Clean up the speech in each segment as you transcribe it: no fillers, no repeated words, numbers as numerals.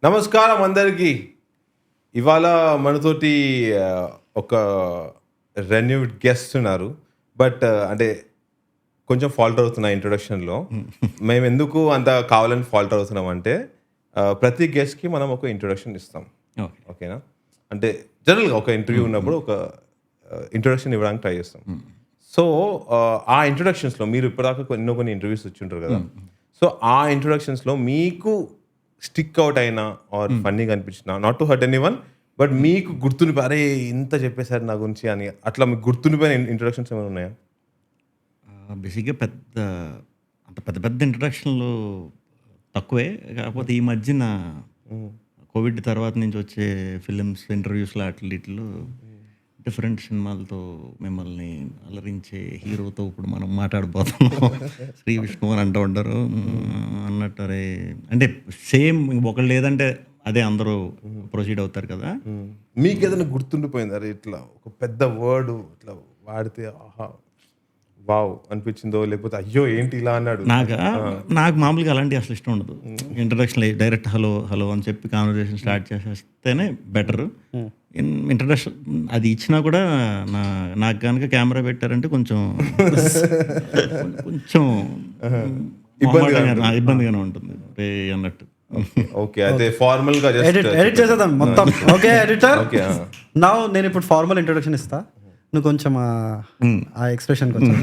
నమస్కారం అందరికీ. ఇవాళ మనతోటి ఒక రెన్యూడ్ గెస్ట్ ఉన్నారు. బట్ అంటే కొంచెం ఫాల్టర్ అవుతున్నా ఇంట్రొడక్షన్లో. మేము ఎందుకు అంత కావాలని ఫాల్టర్ అవుతున్నాం అంటే ప్రతి గెస్ట్కి మనం ఒక ఇంట్రొడక్షన్ ఇస్తాం. ఓకేనా? అంటే జనరల్గా ఒక ఇంటర్వ్యూ ఉన్నప్పుడు ఒక ఇంట్రొడక్షన్ ఇవ్వడానికి ట్రై చేస్తాం. సో ఆ ఇంట్రొడక్షన్స్లో మీరు ఇప్పటిదాకా కొన్ని ఇంటర్వ్యూస్ వచ్చి ఉంటారు కదా. సో ఆ ఇంట్రొడక్షన్స్లో మీకు స్టిక్ అవుట్ అయినా ఆర్ ఫన్నీగా అనిపించిన, not to hurt anyone, but మీకు గుర్తుండిపోయి అరే ఇంత చెప్పేశారు నా గురించి అని అట్లా మీకు గుర్తుండిపోయిన ఇంట్రొడక్షన్స్ ఏమైనా ఉన్నాయా? బేసిక్గా పెద్ద పెద్ద ఇంట్రడక్షన్లు తక్కువే. కాకపోతే ఈ మధ్యన కోవిడ్ తర్వాత నుంచి వచ్చే ఫిలిమ్స్ ఇంటర్వ్యూస్లో అట్లీట్లో డిఫరెంట్ సినిమాలతో మిమ్మల్ని అలరించే హీరోతో ఇప్పుడు మనం మాట్లాడిపోతున్నాం. శ్రీ విష్ణు అని అంటూ ఉంటారు అన్నట్టు. అరే అంటే సేమ్ ఒకళ్ళు లేదంటే అదే అందరూ ప్రొసీడ్ అవుతారు కదా. మీకు ఏదైనా గుర్తుండిపోయింది అరే ఇట్లా ఒక పెద్ద వర్డ్ ఇట్లా వాడితే ఆహా వావ్ అనిపించిందో, లేకపోతే అయ్యో ఏంటి ఇలా అన్నాడు? నాకు మామూలుగా అలాంటివి అసలు ఇష్టం ఉండదు. ఇంట్రడక్షన్ డైరెక్ట్ హలో హలో అని చెప్పి కాన్వర్సేషన్ స్టార్ట్ చేసేస్తేనే బెటర్. ఇంట్రడక్షన్ అది ఇచ్చినా కూడా నాకు కనుక కెమెరా పెట్టారంటే కొంచెం ఇబ్బందిగానే ఉంటుంది అన్నట్టు. ఓకే, అదే ఫార్మల్ గా ఎడిట్ చేసేద్దాం మొత్తం. ఓకే ఎడిటర్, నా నేను ఇప్పుడు ఫార్మల్ ఇంట్రొడక్షన్ ఇస్తా, నువ్వు కొంచెం ఆ ఎక్స్ప్రెషన్ కొంచెం.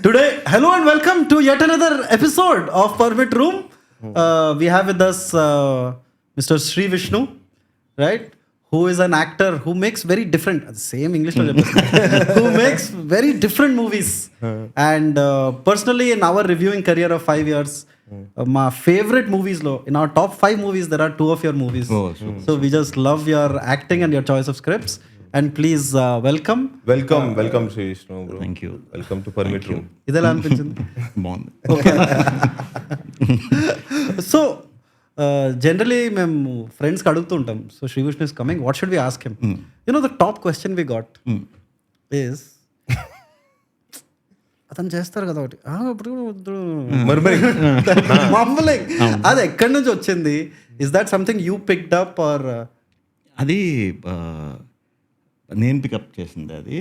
Today hello and welcome to yet another episode of Permit Room. We have with us Mr. Sri Vishnu, right? Who is an actor who makes very different, same English lo who makes very different movies. And personally in our reviewing career of 5 years, my favorite movies lo, in our top 5 movies there are 2 of your movies. So we just love your acting and your choice of scripts. And please welcome Sri Vishnu bro. Thank you. Welcome to Permit Room. idela అనిపించింది బాగుంది. Okay. So generally మేము ఫ్రెండ్స్కి అడుగుతూ ఉంటాం, so Shri Vishnu is coming, what should we ask him? You know the top question we got is, అతను చేస్తారు కదా ఒకటి మామూలు, అది ఎక్కడి నుంచి వచ్చింది? Is that something you picked up or? అది నేను పికప్ చేసింది అది.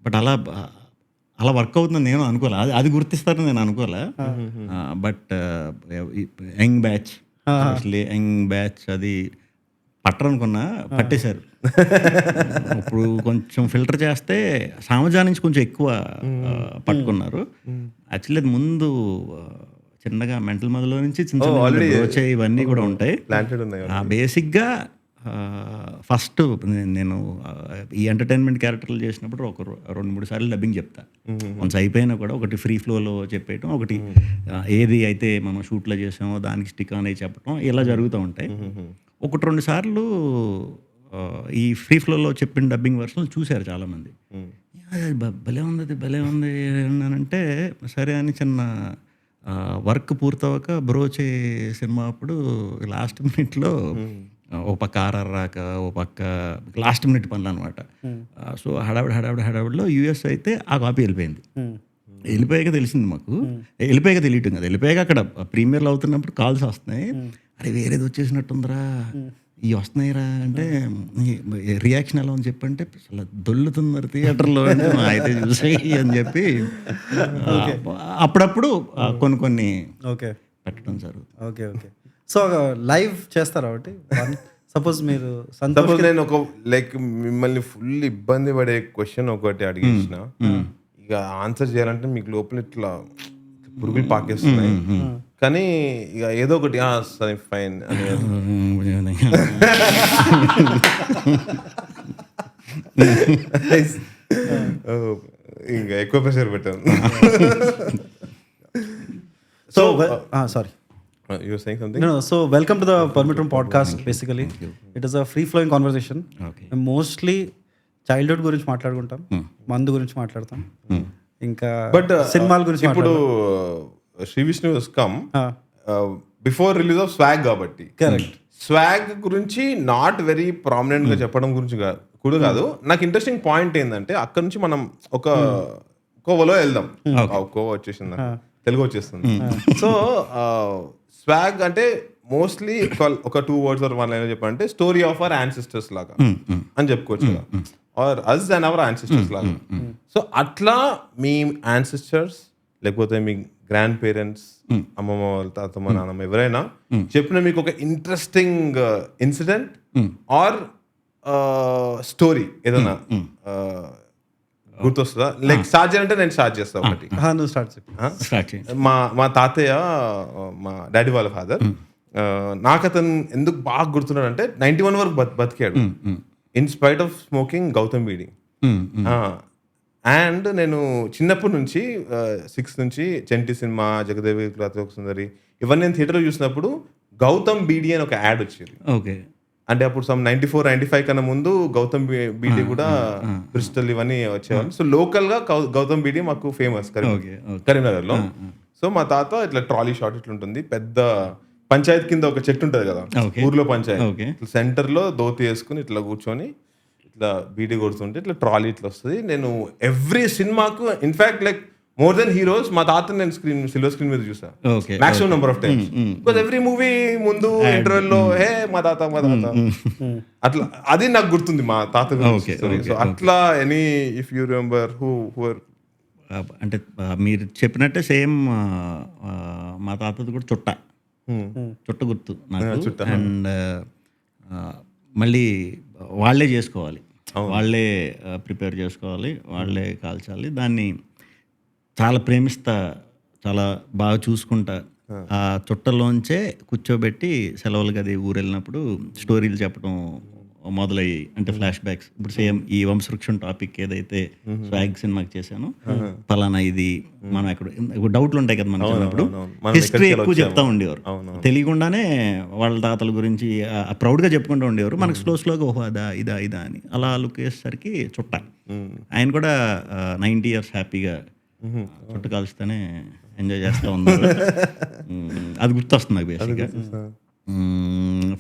బట్ అలా వర్క్ అవుతుందని నేను అనుకోలే. అది గుర్తిస్తారని నేను అనుకోలే. బట్ యంగ్ బ్యాచ్ అది పట్టరనుకున్నా, పట్టేశారు. ఇప్పుడు కొంచెం ఫిల్టర్ చేస్తే సామజా నుంచి కొంచెం ఎక్కువ పట్టుకున్నారు. యాక్చువల్లీ అది ముందు చిన్నగా మెంటల్ మొదలో నుంచి చిన్న వచ్చే ఇవన్నీ కూడా ఉంటాయి. బేసిక్గా ఫస్ట్ నేను ఈ ఎంటర్టైన్మెంట్ క్యారెక్టర్లు చేసినప్పుడు ఒక 2-3 సార్లు డబ్బింగ్ చెప్తా. కొంచెం అయిపోయినా కూడా ఒకటి ఫ్రీ ఫ్లోలో చెప్పేయటం, ఒకటి ఏది అయితే మనం షూట్లో చేసామో దానికి స్టిక్ ఆన్ అయ్యి చెప్పటం, ఇలా జరుగుతూ ఉంటాయి. 1-2 సార్లు ఈ ఫ్రీ ఫ్లోలో చెప్పిన డబ్బింగ్ వర్షన్లు చూశారు చాలామంది. భలే ఉంది అంటే సరే అని చిన్న వర్క్ పూర్తవక బ్రోచే సినిమా అప్పుడు లాస్ట్ మినిట్లో ఓ పక్క ఆర్ఆర్ రాక, ఓ పక్క లాస్ట్ మినిట్ పనులు అనమాట. సో హడావిడిలో యూఎస్ అయితే ఆ కాపీ వెళ్ళిపోయాక తెలిసింది మాకు. వెళ్ళిపోయాక తెలియటం కదా, వెళ్ళిపోయాక అక్కడ ప్రీమియర్లు అవుతున్నప్పుడు కాల్స్ వస్తున్నాయి, అరే వేరేది వచ్చేసినట్టుందిరా, ఇవి వస్తున్నాయిరా అంటే రియాక్షన్ ఎలా అని చెప్పంటే అసలు దొల్లుతున్నారు థియేటర్లో అంటే అయితే చూసాయి అని చెప్పి అప్పుడప్పుడు కొన్ని పెట్టడం జరుగుతుంది. Okay okay. సో లైవ్ చేస్తారా ఒకటి? సపోజ్ మీరు నేను ఒక లైక్ మిమ్మల్ని ఫుల్ ఇబ్బంది పడే క్వశ్చన్ ఒకటి అడిగేసిన, ఇక ఆన్సర్ చేయాలంటే మీకు లోపల ఇట్లా పురుగులు పాకేస్తున్నాయి, కానీ ఇక ఏదో ఒకటి సరే ఫైన్ అని ఇంకా ఎక్కువ ప్రెషర్ పెట్టాను. So sorry, you were saying something? No, so welcome to the Permit Room podcast. Basically it is a free flowing conversation. Mostly childhood గురించి మాట్లాడుకుంటాం, మందు గురించి మాట్లాడతాం, ఇంకా బట్ సినిమాల గురించి. ఇప్పుడు Shri Vishnu has come before release of Swag కాబట్టి, కరెక్ట్, స్వాగ్ గురించి నాట్ వెరీ ప్రామినెంట్ గా చెప్పడం గురించి కూడా కాదు. నాకు ఇంట్రెస్టింగ్ పాయింట్ ఏంటంటే అక్కడ నుంచి మనం ఒక కోవలో వెళ్దాం. కోవా వచ్చేసింది, తెలుగు వచ్చేస్తుంది. సో స్వాగ్ అంటే మోస్ట్లీ ఒక 2 words or 1 line చెప్పాలంటే స్టోరీ ఆఫ్ అవర్ యాన్సిస్టర్స్ లాగా అని చెప్పుకోవచ్చు కదా, or us and our ancestors లాగా. సో అట్లా మీ యాన్సిస్టర్స్ లేకపోతే మీ గ్రాండ్ పేరెంట్స్, అమ్మమ్మ వాళ్ళ తాతమ్మ నాన్నమ్మ ఎవరైనా చెప్పిన మీకు ఒక ఇంట్రెస్టింగ్ ఇన్సిడెంట్ ఆర్ స్టోరీ ఏదైనా గుర్తొస్తుందా? లైక్ స్టార్ట్ చేయాలంటే నేను స్టార్ట్ చేస్తాను ఒకటి. నువ్వు స్టార్ట్ స్టార్ట్ చేయండి. మా తాతయ్య, మా డాడీ వాళ్ళ ఫాదర్, నాకు అతను ఎందుకు బాగా గుర్తున్నాడు అంటే 91 వరకు బతికాడు in spite of smoking Gautam beedi. And నేను చిన్నప్పటి నుంచి 6 నుంచి చెంటి సినిమా, జగదేవి క్లాత్ సుందరి ఇవన్నీ నేను థియేటర్లో చూసినప్పుడు గౌతమ్ బీడి అని ఒక యాడ్ వచ్చేది. ఓకే. అంటే అప్పుడు 94, 95 కన్నా ముందు గౌతమ్ బీడి కూడా బ్రిస్టల్ ఇవన్నీ వచ్చేవాళ్ళు. సో లోకల్ గా గౌతమ్ బీడి మాకు ఫేమస్ కరీంనగర్ లో. సో మా తాత ఇట్లా ట్రాలీ షాట్ ఇట్లా ఉంటుంది, పెద్ద పంచాయత్ కింద ఒక చెట్టు ఉంటది కదా ఊర్లో పంచాయత్, సెంటర్ లో ధోతి వేసుకుని ఇట్లా కూర్చొని ఇట్లా బీడి కొడుతుంటే ఇట్లా ట్రాలీ ఇట్లా వస్తుంది. నేను ఎవ్రీ సినిమాకు in fact like more than heroes మా తాత నేను సిల్వర్ స్క్రీన్ మీద చూసా maximum number of times. Because every movie ముందు ఇంటర్వెల్ లో హే మా తాత అట్లా అది నాకు గుర్తుంది మా తాత గురించి. సో అట్లా any if you remember who అంటే మీరు చెప్పినట్టే సేమ్ మా తాతది కూడా చుట్ట గుర్తు నాకు. అండ్ మళ్ళీ వాళ్ళే చేసుకోవాలి, వాళ్ళే ప్రిపేర్ చేసుకోవాలి, వాళ్ళే కాల్చాలి. దాన్ని చాలా ప్రేమిస్తా, చాలా బాగా చూసుకుంటా. ఆ చుట్టలోంచే కూర్చోబెట్టి సెలవులు గది ఊరు వెళ్ళినప్పుడు స్టోరీలు చెప్పడం మొదలయ్యి, అంటే ఫ్లాష్ బ్యాక్స్. ఇప్పుడు సేమ్ ఈ వంశవృక్షం టాపిక్ ఏదైతే స్వాగ్ సినిమాకి చేశాను, ఫలానా ఇది మనం ఎక్కడ డౌట్లు ఉంటాయి కదా మనకి చిన్నప్పుడు, హిస్టరీ ఎక్కువ చెప్తా ఉండేవారు. తెలియకుండానే వాళ్ళ తాతల గురించి ప్రౌడ్గా చెప్పుకుంటూ ఉండేవారు. మనకు స్లోగా ఓహో అదా ఇదా ఇదా అని అలా లుక్ వేసేసరికి చుట్ట. ఆయన కూడా 90 years హ్యాపీగా చుట్ట కాల్స్తేనే ఎంజాయ్ చేస్తూ ఉన్నారు. అది గుర్తొస్తుంది నాకు బేసిక్గా.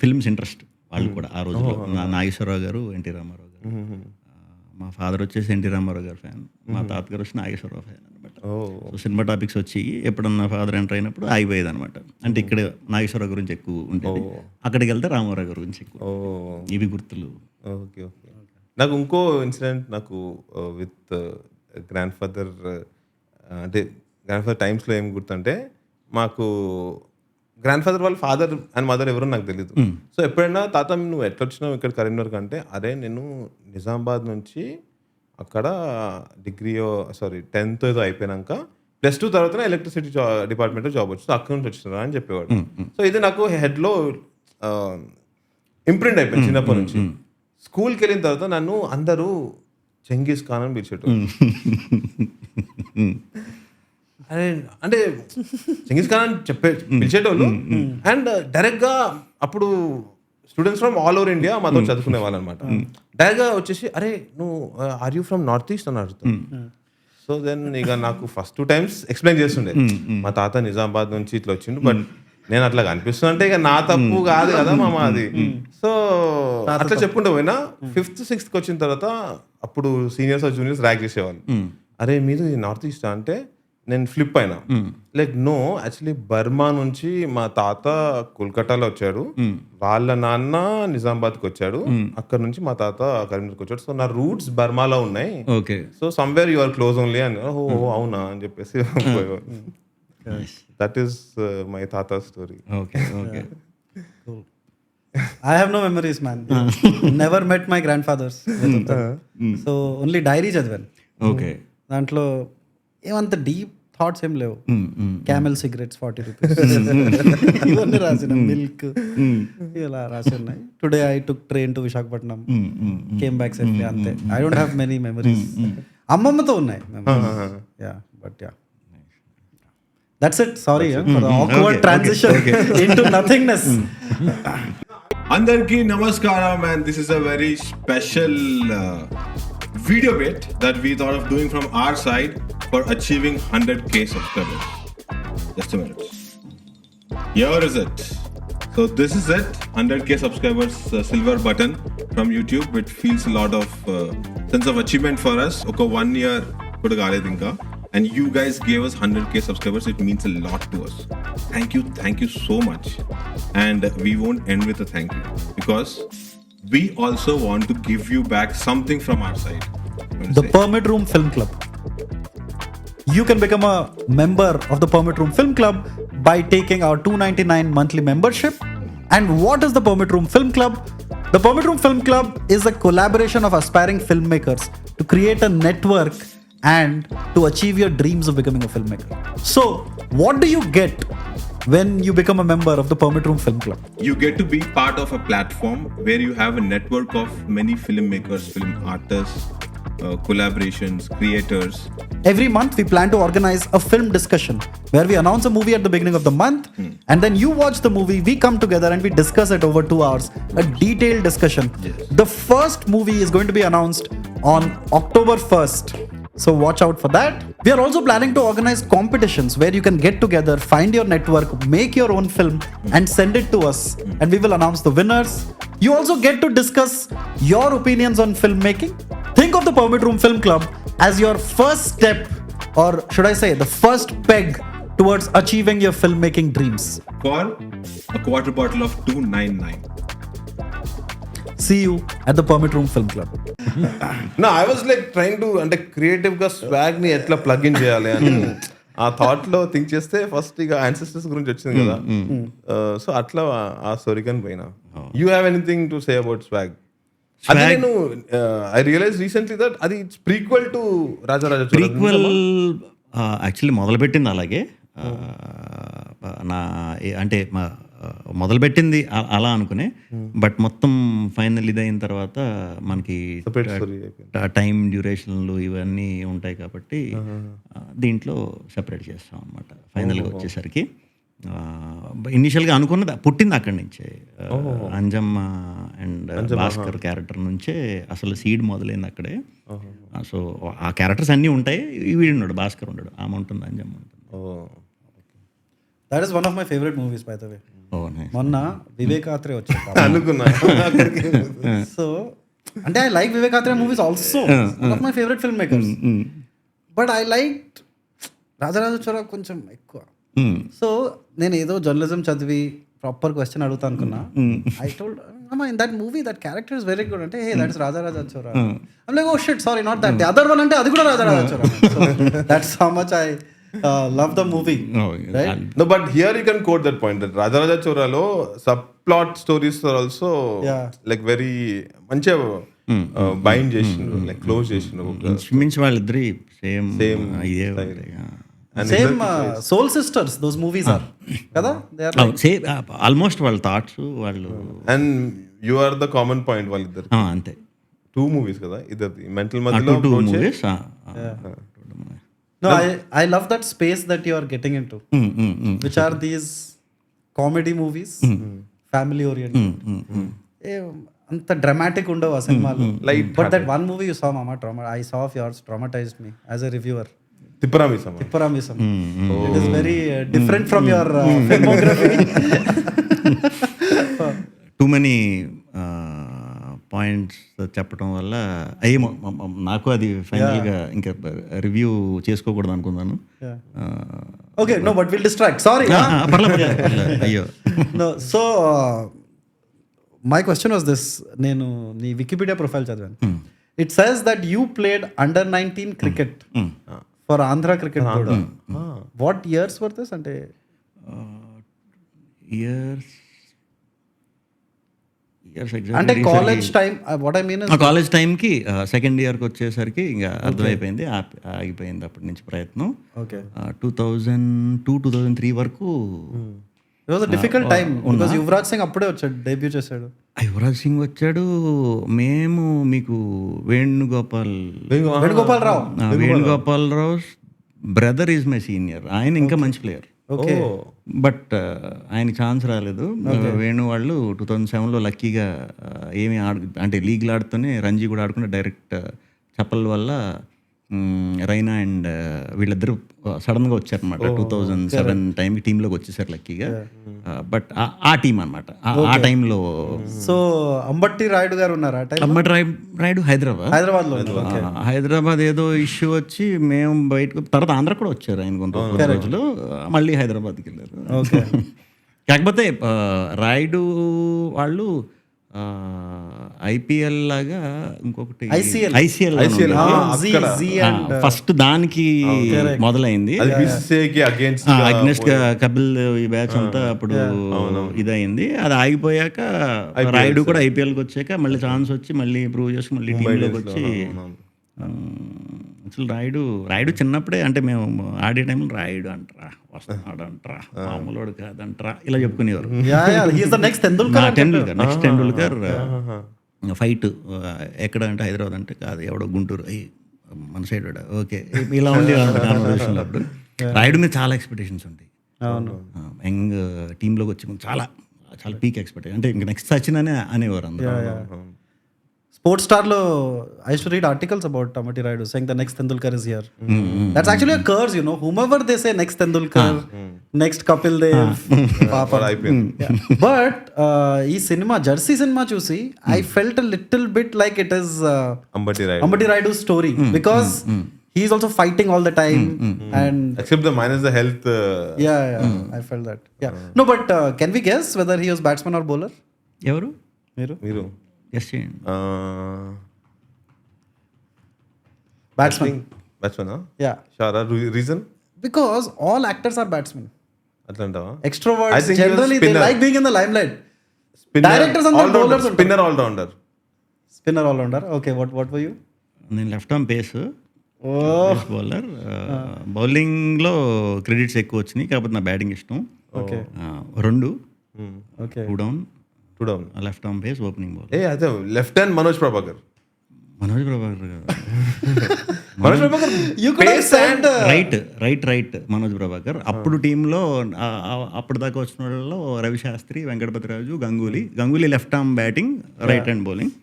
ఫిల్మ్స్ ఇంట్రెస్ట్ వాళ్ళు కూడా ఆ రోజుల్లో. నాగేశ్వరరావు గారు, ఎన్టీ రామారావు గారు. మా ఫాదర్ వచ్చేసి ఎన్టీ రామారావు గారు ఫ్యాన్, మా తాతగారు వచ్చి నాగేశ్వరరావు ఫ్యాన్ అనమాట. సో సినిమా టాపిక్స్ వచ్చి ఎప్పుడన్నా ఫాదర్ ఎంటర్ అయినప్పుడు ఆగిపోయేది అనమాట. అంటే ఇక్కడ నాగేశ్వరరావు గురించి ఎక్కువ ఉండేది, అక్కడికి వెళ్తే రామారావు గారి గురించి ఎక్కువ. ఇవి గుర్తులు. Okay okay. నాకు ఇంకో ఇన్సిడెంట్ నాకు విత్ గ్రాండ్ ఫాదర్, అంటే గ్రాండ్ ఫాదర్ టైమ్స్లో ఏం గుర్తుంటే, మాకు గ్రాండ్ ఫాదర్ వాళ్ళ ఫాదర్ అండ్ మదర్ ఎవరో నాకు తెలీదు. సో ఎప్పుడైనా తాత నువ్వు ఎట్లా వచ్చినావు ఇక్కడ కరీంనగర్ అంటే, అరే నేను నిజామాబాద్ నుంచి అక్కడ టెన్త్ ఏదో అయిపోయినాక +2 తర్వాత ఎలక్ట్రిసిటీ డిపార్ట్మెంట్లో జాబ్ వచ్చింది, అక్కడ నుంచి వచ్చినా అని చెప్పేవాడు. సో ఇది నాకు హెడ్లో ఇంప్రింట్ అయిపోయింది చిన్నప్పటి నుంచి. స్కూల్కి వెళ్ళిన తర్వాత నన్ను అందరూ చెంగీస్ ఖాన్ అని పిలిచేటోళ్ళు. అరే అంటే చెంగీస్ ఖాన్ అని పిలిచేటోళ్ళు. అండ్ డైరెక్ట్గా అప్పుడు students from all over India మాతో చదువుకునే వాళ్ళు అనమాట. డైరెక్ట్గా వచ్చేసి అరే నువ్వు are you from north east అని అడుగుతాను. సో దెన్ ఇక నాకు ఫస్ట్ 2 times ఎక్స్ప్లెయిన్ చేస్తుండే, మా తాత నిజామాబాద్ నుంచి ఇట్లా వచ్చిండు, బట్ నేను అట్లా కనిపిస్తున్నా ఇక నా తప్పు కాదు కదా మామ అది. సో అట్లా చెప్పుకుంటూ పోయినా 5th 6th వచ్చిన తర్వాత అప్పుడు సీనియర్స్ జూనియర్స్ ర్యాక్ చేసేవాళ్ళు. అరే మీది నార్త్ ఈస్ట్ అంటే నేను ఫ్లిప్ అయినా, లైక్ నో యాక్చువల్లీ బర్మా నుంచి మా తాత కోల్కతాలో వచ్చాడు, వాళ్ళ నాన్న నిజామాబాద్కి వచ్చాడు, అక్కడ నుంచి మా తాత కరీంనగర్కి వచ్చాడు. సో నా రూట్స్ బర్మాలో ఉన్నాయి. So somewhere you are close only అని. ఓ అవునా అని చెప్పేసి దట్ ఈస్ మై తాత story. I have no memories, man. Never met my grandfathers. So only diary చదివాను. దాంట్లో ఏమంత డీప్ థాట్స్ ఏం లేవు. క్యామెల్ సిగరెట్స్ 40 rupees ఇవన్నీ రాసిన, మిల్క్ ఇలా రాసి ఉన్నాయి. Today I took train to Visakhapatnam, came back safely, అంతే. I don't have many memories. అమ్మమ్మతో ఉన్నాయి memories. Yeah but yeah that's it. Sorry for the awkward transition into nothingness. Andarki namaskaram, and this is a very special video bit that we thought of doing from our side for achieving 100k subscribers. Just a minute. Here is it. So this is it, 100k subscribers silver button from YouTube. It feels a lot of sense of achievement for us. Oka 1 year kuda galedhu inka. and you guys gave us 100k subscribers. It means a lot to us. Thank you so much. And we won't end with a thank you, because we also want to give you back something from our side. The Permit Room Film Club. You can become a member of the Permit Room Film Club by taking our $299 monthly membership. And what is the Permit Room Film Club? The Permit Room Film Club is a collaboration of aspiring filmmakers to create a network and to achieve your dreams of becoming a filmmaker. So, what do you get when you become a member of the Permit Room Film Club? You get to be part of a platform where you have a network of many filmmakers, film artists, collaborations, creators. Every month, we plan to organize a film discussion where we announce a movie at the beginning of the month, and then you watch the movie, we come together and we discuss it over 2 hours. A detailed discussion. Yes. The first movie is going to be announced on October 1st. So watch out for that. We are also planning to organize competitions where you can get together, find your network, make your own film and send it to us, and we will announce the winners. You also get to discuss your opinions on filmmaking. Think of the Permit Room Film Club as your first step, or should I say the first peg towards achieving your filmmaking dreams. For a quarter bottle of $299. See you at the Permit Room Film Club. No, I was like trying to అంటే creative గా swag ని ఎట్లా plug in చేయాలి అని ఆ thought లో think చేస్తే first ఇక యాన్సెస్టర్స్ గురించి వచ్చింది కదా. సో అట్లా ఆ స్టోరీ కని పోయినా. You have anything to say about Swag? అదే నేను ఐ రియలైజ్ రీసెంట్లీ దట్ అది it's prequel to Rajaraja. Prequel actually మొదలుపెట్టింది అలాగే. నా అంటే మొదలుపెట్టింది అలా అనుకునే, బట్ మొత్తం ఫైనల్ ఇదైన తర్వాత మనకి టైం డ్యూరేషన్లు ఇవన్నీ ఉంటాయి కాబట్టి దీంట్లో సెపరేట్ చేస్తాం అనమాట. ఫైనల్గా వచ్చేసరికి ఇనిషియల్గా అనుకున్నది పుట్టింది అక్కడి నుంచే. అంజమ్మ అండ్ భాస్కర్ క్యారెక్టర్ నుంచే అసలు సీడ్ మొదలైంది అక్కడే. సో ఆ క్యారెక్టర్స్ అన్నీ ఉంటాయి. వీడున్నాడు, భాస్కర్ ఉన్నాడు, ఆమె ఉంటుంది, అంజమ్మ ఉంటుంది. That is one of my favorite movies, by the way. మొన్న వివేకాత్రే వచ్చాడు అనుకున్నా. సో అంటే I like Vivek Athreya movies also, one of my favourite filmmakers. But I like Raja Chora కొంచెం ఎక్కువ. సో నేను ఏదో జర్నలిజం చదివి ప్రాపర్ క్వశ్చన్ అడుగుతా అనుకున్నా. I told in that movie that character is very good అంటే hey that is Raja Raja Chora. I'm like oh shit sorry not that, the other one అంటే అది కూడా Raja Raja Chora. So that's how much I love the movie. Right? No, but here you can quote that point that Rajaraja Choralo subplot stories are also like very manche bind చేసిండ్రు, like close చేసిండ్రు. ఇంచుమించు వాళ్ళిద్దరి same ఇదే same soul sisters those movies are కదా. They are same almost వాళ్ళ thoughts వాళ్ళు. And you are the common point వాళ్ళిద్దరు. అంతే. 2 movies కదా ఇద్దరిది. మెంటల్ మధ్యలో 2 movies. No, I love that space that you are getting into, which are these comedy movies, family oriented. అంత dramatic ఉండవు ఆ సినిమాలు. But that one movie you saw, Mama, I saw of yours, traumatized me as a reviewer. Tipparamissam. It is very different from your filmography. Too many points చెప్పడం వల్ల అయ్యేమో నాకు అది ఫైనల్గా ఇంకా రివ్యూ చేసుకోకూడదు అనుకున్నాను. Okay, no but will distract, sorry. అయ్యో. So my question was this. నేను నీ వికీపీడియా ప్రొఫైల్ చదివాను. It says that you played under-19 cricket for Andhra cricket board. What years were this? అంటే అంటే college time, what I mean college టైంకి second ఇయర్కి వచ్చేసరికి ఇంకా అర్థమైపోయింది, ఆగిపోయింది అప్పటి నుంచి ప్రయత్నం. ఓకే, 2002-2003 వరకు. It was a difficult time because Yuvraj Singh అప్పుడే వచ్చాడు, డెబ్యూ చేశాడు. యువరాజ్ సింగ్ వచ్చాడు. మేము మీకు Venugopala Rao brother is my senior. ఆయన ఇంకా మంచి ప్లేయర్, బట్ ఆయన ఛాన్స్ రాలేదు. వేణు వాళ్ళు 2007లో లక్కీగా ఏమి అంటే లీగ్లు ఆడుతూనే రంజీ కూడా ఆడుకుంటే డైరెక్ట్ చప్పల్ వల్ల రైనా అండ్ వీళ్ళిద్దరూ సడన్గా వచ్చారనమాట 2007 టైంకి టీంలోకి వచ్చేసారు లక్కీగా. బట్ ఆ టీం అనమాట ఆ టైంలో. సో అంబట్టి రాయుడు గారు ఉన్నారు ఆ టైం అంబటి రాయుడు హైదరాబాద్ లో. హైదరాబాద్ ఏదో ఇష్యూ వచ్చి మేము బయటకు తర్వాత ఆంధ్ర కూడా వచ్చారు ఆయన కొన్ని రోజులు, మళ్ళీ హైదరాబాద్కి వెళ్ళారు. కాకపోతే రాయుడు వాళ్ళు ఐపీఎల్ లాగా ఇంకొకటి ఐసీఎల్ ఫస్ట్ దానికి మొదలైంది. అగ్నెస్ట్ కపిల్ ఈ బ్యాచ్ అంతా అప్పుడు ఇదయింది. అది ఆగిపోయాక రాయుడు కూడా ఐపీఎల్కి వచ్చాక మళ్ళీ ఛాన్స్ వచ్చి మళ్ళీ ప్రూవ్ చేసి మళ్ళీ టీంలోకి వచ్చి అసలు రాయుడు చిన్నప్పుడే అంటే మేము ఆడే టైంలో రాయుడు అంటారా, వస్తున్నాడు అంటారా, మామూలుడు కాదంటారా ఇలా చెప్పుకునేవారు. నెక్స్ట్ టెండూల్కర్ ఫైట్ ఎక్కడ అంటే హైదరాబాద్ అంటే కాదు ఎవడో గుంటూరు మన సైడ్ ఓకే ఇలా ఉంది కాన్వర్సేషన్. అప్పుడు రాయుడు మీద చాలా ఎక్స్పెక్టేషన్స్ ఉంటాయి. యంగ్ టీంలోకి వచ్చి చాలా చాలా పీక్ ఎక్స్పెక్టేషన్ అంటే ఇంకా నెక్స్ట్ సచిన్ అనేవారు అందరూ. Sports Star lo I used to read articles about Amati Rayudu saying the next Tendulkar is here. That's actually a curse, you know. Whomever they say next Tendulkar, next Kapil Dev, Papa. But ee cinema Jersey cinema chusi I felt a little bit like it is Amati Rayudu's story because he is also fighting all the time and except the minus the health. I felt that. No, but can we guess whether he was batsman or bowler? ఎవరు మీరు guess చేయండి. Batsman. Yeah. Sure. Reason? Because all actors are batsmen. Atlanta. Extroverts generally they like being in the limelight. Spinner, Directors and bowlers. Spinner all-rounder. Spinner all-rounder. Okay, what were you? నేను left arm pace bowler. బౌలింగ్లో credits ఎక్కువ వచ్చినాయి కాబట్టి నా batting ఇష్టం. Okay 2 okay 2 down down left arm pace opening ball. అదే left hand Manoj Prabhakar right Manoj Prabhakar. అప్పుడు టీంలో అప్పుడు దాకా వచ్చిన వాళ్ళలో Ravi Shastri, Venkatapathy Raju, Ganguly left arm batting, right hand bowling.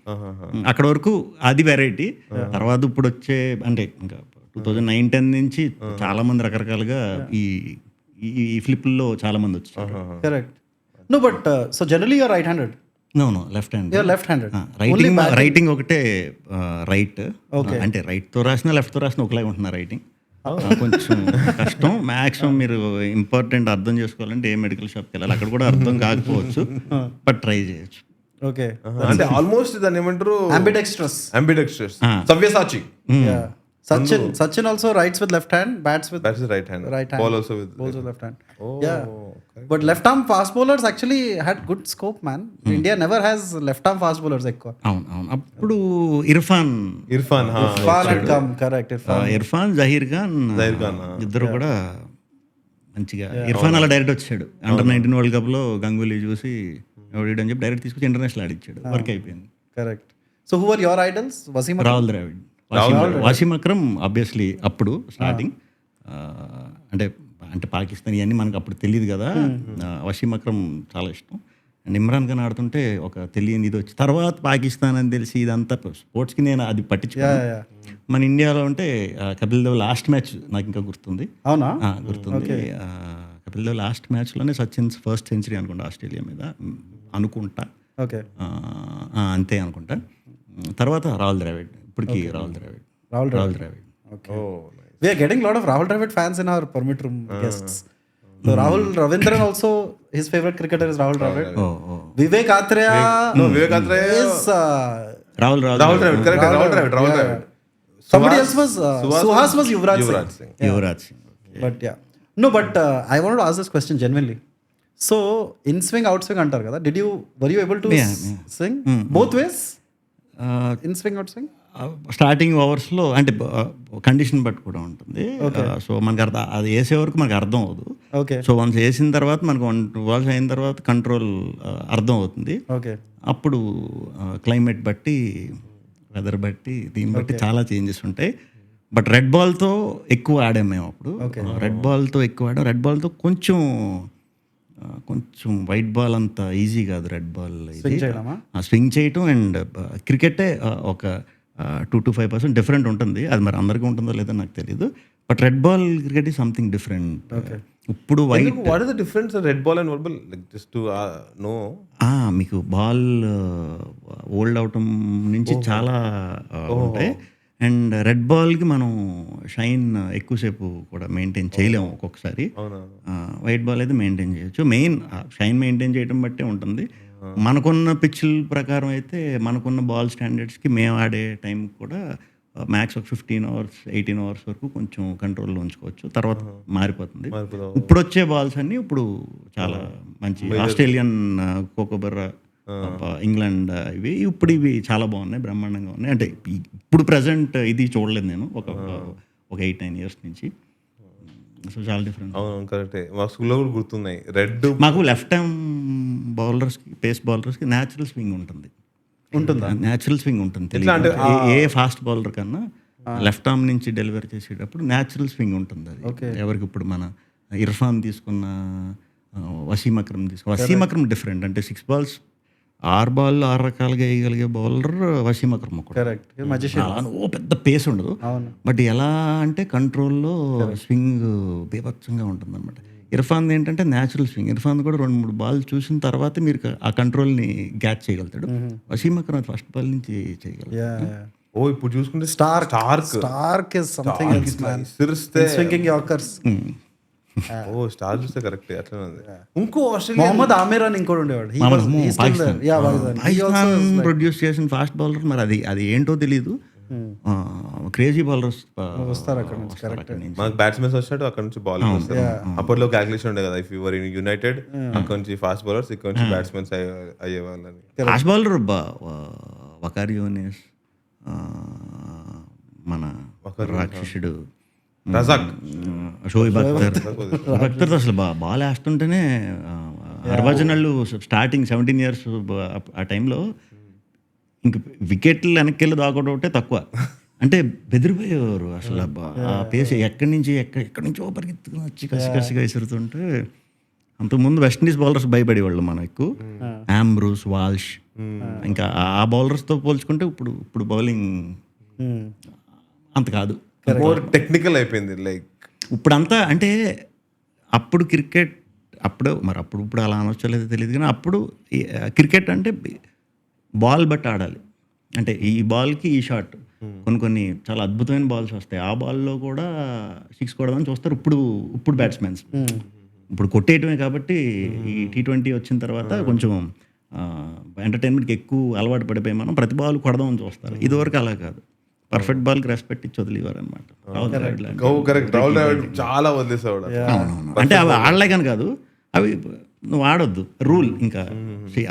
అక్కడ వరకు అది వెరైటీ. తర్వాత ఇప్పుడు వచ్చే అంటే ఇంకా 2009-10 నుంచి చాలా మంది రకరకాలుగా ఈ ఫ్లిప్లో చాలా మంది వచ్చారు. Correct. No, but so generally you're right-handed. No, left hand. You're left-handed. Writing ఒకటే రైట్. అంటే రైట్ తో రాసిన లెఫ్ట్ తో రాసిన ఒకలాగా ఉంటున్నా రైటింగ్. కొంచెం కష్టం. మ్యాక్సిమం మీరు ఇంపార్టెంట్ అర్థం చేసుకోవాలంటే ఏ మెడికల్ షాప్కి వెళ్ళాలి, అక్కడ కూడా అర్థం కాకపోవచ్చు బట్ ట్రై చేయొచ్చు. ఓకే అంటే ఆల్మోస్ట్ దాన్ని ఏమంటారు ambidextrous. Savyasachi. Sachin also writes with left hand, bats with right hand. Ball also with left hand. But left arm fast bowlers actually had good scope, man. India never has left arm fast bowlers ఎక్కువ. అవును అప్పుడు Irfan had come. Correct. Irfan Zaheer Khan ఇద్దరు కూడా మంచిగా. ఇర్ఫాన్ అలా direct వచ్చాడు under-19 world cup లో గంగూలీ చూసి ఎవడని చెప్పి డైరెక్ట్ తీసుకొచ్చి ఇంటర్నేషనల్ ఆడిచ్చాడు. వర్క్ అయిపోయింది. Correct. So who were your idols? Rahul Dravid, Wasim Akram obviously. అప్పుడు స్టార్టింగ్ అంటే పాకిస్తాన్ ఇవన్నీ మనకు అప్పుడు తెలియదు కదా. వసీం అక్రమ్ చాలా ఇష్టం. అండ్ ఇమ్రాన్ ఖాన్ ఆడుతుంటే ఒక తెలియని ఇది వచ్చి తర్వాత పాకిస్తాన్ అని తెలిసి ఇదంతా స్పోర్ట్స్కి నేను అది పట్టించుకున్నాను. మన ఇండియాలో అంటే కపిల్ దేవ్ లాస్ట్ మ్యాచ్ నాకు ఇంకా గుర్తుంది. గుర్తుంది. కపిల్ దేవ్ లాస్ట్ మ్యాచ్లోనే సచిన్ ఫస్ట్ సెంచరీ అనుకుంటా ఆస్ట్రేలియా మీద అనుకుంటా. అంతే అనుకుంటా. తర్వాత రాహుల్ ద్రావిడ్. ఇప్పటికి Rahul Dravid. We are getting a lot of Rahul Dravid fans in our permit room guests. So Rahul Ravindran also, his favorite cricketer is Rahul Dravid. Vivek Atreya is Rahul Dravid. Correct. Rahul Dravid. Somebody else was Suhas was Yuvraj Singh. But yeah. No, but I wanted to ask this question genuinely. So in swing out swing antar kada. Were you able to swing both ways? In swing out swing? Starting ఓవర్స్లో అంటే condition బట్టి కూడా ఉంటుంది. So మనకు అది వేసే వరకు మనకు అర్థం అవ్వదు. సో వన్స్ వేసిన తర్వాత మనకు 1-2 balls అయిన తర్వాత కంట్రోల్ అర్థం అవుతుంది. అప్పుడు క్లైమేట్ బట్టి, వెదర్ బట్టి, దీన్ని బట్టి చాలా చేంజెస్ ఉంటాయి. బట్ రెడ్ బాల్తో ఎక్కువ ఆడాము మేము అప్పుడు. రెడ్ బాల్తో ఎక్కువ ఆడాం. రెడ్ బాల్తో కొంచెం వైట్ బాల్ అంత ఈజీ కాదు. రెడ్ బాల్ స్వింగ్ చేయటం అండ్ క్రికెటే ఒక 2-5% డిఫరెంట్ ఉంటుంది. అది మరి అందరికీ ఉంటుందో లేదో నాకు తెలియదు. But red ball cricket is something different. ఇప్పుడు white what is the difference red ball and white ball, like just to know. మీకు బాల్ ఓల్డ్ అవటం నుంచి చాలా ఉంటాయి. అండ్ రెడ్ బాల్కి మనం షైన్ ఎక్కువసేపు కూడా మెయింటైన్ చేయలేము ఒక్కొక్కసారి. వైట్ బాల్ అయితే మెయింటైన్ చేయొచ్చు. మెయిన్ షైన్ మెయింటైన్ చేయడం బట్టే ఉంటుంది. మనకున్న పిచ్ల ప్రకారం అయితే మనకున్న బాల్ స్టాండర్డ్స్కి మేము ఆడే టైం కూడా మ్యాక్స్ ఒక 15 hours 18 hours వరకు కొంచెం కంట్రోల్లో ఉంచుకోవచ్చు. తర్వాత మారిపోతుంది. ఇప్పుడు వచ్చే బాల్స్ అన్నీ ఇప్పుడు చాలా మంచి ఆస్ట్రేలియన్ కోకోబర్రా, ఇంగ్లాండ్ ఇవి ఇవి చాలా బాగున్నాయి, బ్రహ్మాండంగా ఉన్నాయి. అంటే ఇప్పుడు ప్రజెంట్ ఇది చూడలేదు నేను ఒక 8-9 years నుంచి. సో చాలా డిఫరెంట్. అవును కరెక్టే. మా స్కూల్లో కూడా గుర్తున్నాయి. రెడ్ మాకు లెఫ్ట్ హ్యాండ్ బౌలర్స్కి, పేస్ బౌలర్స్కి న్యాచురల్ స్వింగ్ ఉంటుందా? న్యాచురల్ స్వింగ్ ఉంటుంది. తెలియదు ఏ ఫాస్ట్ బౌలర్ కన్నా లెఫ్ట్ ఆర్మ్ నుంచి డెలివరీ చేసేటప్పుడు న్యాచురల్ స్వింగ్ ఉంటుంది. అది ఎవరికి ఇప్పుడు మన ఇర్ఫాన్ తీసుకున్న, వసీం అక్రమ్ డిఫరెంట్. అంటే 6 balls 6 balls 6 రకాలుగా వేయగలిగే బౌలర్ వసీం అక్రమ్. ఓ పెద్ద పేస్ ఉండదు, బట్ ఎలా అంటే కంట్రోల్లో స్వింగ్ బీభత్సంగా ఉంటుంది అనమాట. ఇర్ఫాన్ ఏంటంటే న్యాచురల్ స్వింగ్. ఇర్ఫాన్ కూడా 2-3 balls చూసిన తర్వాత మీరు ఆ కంట్రోల్ని క్యాచ్ చేయగలుగుతాడు. వసీం అక్రమ్ ఫస్ట్ బాల్ నుంచి చేయగలరు. ఇప్పుడు చూసుకుంటే Starc is something else man. Swinging yorkers. Starc చూస్తే కరెక్ట్ అట్లనే ఉంది. ఇంకో ఆస్ట్రేలియా మొహమ్మద్ ఆమిర్ అని ఇంకోటి ఉండేవాడు. పాకిస్తాన్ ప్రొడ్యూస్ చేసిన ఫాస్ట్ బౌలర్. మరి అది ఏంటో తెలీదు. క్రేజీ బౌలర్స్ వస్తారు అక్కడ నుంచి. కరెక్ట్. మనకు బ్యాట్స్మెన్స్ వచ్చాడు, అక్కడ నుంచి బౌలర్స్ వస్తారు. అప్పట్లో క్యాలిక్యులేషన్ ఉండే కదా, ఇఫ్ యువర్ ఇన్ యునైటెడ్ అక్కడ నుంచి ఫాస్ట్ బౌలర్స్, ఇక్కడ నుంచి బ్యాట్స్మెన్స్ అయ్యేవాళ్ళని. ఫాస్ట్ బౌలర్ వకారియోనిస్, మన రాక్షసుడు షోయిబ్ అఖ్తర్ అసలు బాల్ వేస్తుంటేనే హర్భజనళ్ళు స్టార్టింగ్ 17 years ఆ టైంలో ఇంక వికెట్లు వెనక్కి వెళ్ళి దాకోవడం ఒకటే తక్కువ. అంటే బెదిరిపోయేవారు అసలు. ఆ పేస్ ఎక్కడి నుంచో పరిగెత్తుకుని వచ్చి కసిగా విసురుతుంటే, అంతకుముందు వెస్టిండీస్ బౌలర్స్ భయపడేవాళ్ళు మనం ఎక్కువ. ఆంబ్రూస్, వాల్ష్, ఇంకా ఆ బౌలర్స్తో పోల్చుకుంటే ఇప్పుడు బౌలింగ్ అంత కాదు, మోర్ టెక్నికల్ అయిపోయింది. లైక్ ఇప్పుడంతా అంటే అప్పుడు క్రికెట్ అప్పుడు అలా అనొచ్చలేదో తెలియదు, కానీ అప్పుడు క్రికెట్ అంటే బాల్ బట్టి ఆడాలి. అంటే ఈ బాల్కి ఈ షాట్, కొన్ని చాలా అద్భుతమైన బాల్స్ వస్తాయి. ఆ బాల్లో కూడా 6 కొడదామని చూస్తారు ఇప్పుడు బ్యాట్స్మెన్స్. ఇప్పుడు కొట్టేయటమే కాబట్టి ఈ T20 వచ్చిన తర్వాత కొంచెం ఎంటర్టైన్మెంట్కి ఎక్కువ అలవాటు పడిపోయి మనం ప్రతి బాల్ కొడదామని చూస్తారు. ఇదివరకు అలా కాదు, పర్ఫెక్ట్ బాల్కి రెస్పెక్ట్ ఇచ్చి వదిలేవారు అనమాట. చాలా వదిలేసేవాడు. అంటే అవి ఆడలేకని కాదు, అవి నువ్వు ఆడొద్దు రూల్. ఇంకా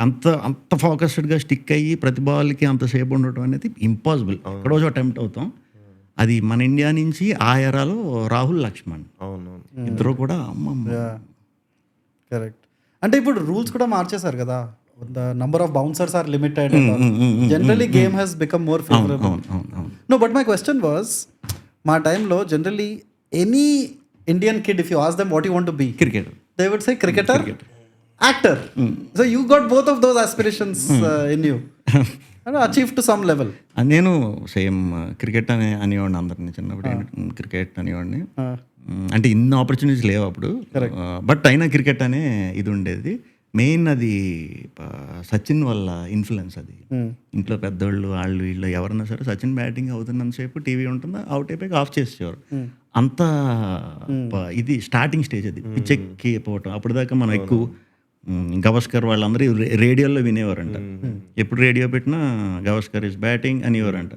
అంత ఫోకస్డ్గా స్టిక్ అయ్యి ప్రతి బాల్కి అంతసేపు ఉండటం అనేది ఇంపాసిబుల్. ఎక్కడో అటెంప్ట్ అవుతాం. అది మన ఇండియా నుంచి ఆ ఎరాలో రాహుల్, లక్ష్మణ్ ఇద్దరు కూడా కరెక్ట్. అంటే ఇప్పుడు రూల్స్ కూడా మార్చేశారు కదా, the number of bouncers are limited. Generally game has become more favorable. No, but my question was, my time lo generally any Indian kid, if you ask them what you want to be, cricketer, they would say cricketer, actor. So you got both of those aspirations in you and achieved to some level. నేను same cricket అనేవాడిని అందరినీ చిన్నప్పుడు. Cricket అనేవాడిని. అంటే ఇన్ని opportunities లేవు అప్పుడు, but అయినా క్రికెట్ అనే ఇది ఉండేది. మెయిన్ అది సచిన్ వల్ల ఇన్ఫ్లుయెన్స్. అది ఇంట్లో పెద్దోళ్ళు వీళ్ళు ఎవరన్నా సరే సచిన్ బ్యాటింగ్ అవుతున్నంతసేపు టీవీ ఉంటుందా, అవుట్ అయిపోయి ఆఫ్ చేసేవారు. అంత ఇది స్టార్టింగ్ స్టేజ్ అది, పిచ్చెక్కి పోవటం. అప్పుడు దాకా మనం ఎక్కువ గవస్కర్ వాళ్ళందరూ రేడియోలో వినేవారంట. ఎప్పుడు రేడియో పెట్టినా గవస్కర్ ఇస్ బ్యాటింగ్ అనేవారంట.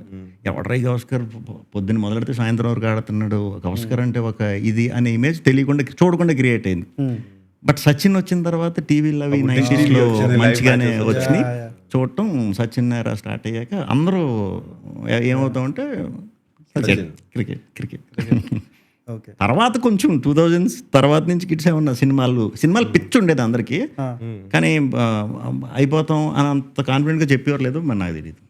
ఎవడరా గవస్కర్ పొద్దున్న మొదలెడితే సాయంత్రం వరకు ఆడుతున్నాడు, గవస్కర్ అంటే ఒక ఇది అనే ఇమేజ్ తెలియకుండా చూడకుండా క్రియేట్ అయింది. బట్ సచిన్ వచ్చిన తర్వాత టీవీలో అవి 90sలో మంచిగానే వచ్చినాయి. చూడటం సచిన్ నేరా స్టార్ట్ అయ్యాక అందరూ ఏమవుతామంటే క్రికెట్. తర్వాత కొంచెం 2000s తర్వాత నుంచి కిడ్స్ ఏమన్నా సినిమాలు పిచ్చి ఉండేది అందరికీ, కానీ అయిపోతాం అని అంత కాన్ఫిడెంట్గా చెప్పేవారు లేదు, మరి నాకు తెలియదు.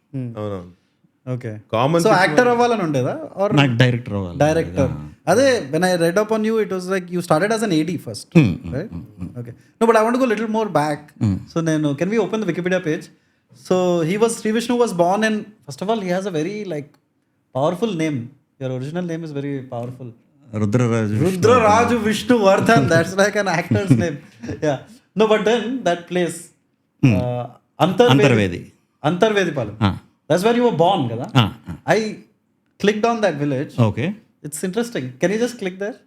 Okay, common. సో యాక్టర్ అవ్వాలని ఉండేదా? ఆర్ నాకు డైరెక్టర్ అవ్వాలి. డైరెక్టర్. అదే when I read up on you, it was like you started as an AD first, right? Okay. No, but I want to go a little more back. So then, can we open the Wikipedia page? So Sri Vishnu was born in, first of all, he has a very like powerful name. Your original name is very powerful. Rudraraju Rudraraju Vishnuvardhan. That's like an actor's name. Yeah. No, but then that place, Antarvedi. Antarvedi Palam. Ah. That's where you were born, kada? Ah, ah. I clicked on that village. Okay It's interesting. Can you just click there?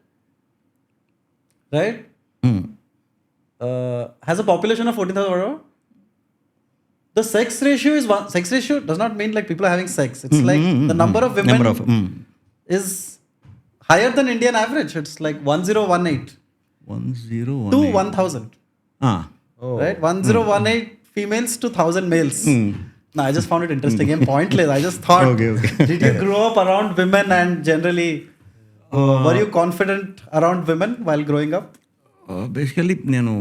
Right? Has a population of 14,000 whatever. The sex ratio is one. Sex ratio does not mean like people are having sex. It's like the number of women is higher than Indian average. It's like 1018 to 1,000. Right? 1018 females to 1,000 males. No, I just found it interesting. Game pointless. I just thought, Okay. did you grow up around women and generally were you confident around women while growing up? Basically నేను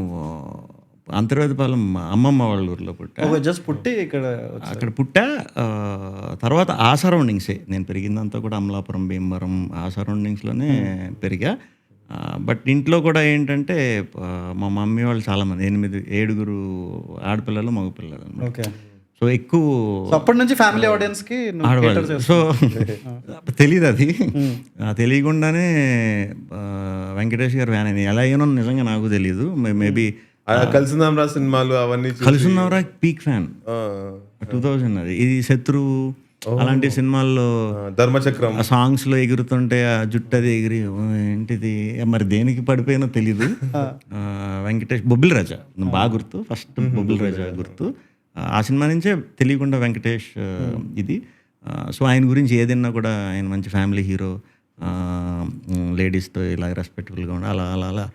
అంతర్వేదపాలెం అమ్మమ్మ వాళ్ళ ఊర్లో పుట్టా. Oh, just putti ikkada. అక్కడ పుట్టా. తర్వాత ఆ సరౌండింగ్సే నేను పెరిగిందంతా కూడా అమలాపురం, భీమవరం ఆ సరౌండింగ్స్లోనే పెరిగా. బట్ ఇంట్లో కూడా ఏంటంటే మా మమ్మీ వాళ్ళు చాలామంది 7 ఆడపిల్లలు మగపిల్లలు. Okay. సో ఎక్కువ సో అప్పటి నుంచి ఫ్యామిలీ ఆడియన్స్ కి ఆడవాళ్ళు. సో తెలియదు అది. తెలియకుండానే వెంకటేష్ గారు ఫ్యాన్ అయింది. ఎలా అయ్యానో నిజంగా నాకు తెలియదు. మేబీ కలిసిందాం రా సినిమాలు అవన్నీ కలుసున్నారా పీక్ ఫ్యాన్ 2000 అది. ఇది శత్రు అలాంటి సినిమాల్లో ధర్మచక్రం ఆ సాంగ్స్ లో ఎగురుతుంటే ఆ జుట్టు అది ఎగిరి ఏంటిది మరి దేనికి పడిపోయినో తెలీదు. వెంకటేష్ బొబ్బిల్ రాజా బాగా గుర్తు. ఫస్ట్ బొబ్బిల్ రాజా గుర్తు. ఆ సినిమా నుంచే తెలియకుండా వెంకటేష్ ఇది. సో ఆయన గురించి ఏదైనా కూడా ఆయన మంచి ఫ్యామిలీ హీరో, లేడీస్తో ఇలా రెస్పెక్టబుల్గా ఉండి అలా అలా అలా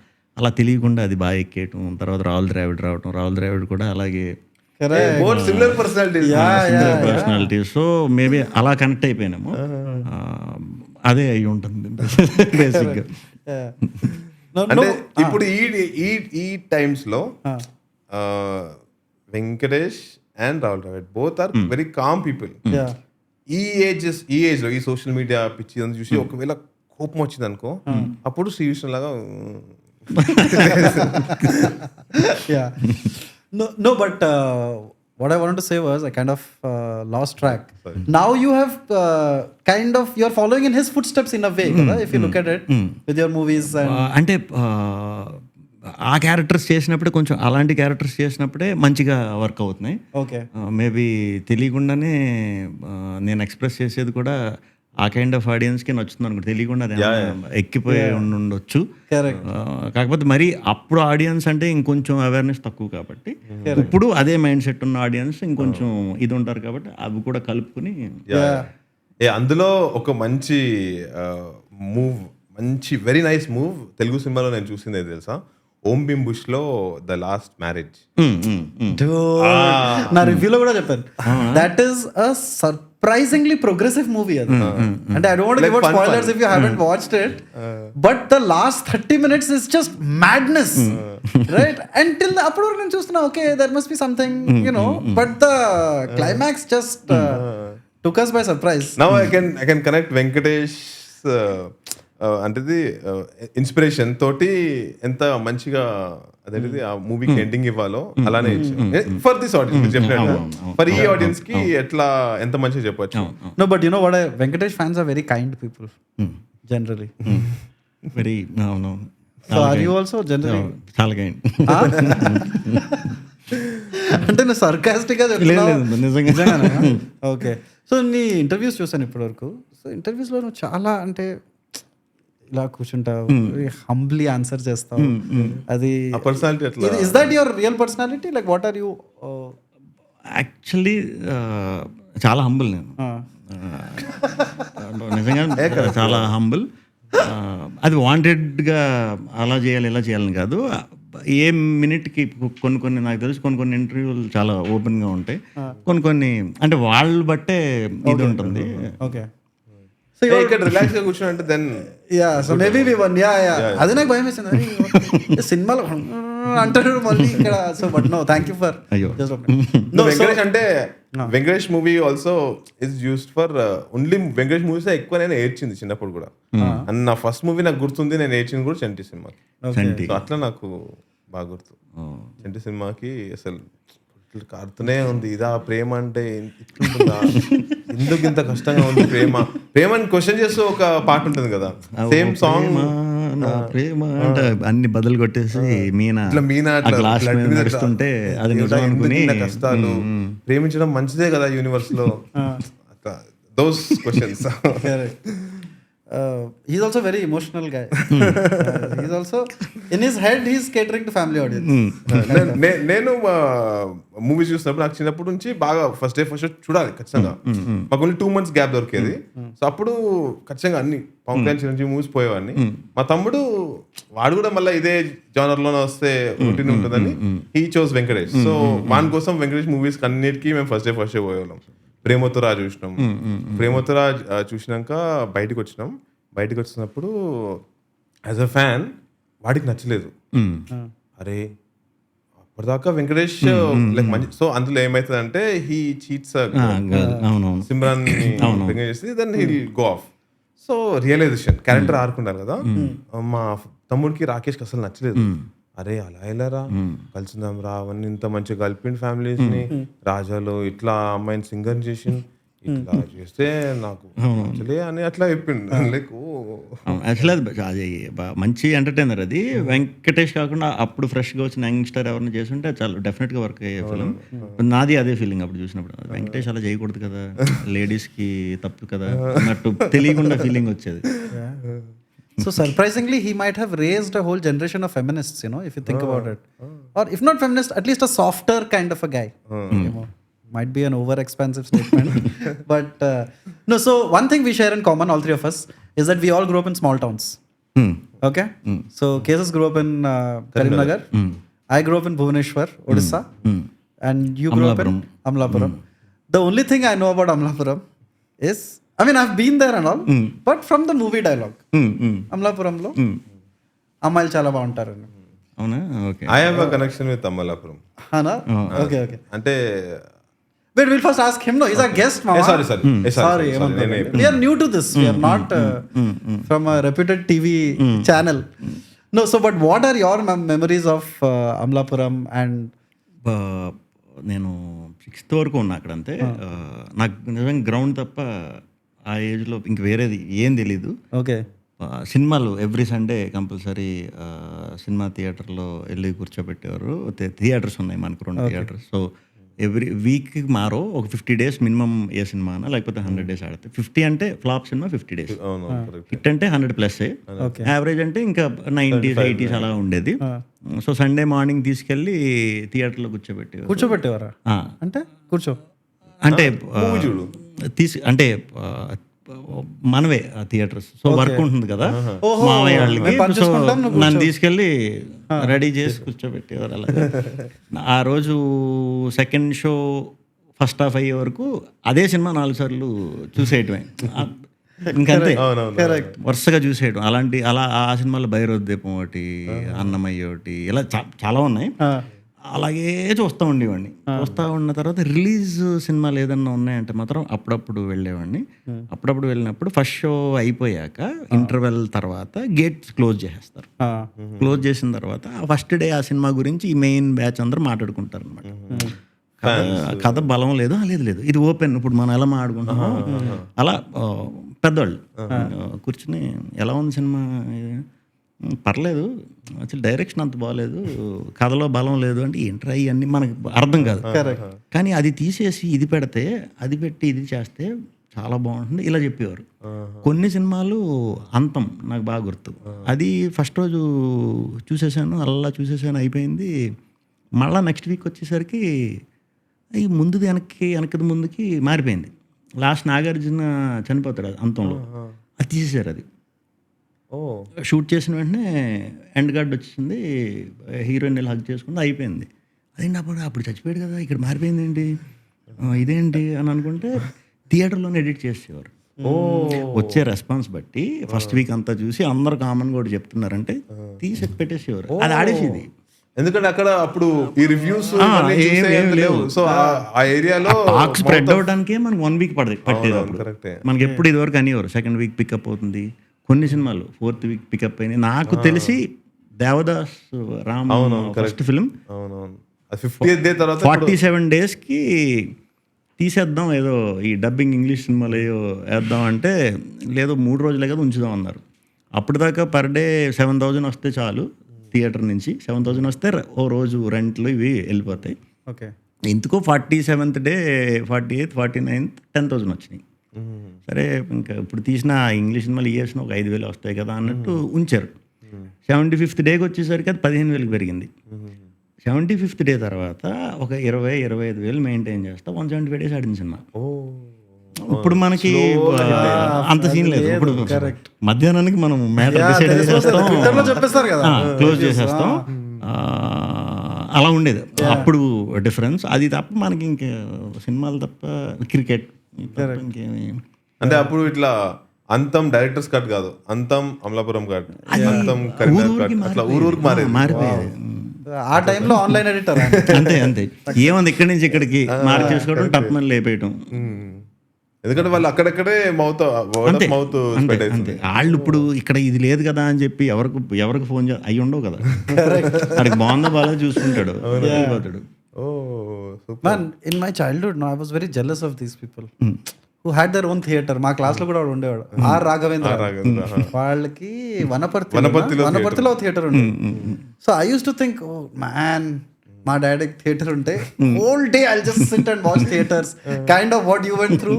అలా తెలియకుండా అది బాగా ఎక్కేయటం. తర్వాత రాహుల్ ద్రావిడ్ రావటం. రాహుల్ ద్రావిడ్ కూడా అలాగే సిమిలర్ పర్సనాలిటీ. సో మేబీ అలా కనెక్ట్ అయిపోయినాము. అదే అయి ఉంటుంది బేసిక్గా. అంటే ఇప్పుడు ఈ టైమ్స్ లో Venkatesh and Rahul Dravid both are very calm people. ఈ ఏజ్ లో ఈ సోషల్ మీడియా పిచ్చి చూసి ఒకవేళ కోపం వచ్చింది అనుకో, అప్పుడు శ్రీ విష్ణు లాగా Yeah. No, but what I wanted to say was I kind of lost track. Sorry. Now you have you're following in his footsteps in a way, if you look at it with your movies and అంటే ఆ characters చేసినప్పుడే కొంచెం అలాంటి characters చేసినప్పుడే మంచిగా work అవుతున్నాయి. okay. Maybe తెలియకుండానే నేను ఎక్స్ప్రెస్ చేసేది కూడా ఆ కైండ్ ఆఫ్ ఆడియన్స్కి నచ్చుతుంది అనుకుంటే తెలియకుండా అది ఎక్కిపోయి ఉండొచ్చు. కాకపోతే మరి అప్పుడు ఆడియన్స్ అంటే ఇంకొంచెం అవేర్నెస్ తక్కువ కాబట్టి, ఇప్పుడు అదే మైండ్ సెట్ ఉన్న ఆడియన్స్ ఇంకొంచెం ఇది ఉంటారు కాబట్టి అవి కూడా కలుపుకుని అందులో ఒక మంచి మూవ్, మంచి వెరీ నైస్ మూవ్ తెలుగు సినిమాలో నేను చూసింది తెలుసా, ఓం బిం బుష్ లో ద లాస్ట్ మ్యారేజ్. నా రివ్యూలో కూడా చెప్పాను that is a surprisingly progressive movie అది. అంటే I don't want give out spoilers if you haven't watched it, but the last 30 minutes is just madness, right? Until అప్పుడు వరకు నేను చూస్తున్నా okay there must be something you know, but the climax just took us by surprise. Now I can connect Venkatesh అంటే inspiration తోటి ఎంత మంచిగా అదేంటిది ఆ మూవీకి ఎండింగ్ ఇవ్వాలో అలానే ఫర్ దిస్ ఆడియన్స్ చెప్పినట్టు ఫర్ ఈ ఆడియన్స్ కి ఎట్లా ఎంత మంచిగా చెప్పొచ్చు. No, but you know what, Venkatesh fans are very kind people generally. Very అవును. So are you also generally? చాలా కైండ్. అంటే నువ్వు సర్కాస్టిక్ గా చెప్తున్నావు నిజంగా. ఓకే. సో నీ ఇంటర్వ్యూస్ చూసాను ఇప్పటి వరకు. సో ఇంటర్వ్యూస్ లో నువ్వు చాలా అంటే ఇలా కూర్చుంటావు, హంబ్లీ ఆన్సర్ చేస్తావు. అది పర్సనాలిటీ ఎట్లా? Is that your real personality? Like what are you? Actually చాలా హంబుల్ నేను, నిజంగా చాలా హంబుల్. అది వాంటెడ్గా అలా చేయాలి ఇలా చేయాలని కాదు. ఏ మినిట్కి కొన్ని నాకు తెలిసి కొన్ని ఇంటర్వ్యూలు చాలా ఓపెన్గా ఉంటాయి, కొన్ని అంటే వాళ్ళు బట్టే ఇది ఉంటుంది. ఓకే. సో ఇక్కడ రిలాక్స్ గా కూర్చుంటే then yeah so maybe we one yeah అది నాకు భయం వేసింది సినిమాలో అంటారు మళ్ళీ ఇక్కడ. So but no thank you for Venkatesh అంటే Venkatesh movie also is used for only Venkatesh movies ఎక్కువ నేను ఏడ్చింది చిన్నప్పుడు కూడా. అండ్ నా ఫస్ట్ మూవీ నాకు గుర్తుంది, నేను ఏడ్చింది కూడా చంటి సినిమాకి. అట్లా నాకు బాగా గుర్తు. చంటి సినిమాకి అసలు ఇట్లా కారుతూనే ఉంది. ఇదా ప్రేమ అంటే ఇట్లుంటుందా, ఎందుకు ఇంత కష్టంగా ఉంది ప్రేమ అని క్వశ్చన్ చేస్తూ ఒక పాట ఉంటుంది కదా, సేమ్ సాంగ్. నా ప్రేమ అంటే అన్ని బదులు కొట్టేసి మీనా ఇట్లా గ్లాస్ మీద నడుస్తుంటే అది నిజం అనుకుని కష్టాలు, ప్రేమించడం మంచిదే కదా యూనివర్స్ లో, those questions. He's also very emotional guy. He's also in his head he's catering to family audience. నేను మూవీస్ చూసినప్పుడు నాకు చిన్నప్పటి నుంచి బాగా ఫస్ట్ డే చూడాలి ఖచ్చితంగా. మాకు ఓన్లీ 2 months గ్యాప్ దొరికేది. సో అప్పుడు ఖచ్చితంగా అన్ని పవన్ కళ్యాణ్ చిరంజీవి మూవీస్ పోయేవాడిని. మా తమ్ముడు వాడు కూడా మళ్ళీ ఇదే జానర్ లోనే వస్తే రొటీన్ ఉంటుందని హీ చోస్ వెంకటేష్. సో వాని కోసం వెంకటేష్ మూవీస్ అన్నిటికీ మేము ఫస్ట్ డే పోయేవాళ్ళం. ప్రేమతో రాజు చూసినాం. ప్రేమతో రాజు చూసినాక బయటకు వచ్చినప్పుడు యాజ్ అ ఫ్యాన్ వాడికి నచ్చలేదు. అరే అప్పటిదాకా వెంకటేష్ లైక్ మంచి, సో అందులో ఏమైతుంది అంటే హీ చీట్స్ సిమ్రాన్ చేసి then he go off. So realization character ఆడుకున్నారు కదా. మా తమ్ముడికి రాకేష్కి అసలు నచ్చలేదు. అరే అలా వెళ్ళారా, కలిసిందాం రా, అవన్నీ ఇంత మంచిగా కలిపిండి ఫ్యామిలీస్ ని, రాజాలో ఇట్లా అమ్మాయిని సింగర్ చేసి ఇట్లా చేస్తే నాకు అని అట్లా చెప్పిండు. లైక్ యాక్చువల్లీ అది మంచి ఎంటర్టైనర్. అది వెంకటేష్ కాకుండా అప్పుడు ఫ్రెష్గా వచ్చిన యంగ్స్టర్ ఎవరిని చేస్తుంటే చాలా డెఫినెట్గా వర్క్ అయ్యే ఫిలిం. నాది అదే ఫీలింగ్ అప్పుడు చూసినప్పుడు, వెంకటేష్ అలా చేయకూడదు కదా, లేడీస్కి తప్పు కదా అన్నట్టు తెలియకుండా ఫీలింగ్ వచ్చేది. So surprisingly, he might have raised a whole generation of feminists, you know, if you think about it. Or if not feminist, at least a softer kind of a guy. You know, might be an over-expansive statement. But no, so one thing we share in common, all three of us, is that we all grew up in small towns. Okay? So Cases grew up in Karimnagar. I grew up in Bhubaneswar, Odisha. And you grew up in Amlapuram. The only thing I know about Amlapuram is, I mean, I've been there and all, but from the movie dialogue. అమలాపురంలో అమ్మాయిలు చాలా బాగుంటారని. అవునా? Okay. I have a connection with Amalapuram. అవునా? Okay okay. అంటే wait, we'll first ask him. No, he's our guest, mama. Sorry. We are new to this. We are not from a reputed TV channel. No, so but what are your memories of Amlapuram? And నేను 6th వరకు ఉన్నా అక్కడ. అంతే. నాకు నిజంగా ground తప్ప ఆ ఏజ్లో ఇంక వేరేది ఏం తెలీదు. ఓకే. సినిమాలు ఎవ్రీ సండే కంపల్సరీ సినిమా థియేటర్లో వెళ్ళి కూర్చోబెట్టేవారు. థియేటర్స్ ఉన్నాయి మనకు 2 థియేటర్స్. సో ఎవ్రీ వీక్కి మారో ఒక 50 days మినిమం ఏ సినిమా అన్నా, లేకపోతే 100 days ఆడితే 50 అంటే ఫ్లాప్ సినిమా 50 days, హిట్ అంటే 100+, యావరేజ్ అంటే ఇంకా 90s 80s అలా ఉండేది. సో సండే మార్నింగ్ తీసుకెళ్ళి థియేటర్లో కూర్చోబెట్టేవారా? అంటే అంటే అంటే మనవే థియేటర్స్. సో వర్క్ ఉంటుంది కదా మామయ్య వాళ్ళకి. సో నన్ను తీసుకెళ్ళి రెడీ చేసి కూర్చోబెట్టేవారు. అలా ఆ రోజు సెకండ్ షో ఫస్ట్ హాఫ్ అయ్యే వరకు అదే సినిమా 4 సార్లు చూసేయటమే. ఇంకంతే, వరుసగా చూసేయటం. అలా ఆ సినిమాలో భైరవద్వీపం ఒకటి, అన్నమయ్య ఒకటి, ఇలా చాలా ఉన్నాయి. అలాగే చూస్తూ ఉండేవాడిని. చూస్తూ ఉన్న తర్వాత రిలీజ్ సినిమాలు ఏదన్నా ఉన్నాయంటే మాత్రం అప్పుడప్పుడు వెళ్ళేవాడిని. అప్పుడప్పుడు వెళ్ళినప్పుడు ఫస్ట్ షో అయిపోయాక ఇంటర్వెల్ తర్వాత గేట్స్ క్లోజ్ చేసేస్తారు. క్లోజ్ చేసిన తర్వాత ఫస్ట్ డే ఆ సినిమా గురించి ఈ మెయిన్ బ్యాచ్ అందరూ మాట్లాడుకుంటారు అనమాట. కథ బలం లేదు, లేదు ఇది ఓపెన్, ఇప్పుడు మనం ఎలా మాట్లాడుకుంటామో అలా పెద్దవాళ్ళు కూర్చుని ఎలా ఉంది సినిమా, పర్లేదు, అసలు డైరెక్షన్ అంత బాగాలేదు, కథలో బలం లేదు అంటే ఏంట్రా ఇవన్నీ మనకు అర్థం కాదు. కానీ అది తీసేసి ఇది పెడితే, అది పెట్టి ఇది చేస్తే చాలా బాగుంటుంది ఇలా చెప్పేవారు. కొన్ని సినిమాలు అంతం నాకు బాగా గుర్తు. అది ఫస్ట్ రోజు చూసేసాను, అలా చూసేసాను, అయిపోయింది. మళ్ళీ నెక్స్ట్ వీక్ వచ్చేసరికి ఈ ముందుది వెనక్కి ముందుకి మారిపోయింది. లాస్ట్ నాగార్జున చనిపోతాడు అంతంలో, అది తీసేశారు. అది షూట్ చేసిన వెంటనే ఎండ్ కార్డ్ వచ్చింది, హీరోయిన్ వెళ్ళి హగ్ చేసుకుంటే అయిపోయింది. అదేంటి అప్పుడు చచ్చిపోయాడు కదా, ఇక్కడ మారిపోయింది ఏంటి, ఇదేంటి అని అనుకుంటే థియేటర్లోనే ఎడిట్ చేసేవారు. వచ్చే రెస్పాన్స్ బట్టి ఫస్ట్ వీక్ అంతా చూసి అందరు కామన్ కూడా చెప్తున్నారంటే తీసి పెట్టేసేవారు. అది ఆడేసేది. ఎందుకంటే అక్కడ అప్పుడు ఈ రివ్యూస్ లేవు. సో ఆ ఏరియాలో స్ప్రెడ్ అవడానికే మనకు 1 week పట్టేది. మనకి ఎప్పుడు ఇదివరకు అనేవారు సెకండ్ వీక్ పికప్ అవుతుంది. కొన్ని సినిమాలు 4th week పికప్ అయినాయి. నాకు తెలిసి Devadas Ram first film 50th day తర్వాత 47 డేస్కి తీసేద్దాం ఏదో ఈ డబ్బింగ్ ఇంగ్లీష్ సినిమాలు ఏదో వేద్దాం అంటే లేదో 3 రోజులే కదా ఉంచుదాం అన్నారు. అప్పటిదాకా పర్ డే 7,000 వస్తే చాలు, థియేటర్ నుంచి 7,000 వస్తే ఓ రోజు రెంట్లు ఇవి వెళ్ళిపోతాయి. ఓకే. ఎందుకో 47th డే 48th 49th 10,000 వచ్చినాయి. సరే ఇంకా ఇప్పుడు తీసిన ఇంగ్లీష్ సినిమాలు వేసిన ఒక 5,000 వస్తాయి కదా అన్నట్టు ఉంచారు. 75th డేకి వచ్చేసరికి అది 15,000కి పెరిగింది. 75th డే తర్వాత ఒక 20-25,000 మెయింటైన్ చేస్తా 175 డేస్ ఆడిన సినిమా. ఇప్పుడు మనకి అంత సీన్ లేదు. ఇప్పుడు మధ్యాహ్నానికి మనం మ్యాటర్ డిసైడ్ చేసేస్తాం, చెప్పేస్తారు కదా, క్లోజ్ చేసేస్తాం. అలా ఉండేది అప్పుడు డిఫరెన్స్. అది తప్ప మనకి ఇంకా సినిమాలు తప్ప క్రికెట్ ఇంకేమి అంటే అప్పుడు ఇట్లా అంతం డైరెక్టర్స్ కట్ కాదు, అంతం అమలాపురం కట్, అంతం కరీంనగర్ కట్, అట్లా ఊరికి మారిపోయేది. ఆ టైంలో ఆన్లైన్ ఎడిటర్ అంతే అంతే ఏముంది ఇక్కడి నుంచి ఇక్కడికి మార్చేసుకోవడం, టప్మని లేపేయటం. ఎందుకంటే వాళ్ళు అక్కడక్కడే మౌత్ అంతే. వాళ్ళు ఇప్పుడు ఇక్కడ ఇది లేదు కదా అని చెప్పి ఎవరికి ఫోన్ అయ్యి ఉండవు కదా, అక్కడికి బాగుందో బాగా చూసుకుంటాడు. Man, in my childhood, no, I was very jealous of these people who had their own theater. మా క్లాస్ లో కూడా వాడు ఉండేవాడు, ఆర్ రాఘవేంద్ర. వాళ్ళకి వనపర్తిలో థియేటర్ ఉండేది. So I use to think, oh man, మా డాడీకి థియేటర్ ఉంటే whole day I'll just sit and watch theatres, kind of what you went through.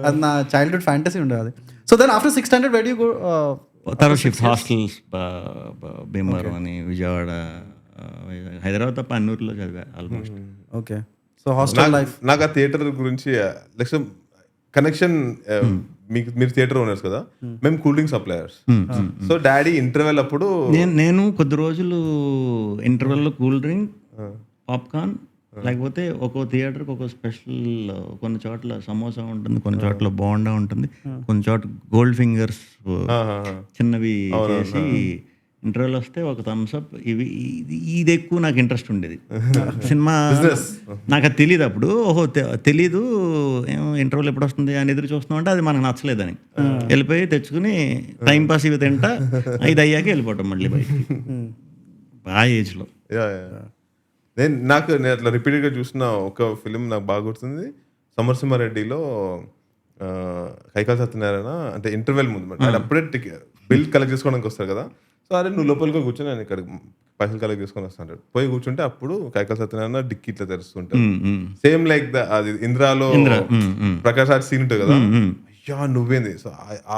అది నా చైల్డ్హుడ్ ఫ్యాంటసీ ఉండేది. So then after 6th standard where do you go? తర్వాత shift hostels Bhimavaram అని, విజయవాడ, హైదరాబాద్ తప్ప అన్నూరులో చదివా almost. Okay. So hostel life. నాకు ఆ థియేటర్ గురించి కనెక్షన్, మీరు థియేటర్ ఓనర్స్ కదా, మేము cool drink suppliers. So daddy interval అప్పుడు నేను కొద్ది రోజులు ఇంటర్వెల్లో కూల్ డ్రింక్, పాప్కార్న్, లేకపోతే ఒక్కో థియేటర్కి ఒక్కో స్పెషల్. కొన్ని చోట్ల సమోసా ఉంటుంది, కొన్ని చోట్ల బోండా ఉంటుంది, కొన్ని చోట్ల గోల్డ్ ఫింగర్స్ చిన్నవి చేసి ఇంటర్వెల్ వస్తే ఒక థమ్స్ అప్. ఇది ఎక్కువ నాకు ఇంట్రెస్ట్ ఉండేది. సినిమా నాకు అది తెలియదు అప్పుడు. ఓహో తెలీదు, ఏమో ఇంటర్వెల్ ఎప్పుడు వస్తుంది అని ఎదురు చూస్తున్నాం అంటే అది మనకు నచ్చలేదని వెళ్ళిపోయి తెచ్చుకుని టైంపాస్ ఇవి తింటా, 5 అయ్యాక వెళ్ళిపోవటం మళ్ళీ బయటికి. ఆ ఏజ్లో నేను అట్లా రిపీటెడ్గా చూసిన ఒక ఫిలిం నాకు బాగా గుర్తుంది. సమరసింహారెడ్డిలో కైకాల సత్యనారాయణ అంటే ఇంటర్వెల్ ముందు అప్పుడే బిల్ కలెక్ట్ చేసుకోవడానికి వస్తారు కదా. సో అరే నువ్వు లోపలికి కూర్చొని నేను ఇక్కడ పైసలు కలెక్ట్ చేసుకొని వస్తాను. పోయి కూర్చుంటే అప్పుడు కైకాల సత్యనారాయణ డిక్కి ఇట్లా తెరుస్తుంటారు. సేమ్ లైక్ అది ఇంద్రాలో ప్రకాష్ రాజ్ సీన్ ఉంటుంది కదా, అయ్యా నువ్వేంది. సో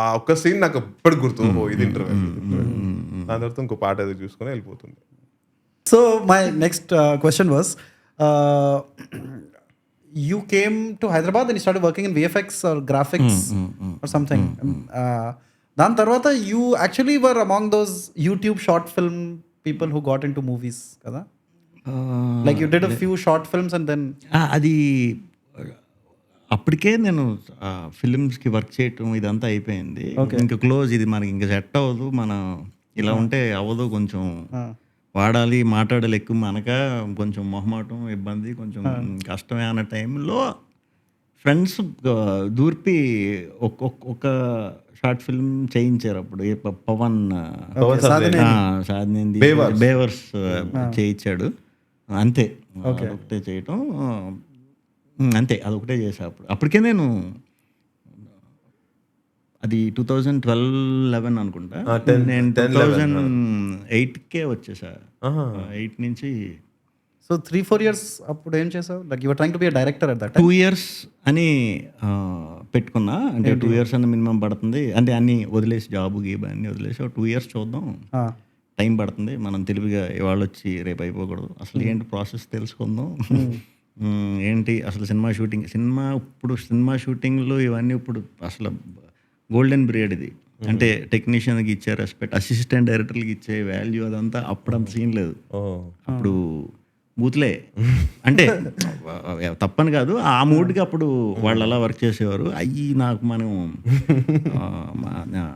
ఆ ఒక్క సీన్ నాకు ఎప్పటికి గుర్తు, ఇది ఇంటర్వెల్. దాని తర్వాత ఇంకో పాట అది చూసుకొని వెళ్ళిపోతుంది. So my next question was, you came to Hyderabad and you started working in VFX or graphics or something. Dan tarvata you actually were among those YouTube short film people who got into movies, kada? Like you did a few short films and then అది అప్పటికే నేను ఫిలిమ్స్కి work చేయటం ఇదంతా అయిపోయింది. ఇంకా close, ఇది మనకి ఇంకా సెట్ అవ్వదు, మన ఇలా ఉంటే అవ్వదు, కొంచెం వాడాలి, మాట్లాడాలి ఎక్కువ, మనక కొంచెం మొహమాటం, ఇబ్బంది, కొంచెం కష్టమే అన్న టైంలో ఫ్రెండ్స్ దూర్పి ఒక షార్ట్ ఫిల్మ్ చేయించారు. అప్పుడు పవన్ సాధనేంది బేవర్స్ చేయించాడు. అంతే, ఒకటే చేయటం అంతే, అదొకటే చేసా. అప్పటికే నేను అది 2012-11 అనుకుంటా. నేను 2008కే వచ్చేసా. 8 నుంచి. సో 3-4 years అప్పుడు ఏం చేసావు? Like you were trying to be a director at that time. 2 years అని పెట్టుకున్నా. అంటే 2 years అన్న మినిమం పడుతుంది. అంటే అన్ని వదిలేసి, జాబు గీబు అన్ని వదిలేసి 2 years చూద్దాం, టైం పడుతుంది, మనం తెలివిగా ఇవాళ వచ్చి రేపు అయిపోకూడదు, అసలు ఏంటి ప్రాసెస్ తెలుసుకుందాం, ఏంటి అసలు సినిమా షూటింగ్లు ఇవన్నీ ఇప్పుడు అసలు గోల్డెన్ పీరియడ్ ఇది. అంటే టెక్నీషియన్కి ఇచ్చే రెస్పెక్ట్, అసిస్టెంట్ డైరెక్టర్కి ఇచ్చే వాల్యూ, అదంతా అప్పుడంత సీన్ లేదు. అప్పుడు బూత్లే అంటే తప్పని కాదు, ఆ మూడ్కి అప్పుడు వాళ్ళు అలా వర్క్ చేసేవారు. అయ్యి నాకు మనం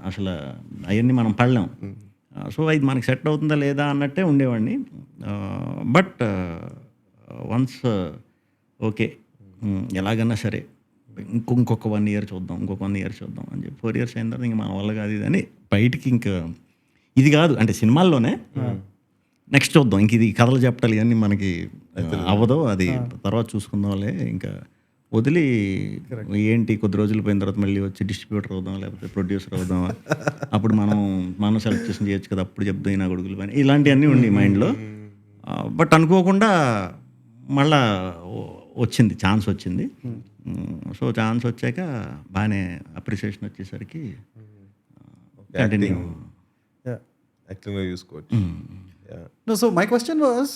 అసలు అవన్నీ మనం పడలేం. సో అది మనకి సెట్ అవుతుందా లేదా అన్నట్టే ఉండేవాడిని. బట్ వన్స్ ఓకే ఎలాగన్నా సరే ఇంకొక 1 year చూద్దాం, ఇంకొక 1 year చూద్దాం అని చెప్పి 4 years అయిన తర్వాత ఇంక మన వల్ల కాదు ఇది అని బయటికి ఇంకా ఇది కాదు. అంటే సినిమాల్లోనే నెక్స్ట్ చూద్దాం, ఇంక ఇది కథలు చెప్పటాలి ఇవన్నీ మనకి అవ్వదు, అది తర్వాత చూసుకుందాంలే, ఇంకా వదిలి ఏంటి కొద్ది రోజులు పోయిన తర్వాత మళ్ళీ వచ్చి డిస్ట్రిబ్యూటర్ అవుదాం లేకపోతే ప్రొడ్యూసర్ అవుదాం, అప్పుడు మనం సెలెక్ట్ చేసి చేయొచ్చు కదా, అప్పుడు చెప్దాం నా కొడుకులు పని, ఇలాంటివన్నీ ఉండి మైండ్లో. బట్ అనుకోకుండా మళ్ళా వచ్చింది, ఛాన్స్ వచ్చింది. సో ఛాన్స్ వచ్చాక బాగానే అప్రిసియేషన్ వచ్చేసరికి కంటిన్యూ యాక్టింగ్లో చూసుకోవచ్చు. No, so my question was,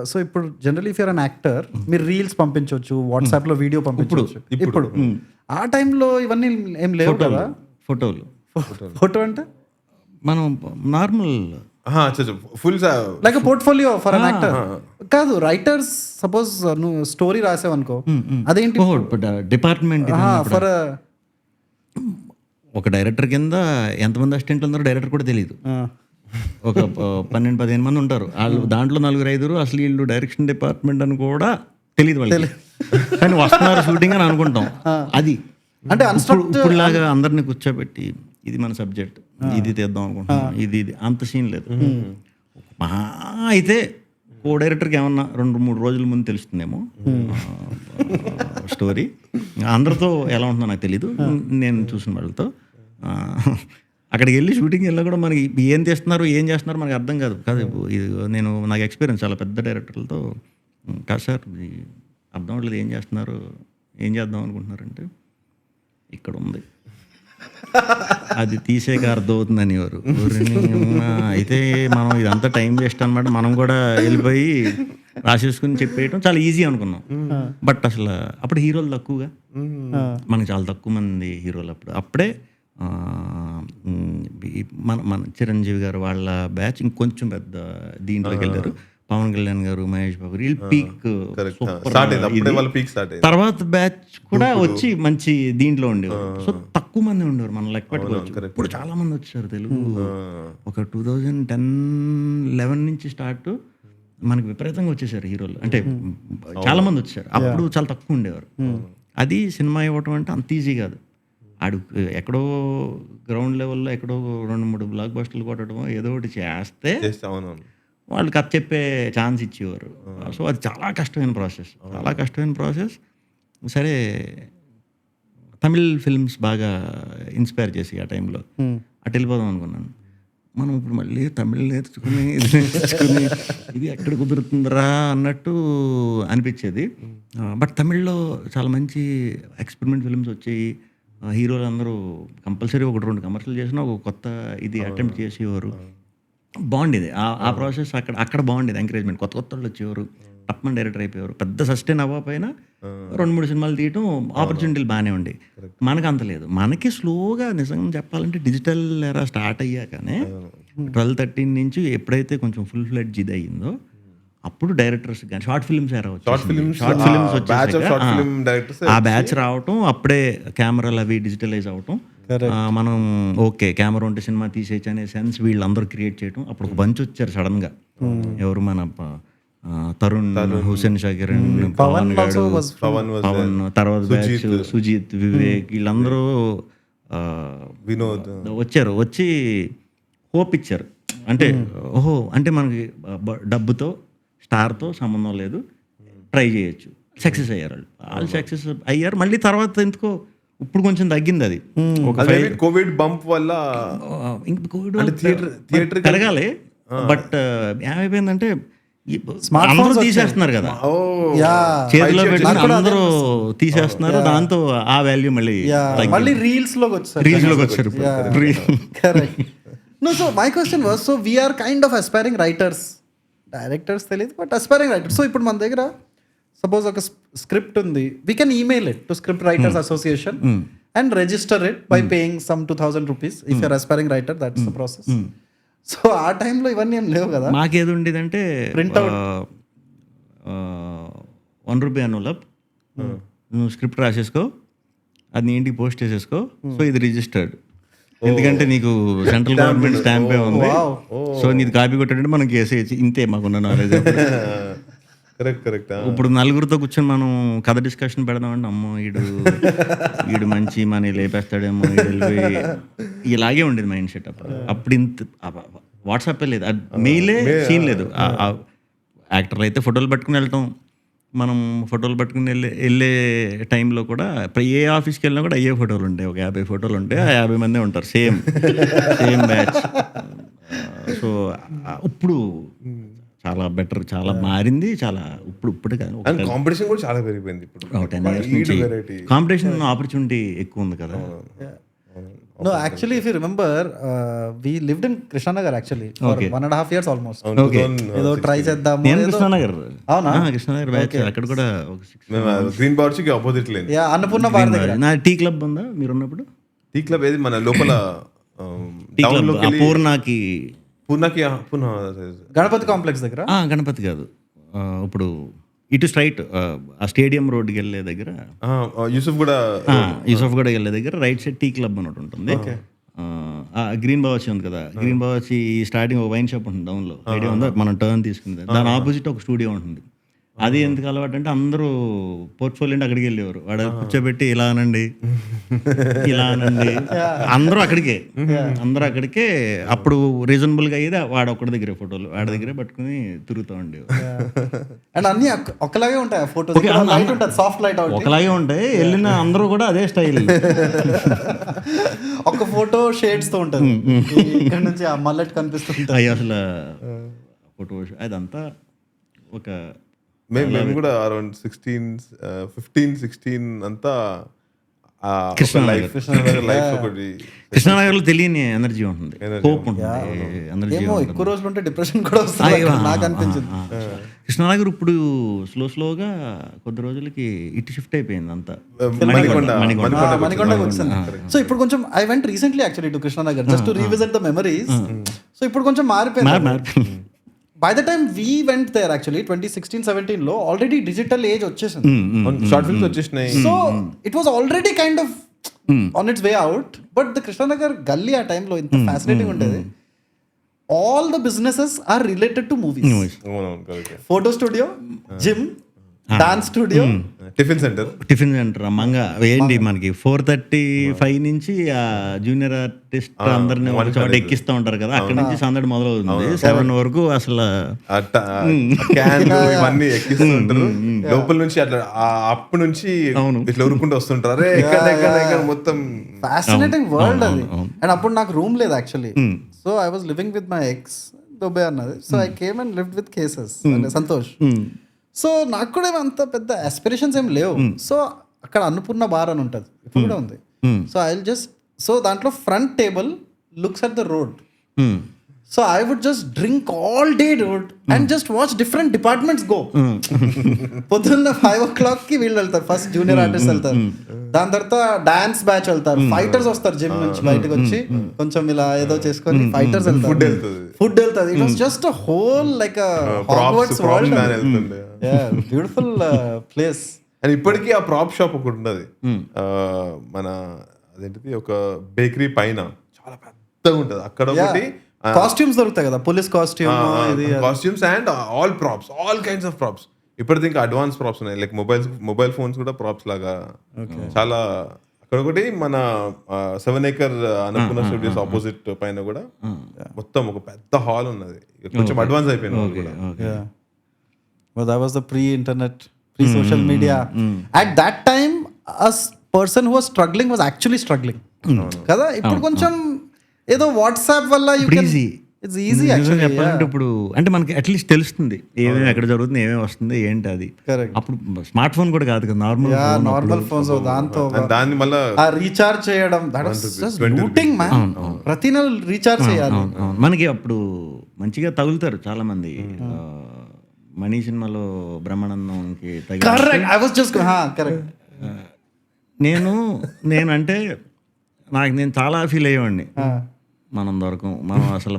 so ఇప్పుడు general if you're an actor మీరు రీల్స్ పంపించవచ్చు, వాట్సాప్లో వీడియో పంపించవచ్చు. ఇప్పుడు ఆ టైంలో ఇవన్నీ ఏం లేవు కదా. ఫోటోలు ఫోటో అంటే మనం normal full like portfolio for an actor కాదు. రైటర్స్ సపోజ్ నువ్వు స్టోరీ రాసావు అనుకో, అదేంటి డిపార్ట్మెంట్ ఫర్ ఒక డైరెక్టర్ కింద ఎంతమంది అసిస్టెంట్లు ఉన్నారో డైరెక్టర్ కూడా తెలియదు. ఒక 12-15 మంది ఉంటారు, వాళ్ళు దాంట్లో 4-5 అసలు వీళ్ళు డైరెక్షన్ డిపార్ట్మెంట్ అని కూడా తెలియదు వాళ్ళకి, కానీ వస్తున్నారు షూటింగ్ అని అనుకుంటాం. అది అంటే ఇప్పుడులాగా అందరినీ కూర్చోబెట్టి ఇది మన సబ్జెక్ట్, ఇది తీద్దాం అనుకుంటున్నాం, ఇది అంత సీన్ లేదు. మహా అయితే కో డైరెక్టర్కి ఏమన్నా 2-3 రోజుల ముందు తెలుస్తుందేమో స్టోరీ. అందరితో ఎలా ఉంటుందో నాకు తెలీదు, నేను చూసిన వాళ్ళతో. అక్కడికి వెళ్ళి షూటింగ్ వెళ్ళినా కూడా మనకి ఏం తీస్తున్నారు ఏం చేస్తున్నారు మనకి అర్థం కాదు. ఇది నేను నాకు ఎక్స్పీరియన్స్ చాలా పెద్ద డైరెక్టర్లతో, కాదు సార్ ఇది అర్థం అవ్వట్లేదు, ఏం చేస్తున్నారు, ఏం చేద్దాం అనుకుంటున్నారంటే ఇక్కడ ఉంది అది తీసేక అర్థం అవుతుందని వారు. అయితే మనం ఇదంతా టైం వేస్ట్ అనమాట, మనం కూడా వెళ్ళిపోయి రాసేసుకుని చెప్పేయటం చాలా ఈజీ అనుకున్నాం. బట్ అసలు అప్పుడు హీరోలు తక్కువగా, మనకి చాలా తక్కువ మంది హీరోలు అప్పుడే మన చిరంజీవి గారు వాళ్ళ బ్యాచ్ ఇంకొంచెం పెద్ద దీంట్లోకి వెళ్ళారు. పవన్ కళ్యాణ్ గారు, మహేష్ బాబు వీళ్ళు పీక్ తర్వాత బ్యాచ్ కూడా వచ్చి మంచి దీంట్లో ఉండేవారు. సో తక్కువ మంది ఉండేవారు, మనం లెక్క పెట్టుకోవచ్చు. ఇప్పుడు చాలా మంది వచ్చారు తెలుగు. ఒక 2010-11 నుంచి స్టార్ట్ మనకి విపరీతంగా వచ్చేసారు హీరోలు, అంటే చాలా మంది వచ్చారు. అప్పుడు చాలా తక్కువ ఉండేవారు. అది సినిమా ఇవ్వటం అంటే అంత ఈజీ కాదు. ఆడు ఎక్కడో గ్రౌండ్ లెవెల్లో ఎక్కడో 2-3 బ్లాక్ బస్టర్లు కొట్టడం ఏదో ఒకటి చేస్తే వాళ్ళు కథ చెప్పే ఛాన్స్ ఇచ్చేవారు. సో అది చాలా కష్టమైన ప్రాసెస్. సరే తమిళ్ ఫిల్మ్స్ బాగా ఇన్స్పైర్ చేసి ఆ టైంలో అటు వెళ్ళిపోదాం అనుకున్నాను. మనం ఇప్పుడు మళ్ళీ తమిళ్ నేర్చుకుని ఇది ఎక్కడ కుదురుతుందిరా అన్నట్టు అనిపించేది. బట్ తమిళ్లో చాలా మంచి ఎక్స్పెరిమెంట్ ఫిల్మ్స్ వచ్చాయి. హీరోలు అందరూ కంపల్సరీ 1-2 కమర్షియల్ చేసినా ఒక కొత్త ఇది అటెంప్ట్ చేసేవారు. బాగుండేది ఆ ప్రాసెస్. అక్కడ బాగుండేది ఎంకరేజ్మెంట్. కొత్త వాళ్ళు వచ్చేవారు, టప్మన్ డైరెక్టర్ అయిపోయారు. పెద్ద సస్టైన్ అవ్వకపోయినా 2-3 సినిమాలు తీయటం ఆపర్చునిటీలు బాగానే ఉండేవి. మనకు అంత లేదు. మనకి స్లోగా నిజంగా చెప్పాలంటే డిజిటల్ ఎరా స్టార్ట్ అయ్యాకనే 12-13 నుంచి ఎప్పుడైతే కొంచెం ఫుల్ ఫ్లెడ్జ్ ఇది అయ్యిందో అప్పుడు డైరెక్టర్స్ కానీ షార్ట్ ఫిల్మ్స్ ఆ బ్యాచ్ రావటం, అప్పుడే కెమెరాలు అవి డిజిటలైజ్ అవటం, మనం ఓకే కెమెరా ఉంటే సినిమా తీసేయచ్చు అనే సెన్స్ వీళ్ళందరూ క్రియేట్ చేయటం. అప్పుడు ఒక బంచ్ వచ్చారు సడన్గా. ఎవరు మన తరుణ్, హుసేన్ షాకిర్, పవన్ గారు, పవన్ తర్వాత బ్యాచ్ సుజిత్, వివేక్ వీళ్ళందరూ వినోద్ వచ్చారు. వచ్చి హోప్ ఇచ్చారు. అంటే ఓహో అంటే మనకి డబ్బుతో స్టార్తో సంబంధం లేదు, ట్రై చేయొచ్చు. సక్సెస్ అయ్యారు వాళ్ళు సక్సెస్ అయ్యారు. మళ్ళీ తర్వాత ఎందుకో ఇప్పుడు కొంచెం తగ్గింది అది. కోవిడ్ బంప్ వల్ల థియేటర్ పెరగాలి. బట్ ఏమైపోయిందంటే అందరూ తీసేస్తున్నారు కదా, చేతిలో పెట్టుకుని అందరూ తీసేస్తున్నారు. దాంతో ఆ వాల్యూ మళ్ళీ రీల్స్ లోకి వచ్చారు. No, so my question was, so we are kind of aspiring writers, directors తెలియదు బట్ aspiring writers. సో ఇప్పుడు మన దగ్గర సపోజ్ ఒక స్క్రిప్ట్ ఉంది, we can email it to Script Writers Association and register it by paying some 2,000 rupees. If you're aspiring writer, that's the process. So ఆ టైంలో ఇవన్నీ ఏం లేవు కదా. మాకేది ఉండేదంటే ప్రింట్అవుట్ 1 రూపీ ఎన్వలప్, నువ్వు స్క్రిప్ట్ రాసేసుకో, అది నీ ఇంటికి పోస్ట్ చేసేసుకో. సో ఇది రిజిస్టర్డ్, ఎందుకంటే నీకు సెంట్రల్ గవర్నమెంట్ స్టాంపే ఉంది. సో నీది కాపీ కొట్టాడంటే మనం కేసేయచ్చు. ఇంతే మాకున్న నాలెడ్జ్. ఇప్పుడు నలుగురితో కూర్చొని మనం కథ డిస్కషన్ పెడదామంటే అమ్మో వీడు మంచి మనీ లేపేస్తాడేమో, ఇలాగే ఉండేది మైండ్ సెట్. అప్పుడు ఇంత వాట్సాప్ లేదు, మెయిలే సీన్ లేదు. యాక్టర్లు అయితే ఫోటోలు పట్టుకుని వెళ్ళటం, మనం ఫోటోలు పట్టుకుని వెళ్ళే టైంలో కూడా ఏ ఆఫీస్కి వెళ్ళినా కూడా అయ్యే ఫోటోలు ఉంటాయి. ఒక 50 ఫోటోలు ఉంటాయి, ఆ 50 మందే ఉంటారు, సేమ్ బ్యాచ్. సో ఇప్పుడు చాలా బెటర్, చాలా మారింది, చాలా ఇప్పుడు కాదు, కాంపిటీషన్ కూడా చాలా పెరిగిపోయింది ఇప్పుడు. 10 years నుంచి కాంపిటీషన్, ఆపర్చునిటీ ఎక్కువ ఉంది కదా. No, actually, if you remember, we lived in Krishnanagar actually for 1.5 years almost. ఏదో ట్రై చేద్దాము. నేను కృష్ణానగర్, అవునా? కృష్ణానగర్ బ్యాచ్, అక్కడ కూడా గ్రీన్ బార్డ్స్ కి ఆపోజిట్ లేదు. అన్నపూర్ణ బార్ దగ్గర నా టీ క్లబ్ ఉందా మీరు ఉన్నప్పుడు? టీ క్లబ్ ఏది మన లోపల టీ క్లబ్ పూర్ణకి గణపతి కాంప్లెక్స్ దగ్గర. గణపతి కాదు, ఇప్పుడు ఇటు స్ట్రైట్ ఆ స్టేడియం రోడ్కి వెళ్ళే దగ్గర, యూసుఫ్ కూడా వెళ్ళే దగ్గర రైట్ సైడ్ టీ క్లబ్ అని ఒకటి ఉంటుంది. గ్రీన్ బావాచి ఉంది కదా, గ్రీన్ బావాచి స్టార్టింగ్ ఒక వైన్ షాప్ ఉంటుంది డౌన్లో, ఐడియా ఉందా? మనం టర్న్ తీసుకుంది, దాని ఆపోజిట్ ఒక స్టూడియో ఉంటుంది. అది ఎందుకు అలవాటు అంటే అందరూ పోర్ట్ఫోలియో అంటే అక్కడికి వెళ్ళేవారు, వాడు కూర్చోబెట్టి ఇలా అనండి అందరూ అక్కడికే. అప్పుడు రీజనబుల్గా అయ్యేది వాడు ఒక్కడి దగ్గరే ఫోటోలు, వాడి దగ్గరే పట్టుకుని తిరుగుతూ ఉండేవారు. అండ్ అన్ని ఒకలాగే ఉంటాయి ఫోటోస్, లైట్ ఉంటుంది, సాఫ్ట్ లైట్ ఒకలాగే ఉంటాయి. వెళ్ళిన అందరూ కూడా అదే స్టైల్, ఒక ఫోటో షేడ్స్ తో ఉంటుంది, ఇక్కడ నుంచి ఆ మల్లెట్ కనిపిస్తుంది. అసలు ఫోటో అదంతా ఒక మేము కూడా అరౌండ్ 15-16 అంతా కృష్ణానగర్ లో తెలియని ఎనర్జీ ఉంటుంది, హోప్ ఉంటుంది, ఎనర్జీ. ఎక్కువ రోజులు ఉంటే డిప్రెషన్ కూడా వస్తుంది నాకు అనిపించింది. కృష్ణానగర్ ఇప్పుడు స్లోగా కొద్ది రోజులకి ఇటు షిఫ్ట్ అయిపోయింది అంతా, మణికొండకి వచ్చింది. సో ఇప్పుడు కొంచెం I went recently actually to Krishna Nagar just to revisit the memories. So ఇప్పుడు కొంచెం మారిపోయింది. By the time we went there actually 2016-17 లో ఆల్రెడీ డిజిటల్ ఏజ్ వచ్చేసింది, షార్ట్ ఫిల్మ్స్ వచ్చేసినాయి. So it was already kind of on its way out. But the Krishnanagar గల్లీ ఆ టైంలో ఇంత ఫ్యాసినేటింగ్ ఉండేది. All the businesses are related to movies. Photo studio, gym, dance studio, tiffin centre అమ్మంగా ఏంటి మనకి 4:35 నుంచి ఆ జూనియర్ ఆర్టిస్ట్ అందరిని ఒక చోట ఎక్కిస్తూ ఉంటారు కదా, అక్కడ నుంచి సందడి మొదలవుతుంది 7 వరకు. అసలు ఇవన్నీ ఎక్కిస్తూ ఉంటారు లోపల నుంచి, అట్లా అప్పటి నుంచి ఇట్లా ఉరుకుంటూ వస్తుంటారు. అరే మొత్తం ఫ్యాసినేటింగ్ వరల్డ్ అది. అండ్ అప్పుడు నాకు రూమ్ లేదు actually, so I was living with my ex Dubai అన్నది. So I came and lived with cases Santosh. సో నాకు కూడా అంత పెద్ద ఆస్పిరేషన్స్ ఏం లేవు. సో అక్కడ అన్నపూర్ణ బార్ అని ఉంటుంది, ఇప్పుడు కూడా ఉంది. సో ఐ జస్ట్, సో దాంట్లో front table looks at the road. So I would just drink all day road and just watch different departments go. పొద్దున్న 5 o'clock కి వీళ్ళు వెళ్తారు, ఫస్ట్ జూనియర్ ఆర్టిస్ట్ వెళ్తారు, దాని తర్వాత డాన్స్ బ్యాచ్ వెళ్తారు, ఫైటర్స్ వస్తారు జిమ్ నుంచి బయటకు వచ్చి కొంచెం ఇలా ఏదో చేసుకొని ఫైటర్స్ వెళ్తారు, ఫుడ్ వెళ్తుంది. It was just a whole like Hogwarts world. Beautiful place. And ఇప్పటికీ ఆ ప్రాప్ షాప్ ఒకటి ఉన్నది మన అదేంటిది, ఒక బేకరీ పైన చాలా పెద్దగా ఉంటుంది. అక్కడ ఒకటి కాస్ట్యూమ్స్ దొరుకుతాయి కదా, police costumes and all props, all kinds of props. ఇప్పటిది ఇంకా అడ్వాన్స్ ప్రాప్స్ ఉన్నాయి, లైక్ మొబైల్ ఫోన్స్ కూడా ప్రాప్స్ లాగా చాలా. అక్కడ ఒకటి మన 7 acre అన్నపూర్ణ స్టూడియోస్ ఆపోజిట్ పైన కూడా మొత్తం ఒక పెద్ద హాల్ ఉన్నది, కొంచెం అడ్వాన్స్ అయిపోయింది. Well, that was the pre-internet, pre-social media. At that time, a person who was struggling was actually struggling. కదా ఇప్పుడు కొంచెం ఏదో వాట్సాప్ వల్ల ఇట్స్ ఈజీ యాక్చువల్లీ చెప్పాలంటే. ఇప్పుడు అంటే మనకి అట్లీస్ట్ తెలుస్తుంది ఏమేమి ఎక్కడ జరుగుతుంది, ఏమేమి వస్తుంది ఏంటి అది. అప్పుడు స్మార్ట్ ఫోన్ కూడా కాదు కదా, నార్మల్ ఫోన్స్. దాన్ని మళ్ళీ రీఛార్జ్ చేయడం, లూటింగ్ మ్యాన్. ప్రతి నెల రీఛార్జ్ చేయాలి. మనకి అప్పుడు మంచిగా తగులుతారు చాలా మంది. మనీ సినిమాలో బ్రహ్మానందంకి నేను అంటే నేను చాలా ఫీల్ అయ్యేవాడిని. మనం అసలు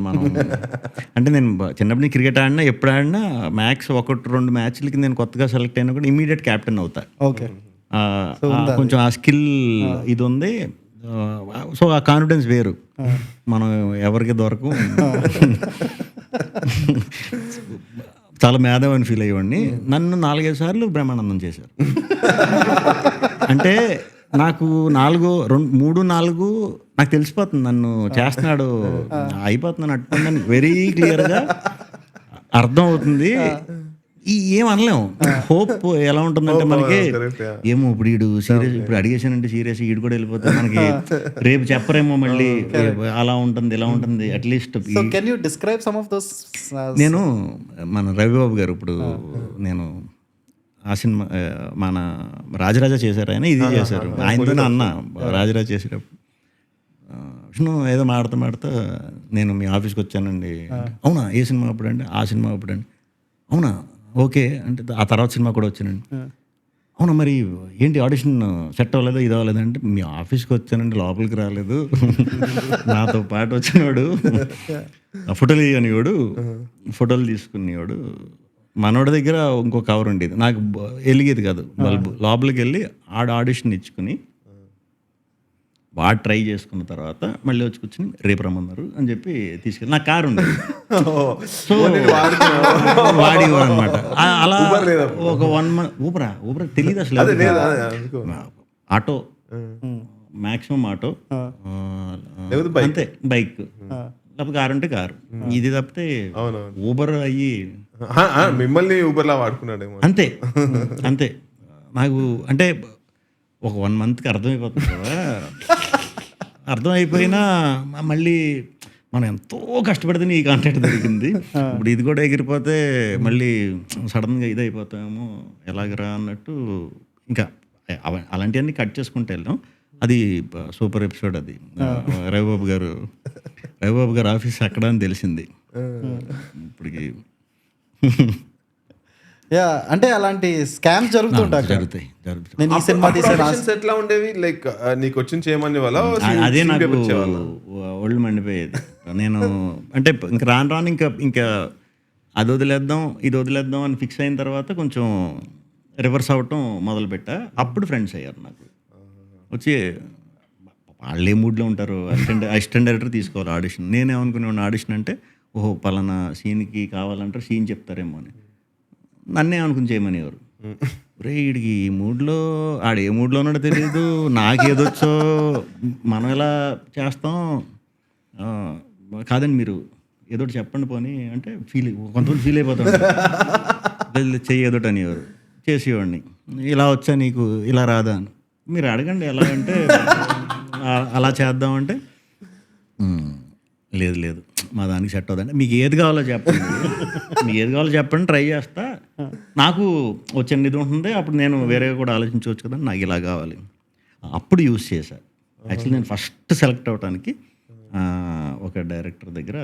అంటే నేను చిన్నప్పుడు క్రికెట్ ఆడినా, ఎప్పుడు ఆడినా మ్యాక్స్ 1-2 మ్యాచ్లకి నేను కొత్తగా సెలెక్ట్ అయినా కూడా ఇమీడియట్ క్యాప్టెన్ అవుతా. కొంచెం ఆ స్కిల్ ఇది ఉంది. సో ఆ కాన్ఫిడెన్స్ వేరు, మనం ఎవరికి దొరకం. చాలా మేధావని ఫీల్ అయ్యేవాడిని. నన్ను 4-5 సార్లు బ్రహ్మానందం చేశారు. అంటే నాకు 3-4 నాకు తెలిసిపోతుంది నన్ను చేస్తున్నాడు అయిపోతున్నాను అట్టుందని వెరీ క్లియర్గా అర్థం అవుతుంది. ఏం అనలేము. హోప్ ఎలా ఉంటుందంటే మనకి ఏమో ఇప్పుడు వీడు సీరియస్ ఇప్పుడు అడిగేసానంటే సీరియస్ వీడు కూడా వెళ్ళిపోతే మనకి రేపు చెప్పరేమో మళ్ళీ అలా ఉంటుంది ఇలా ఉంటుంది at least. Can you describe some of those? నేను మన రవిబాబు గారు ఇప్పుడు నేను ఆ సినిమా మన రాజరాజా చేశారు, ఆయన ఇది చేశారు, ఆయనతోనే అన్న రాజరాజా చేసేటప్పుడు విష్ణు ఏదో మాడుతూ నేను మీ ఆఫీస్కి వచ్చానండి. అవునా, ఏ సినిమా అప్పుడండి? ఆ సినిమా అప్పుడండి. అవునా, ఓకే అంటే ఆ తర్వాత సినిమా కూడా వచ్చానండి. అవునా, మరి ఏంటి ఆడిషన్ సెట్ అవ్వలేదో ఇది అవ్వలేదంటే మీ ఆఫీస్కి వచ్చానండి, లోపలికి రాలేదు. నాతో పాటు వచ్చినవాడు ఫోటోలు అనేవాడు, ఫోటోలు తీసుకునేవాడు. మనోడి దగ్గర ఇంకో కవర్ ఉండేది, నాకు వెలిగేది కాదు బల్బు. లోపలికి వెళ్ళి ఆడిషన్ ఇచ్చుకుని వాడు ట్రై చేసుకున్న తర్వాత మళ్ళీ వచ్చి కూర్చుని రేపు రమ్మన్నారు అని చెప్పి తీసుకెళ్ళి నా కారు ఉంది. సో వాడేవారు అనమాట. అలా ఒక 1 month ఊబర్ తెలియదు అసలు. ఆటో మ్యాక్సిమం ఆటో, అంతే బైక్, లేకపోతే కారు ఉంటే కారు, ఇది తప్పితే ఊబర్ అయ్యి మిమ్మల్ని ఊబర్లా వాడుకున్నాడు అంతే. నాకు అంటే ఒక 1 monthకి అర్థమైపోతుంది కదా. అర్థమైపోయినా మళ్ళీ మనం ఎంతో కష్టపడితే ఈ కాంటాక్ట్ దొరికింది. ఇప్పుడు ఇది కూడా ఎగిరిపోతే మళ్ళీ సడన్గా ఇది అయిపోతామేమో ఎలాగరా అన్నట్టు ఇంకా అలాంటివన్నీ కట్ చేసుకుంటూ వెళ్ళాం. అది సూపర్ ఎపిసోడ్. అది రవిబాబు గారు ఆఫీస్ అక్కడ అని తెలిసింది ఇప్పటికి. యా, అంటే అలాంటి స్కామ్స్ జరుగుతాయి. నేను ఈ సినిమా ఎట్లా ఉండేవి? లైక్ నీకు వచ్చిన చేయమని వల్ల అదే నాకు ఒళ్ళు మండిపోయేది. నేను అంటే ఇంకా రాను ఇంకా అది వదిలేద్దాం ఇది వదిలేద్దాం అని ఫిక్స్ అయిన తర్వాత కొంచెం రివర్స్ అవ్వటం మొదలుపెట్టా. అప్పుడు ఫ్రెండ్స్ అయ్యారు నాకు. వచ్చి వాళ్ళు ఏ మూడ్లో ఉంటారు, అసిస్టెంట్ డైరెక్టర్ తీసుకోవాలి ఆడిషన్. నేనేమనుకునేవాడిని ఆడిషన్ అంటే ఓహో పలానా సీన్కి కావాలంటారు, సీన్ చెప్తారేమో అని. నన్నే అనుకుని చేయమనేవారు. రే వీడికి ఈ మూడ్లో ఆడు ఏ మూడ్లో ఉన్నాడో తెలియదు, నాకేదొచ్చో మనం ఎలా చేస్తాం, కాదండి మీరు ఏదోటి చెప్పండి పోనీ అంటే కొంతమంది ఫీల్ అయిపోతాడు. చెయ్యి ఏదోటి అనేవారు, చేసేవాడిని. ఇలా వచ్చా నీకు ఇలా రాదా అని. మీరు అడగండి ఎలా అంటే అలా చేద్దామంటే లేదు మా దానికి సెట్ అవుతుందంటే మీకు ఏది కావాలో చెప్పండి ట్రై చేస్తా, నాకు వచ్చిన ఇది ఉంటుంది, అప్పుడు నేను వేరే కూడా ఆలోచించవచ్చు కదా, నాకు ఇలా కావాలి. అప్పుడు యూజ్ చేశా. యాక్చువల్లీ నేను ఫస్ట్ సెలెక్ట్ అవ్వడానికి ఒక డైరెక్టర్ దగ్గర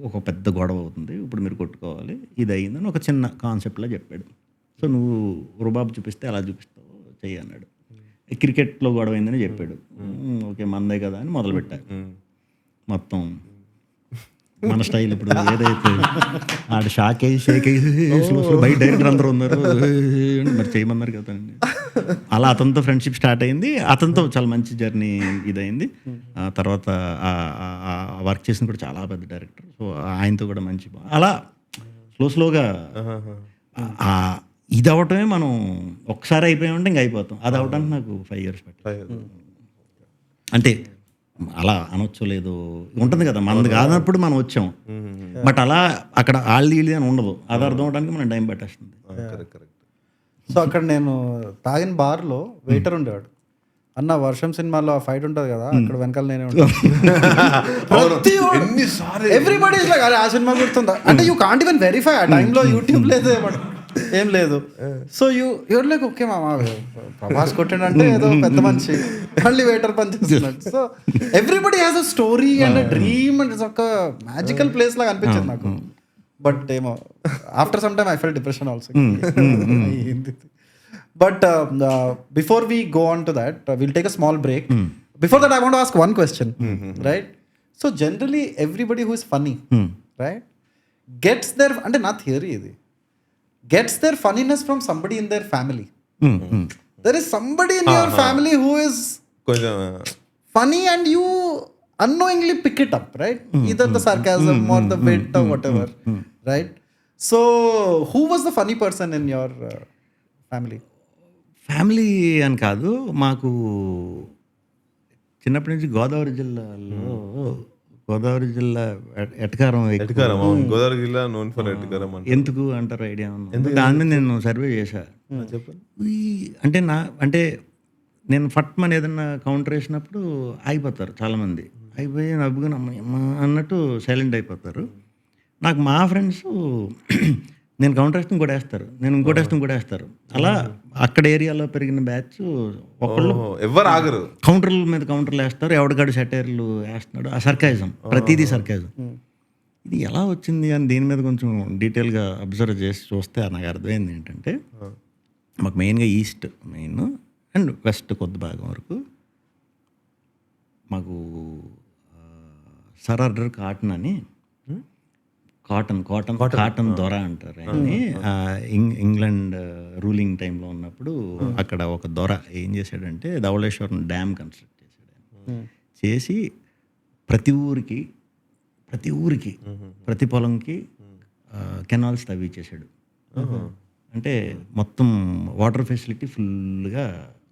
ఒక పెద్ద గొడవ అవుతుంది, ఇప్పుడు మీరు కొట్టుకోవాలి, ఇది అయ్యిందని ఒక చిన్న కాన్సెప్ట్లా చెప్పాడు. సో నువ్వు రుబాబు చూపిస్తే అలా చూపిస్తావు చెయ్యి అన్నాడు. క్రికెట్లో గొడవ అయిందని చెప్పాడు. ఓకే మందే కదా అని మొదలుపెట్టాడు. మొత్తం మన స్టైల్ ఇప్పుడు ఏదైతే ఆడ షేక్ అయ్యి బయట డైరెక్టర్ అందరూ ఉన్నారు మరి చేయమన్నారు కదా. అలా అతనితో ఫ్రెండ్షిప్ స్టార్ట్ అయింది. అతనితో చాలా మంచి జర్నీ ఇదైంది. తర్వాత వర్క్ చేసిన కూడా చాలా పెద్ద డైరెక్టర్. సో ఆయనతో కూడా మంచి అలా స్లోగా ఇది అవటమే మనం ఒకసారి అయిపోయామంటే ఇంక అయిపోతాం. అది అవడానికి నాకు 5 years పట్టింది. అంటే అలా అనొచ్చు లేదు ఉంటుంది కదా, మనది కాదన్నప్పుడు మనం వచ్చాం. బట్ అలా అక్కడ ఆల్ది అని ఉండదు, అది అర్థం అవడానికి మనం టైం పట్టేస్తుంది. సో అక్కడ నేను తాగిన బార్లో వెయిటర్ ఉండేవాడు. అన్న వర్షం సినిమాలో ఆ ఫైట్ ఉంటుంది కదా, అక్కడ వెనకాల నేనే ఉంటాను. ఎవ్రీబడి ఆ సినిమా గుర్తుందా అంటే యూ కాంట్ ఈవెన్ వెరిఫై. ఆ టైంలో యూట్యూబ్ లేదు ఏం లేదు. సో యూర్ లైక్ ఓకే మామ ప్రభాస్ కొట్టాడంటే ఏదో పెద్ద మనిషి మళ్ళీ వెయిటర్ పని చేస్తున్నాడు. So everybody has a story and a dream and it's ఒక మ్యాజికల్ ప్లేస్ లాగా అనిపించింది నాకు. బట్ ఏమో after some time I fell depression also. But before we go on to that, we'll take a small break. Before that, I want to ask one question, right? So generally, everybody who is funny, right, gets their, అంటే నా theory ఇది, gets their funniness from somebody in their family. There is somebody in your family who is funny and you unknowingly pick it up, right? Either the sarcasm or the wit or whatever, right? So who was the funny person in your family? Family అని కాదు, మాకు చిన్నప్పటి నుంచి గోదావరి జిల్లా ఎటకారం ఎక్కువ. ఎటకారం, అవును. గోదావరి జిల్లా known for ఎటకారం అంటే ఎందుకు అంటారు ఐడియా ఉంది? దాని మీద నేను సర్వే చేశా. చెప్పండి. అంటే నేను ఫట్మని ఏదన్నా కౌంటర్ వేసినప్పుడు ఆగిపోతారు చాలామంది. అయిపోయి నవ్వుకుని అమ్మ అన్నట్టు సైలెంట్ అయిపోతారు. నాకు మా ఫ్రెండ్స్ నేను కౌంటర్ వేస్తే ఇంకోటి వేస్తారు, నేను ఇంకోటి వేస్తే ఇంకోటి వేస్తారు. అలా అక్కడ ఏరియాలో పెరిగిన బ్యాచ్ ఒకళ్ళు ఎవరు ఆగరు, కౌంటర్ల మీద కౌంటర్లు వేస్తారు, ఎవడికాడు సెటైర్లు వేస్తున్నాడు. ఆ సర్కాయిజం, ప్రతిదీ సర్కాయిజం. ఇది ఎలా వచ్చింది అని దీని మీద కొంచెం డీటెయిల్గా అబ్జర్వ్ చేసి చూస్తే నాకు అర్థమైంది ఏంటంటే, మాకు మెయిన్గా ఈస్ట్ మెయిన్ అండ్ వెస్ట్ కొద్ది భాగం వరకు మాకు సర్ ఆర్డర్ కాటన్ అని, కాటన్ దొర అంటారు ఆయన్ని. ఇంగ్లాండ్ రూలింగ్ టైంలో ఉన్నప్పుడు అక్కడ ఒక దొర ఏం చేశాడంటే ధవళేశ్వరం డ్యామ్ కన్స్ట్రక్ట్ చేశాడు. చేసి ప్రతి ఊరికి ప్రతి పొలంకి కెనాల్స్ తవ్విచ్చేసాడు. అంటే మొత్తం వాటర్ ఫెసిలిటీ ఫుల్గా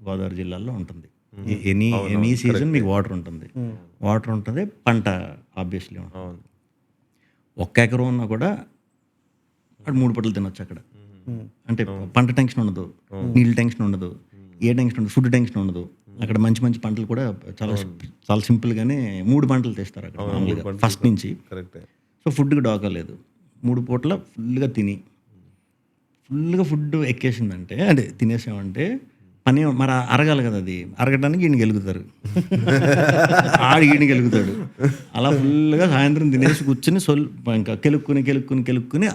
గోదావరి జిల్లాలో ఉంటుంది. ఎనీ సీజన్ మీకు వాటర్ ఉంటుంది, పంట ఆబ్వియస్లీ ఉంటుంది. 1 ఎకరం ఉన్నా కూడా అక్కడ 3 పూటలు తినొచ్చు అక్కడ. అంటే పంట టెన్షన్ ఉండదు, నీళ్ళు టెన్షన్ ఉండదు, ఏ టెన్షన్ ఉండదు, ఫుడ్ టెన్షన్ ఉండదు. అక్కడ మంచి మంచి పంటలు కూడా చాలా సింపుల్గానే 3 పంటలు తెస్తారు అక్కడ మామూలుగా ఫస్ట్ నుంచి. సో ఫుడ్కి డోకా లేదు. 3 పూటల ఫుల్గా తిని ఫుల్గా ఫుడ్ ఎక్కేసిందంటే, అంటే తినేసామంటే పని మరి అరగాలి కదా, అది అరగడానికి ఈయన గెలుగుతారు, ఈయన గెలుగుతాడు. అలా ఫుల్గా సాయంత్రం తినేసి కూర్చుని ఇంకా కెలుక్కుని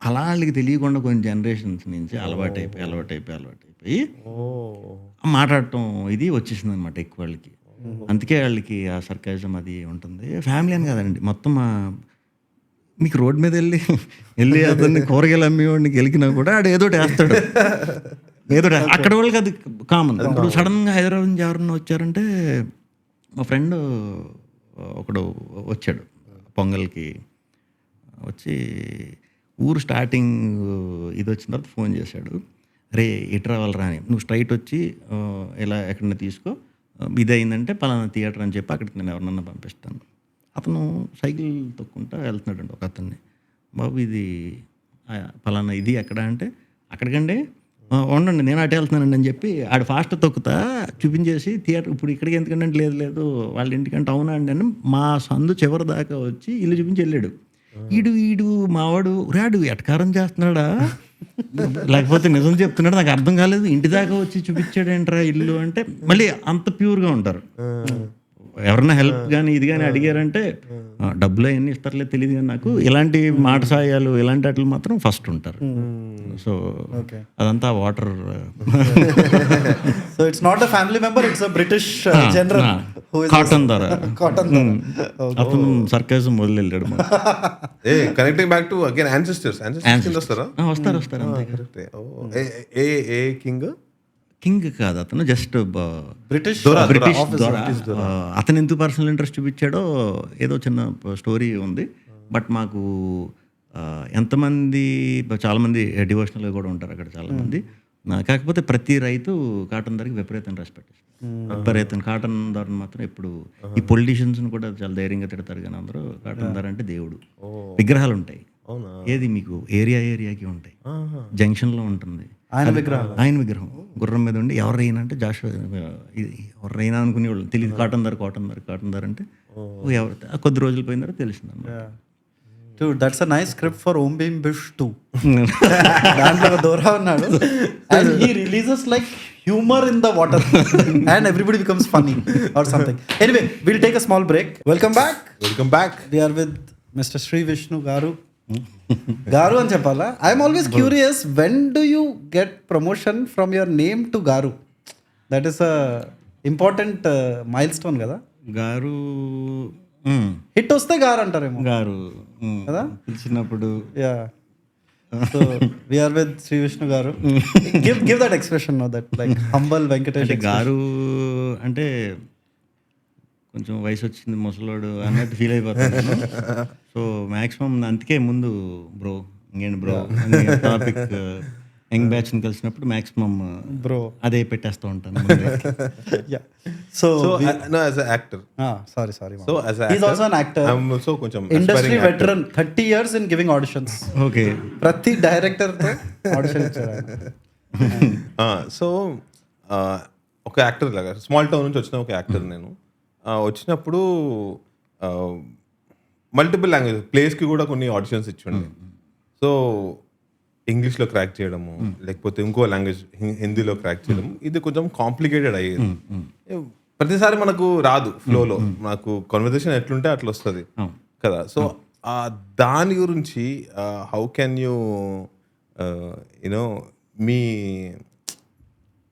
అలా వాళ్ళకి తెలియకుండా కొన్ని జనరేషన్స్ నుంచి అలవాటైపోయి మాట్లాడటం ఇది వచ్చేసింది అనమాట ఎక్కువ వాళ్ళకి. అందుకే వాళ్ళకి ఆ సర్కాజం అది ఉంటుంది. ఫ్యామిలీ అని కదండి, మొత్తం మీకు రోడ్ మీద వెళ్ళి అతన్ని కూరగాయలు అమ్మేవాడిని గెలికినా కూడా ఆడు ఏదో వేస్తాడు. అక్కడ వాళ్ళకి అది కామన్. ఇప్పుడు సడన్గా హైదరాబాద్ నుంచి ఎవరన్నా వచ్చారంటే, మా ఫ్రెండ్ ఒకడు వచ్చాడు పొంగల్కి, వచ్చి ఊరు స్టార్టింగ్ ఇది వచ్చిన తర్వాత ఫోన్ చేశాడు, రే ఎటు రావాలరా అని, నువ్వు స్ట్రైట్ వచ్చి ఇలా ఎక్కడన్నా తీసుకో, ఇది అయిందంటే పలానా థియేటర్ అని చెప్పి అక్కడికి నేను ఎవరినన్నా పంపిస్తాను. అతను సైకిల్ తొక్కుంటా వెళ్తున్నాడండి ఒక అతన్ని, బాబు ఇది పలానా ఇది ఎక్కడ అంటే, అక్కడికండి ఉండండి నేను అటే వెళ్తున్నానండి అని చెప్పి ఆడు ఫాస్ట్ తొక్కుతా చూపించేసి థియేటర్ ఇప్పుడు ఇక్కడికి ఎందుకంటే లేదు వాళ్ళ ఇంటికంటే అవునా అండి అని మా సందు చివరి దాకా వచ్చి ఇల్లు చూపించి వెళ్ళాడు. ఈడు మావాడు రాడు ఎటకారం చేస్తున్నాడా లేకపోతే నిజం చెప్తున్నాడు నాకు అర్థం కాలేదు, ఇంటి దాకా వచ్చి చూపించాడేంట్రా ఇల్లు అంటే. మళ్ళీ అంత ప్యూర్గా ఉంటారు. ఎవరన్నా హెల్ప్ కానీ ఇది కానీ అడిగారంటే డబ్బులు అవన్నీ ఇస్తారులేదు తెలియదు కానీ నాకు ఇలాంటి మాట సాయాలు ఇలాంటి వాటిలు మాత్రం ఫస్ట్ ఉంటారు. సో అదంతా water. So it's not a family member, it's a British general Cotton ద్వారా అతను సర్కాజం మొదలెళ్ళాడు. Connecting back to again ancestors వస్తారా? వస్తారు అంతే. ఏ కింగ్ కాదు అతను, జస్ట్ బ్రిటిష్ అతను ఎందుకు పర్సనల్ ఇంట్రెస్ట్ చూపించాడో ఏదో చిన్న స్టోరీ ఉంది. బట్ మాకు ఎంతమంది చాలామంది డివోషనల్గా కూడా ఉంటారు అక్కడ చాలామంది. కాకపోతే ప్రతి రైతు కాటన్ ధరకి విపరీతం రెస్పెక్ట్ ఇస్తారు. కాటన్ ధరను మాత్రం ఎప్పుడు ఈ పొలిటీషియన్స్ని కూడా చాలా ధైర్యంగా తిడతారు కానీ అందరూ కాటన్ ధర అంటే దేవుడు. విగ్రహాలు ఉంటాయి, ఏది మీకు ఏరియాకి ఉంటాయి, జంక్షన్లో ఉంటుంది ఆయన విగ్రహం గుర్రం మీద ఉండి ఎవరైనా అంటే ఎవరైనా అనుకునేవాళ్ళు తెలియదు. కాటన్ ధర అంటే కొద్ది రోజులు పోయిన తర్వాత తెలిసింది అన్నమాట. Dude, that's a nice script for Om Bhim Bish 2. దాంట్లో దూరా ఉన్నాడు and he releases like humor in the water and everybody becomes funny or something. Anyway, we'll take a small break. Welcome back. We are with Mr. Sri Vishnu Garu అని చెప్పాలా? I'm always curious, when do you get promotion from your name to Garu? That is a important milestone కదా. గారు hit వస్తే గారు అంటారేమో గారు కదా పిలిచినప్పుడు. Yeah, so we are with Sree Vishnu garu. Give that expression no that like humble Venkatesh garu అంటే కొంచెం వయసు వచ్చింది ముసలోడు అన్నట్టు ఫీల్ అయిపోతాను. సో మ్యాక్సిమం అందుకే ముందు బ్రో ఇంకేంటి బ్రో టాపిక్ యంగ్ బ్యాచ్ని కలిసినప్పుడు మ్యాక్సిమం బ్రో. అదే పెట్టేస్తూ ఉంటాను ముందే. Yeah. So, as a actor sorry. So as He's also an actor. I'm also కొంచెం Industry veteran, 30 years in giving auditions. Okay. ప్రతి డైరెక్టర్తో ఆడిషన్ ఇచ్చారు ఆయన. సో ఒక యాక్టర్ లాగా స్మాల్ టౌన్ నుంచి వచ్చిన ఒక యాక్టర్ నేను. వచ్చినప్పుడు మల్టిపుల్ లాంగ్వేజ్ ప్లేస్కి కూడా కొన్ని ఆడిషన్స్ ఇచ్చిండే. సో ఇంగ్లీష్లో క్రాక్ చేయడము, లేకపోతే ఇంకో లాంగ్వేజ్ హిందీలో క్రాక్ చేయడం, ఇది కొంచెం కాంప్లికేటెడ్ అయ్యేది. ప్రతిసారి మనకు రాదు ఫ్లోలో, నాకు కన్వర్జేషన్ ఎట్లుంటే అట్లా వస్తుంది కదా. సో దాని గురించి హౌ కెన్ యూ యునో మీ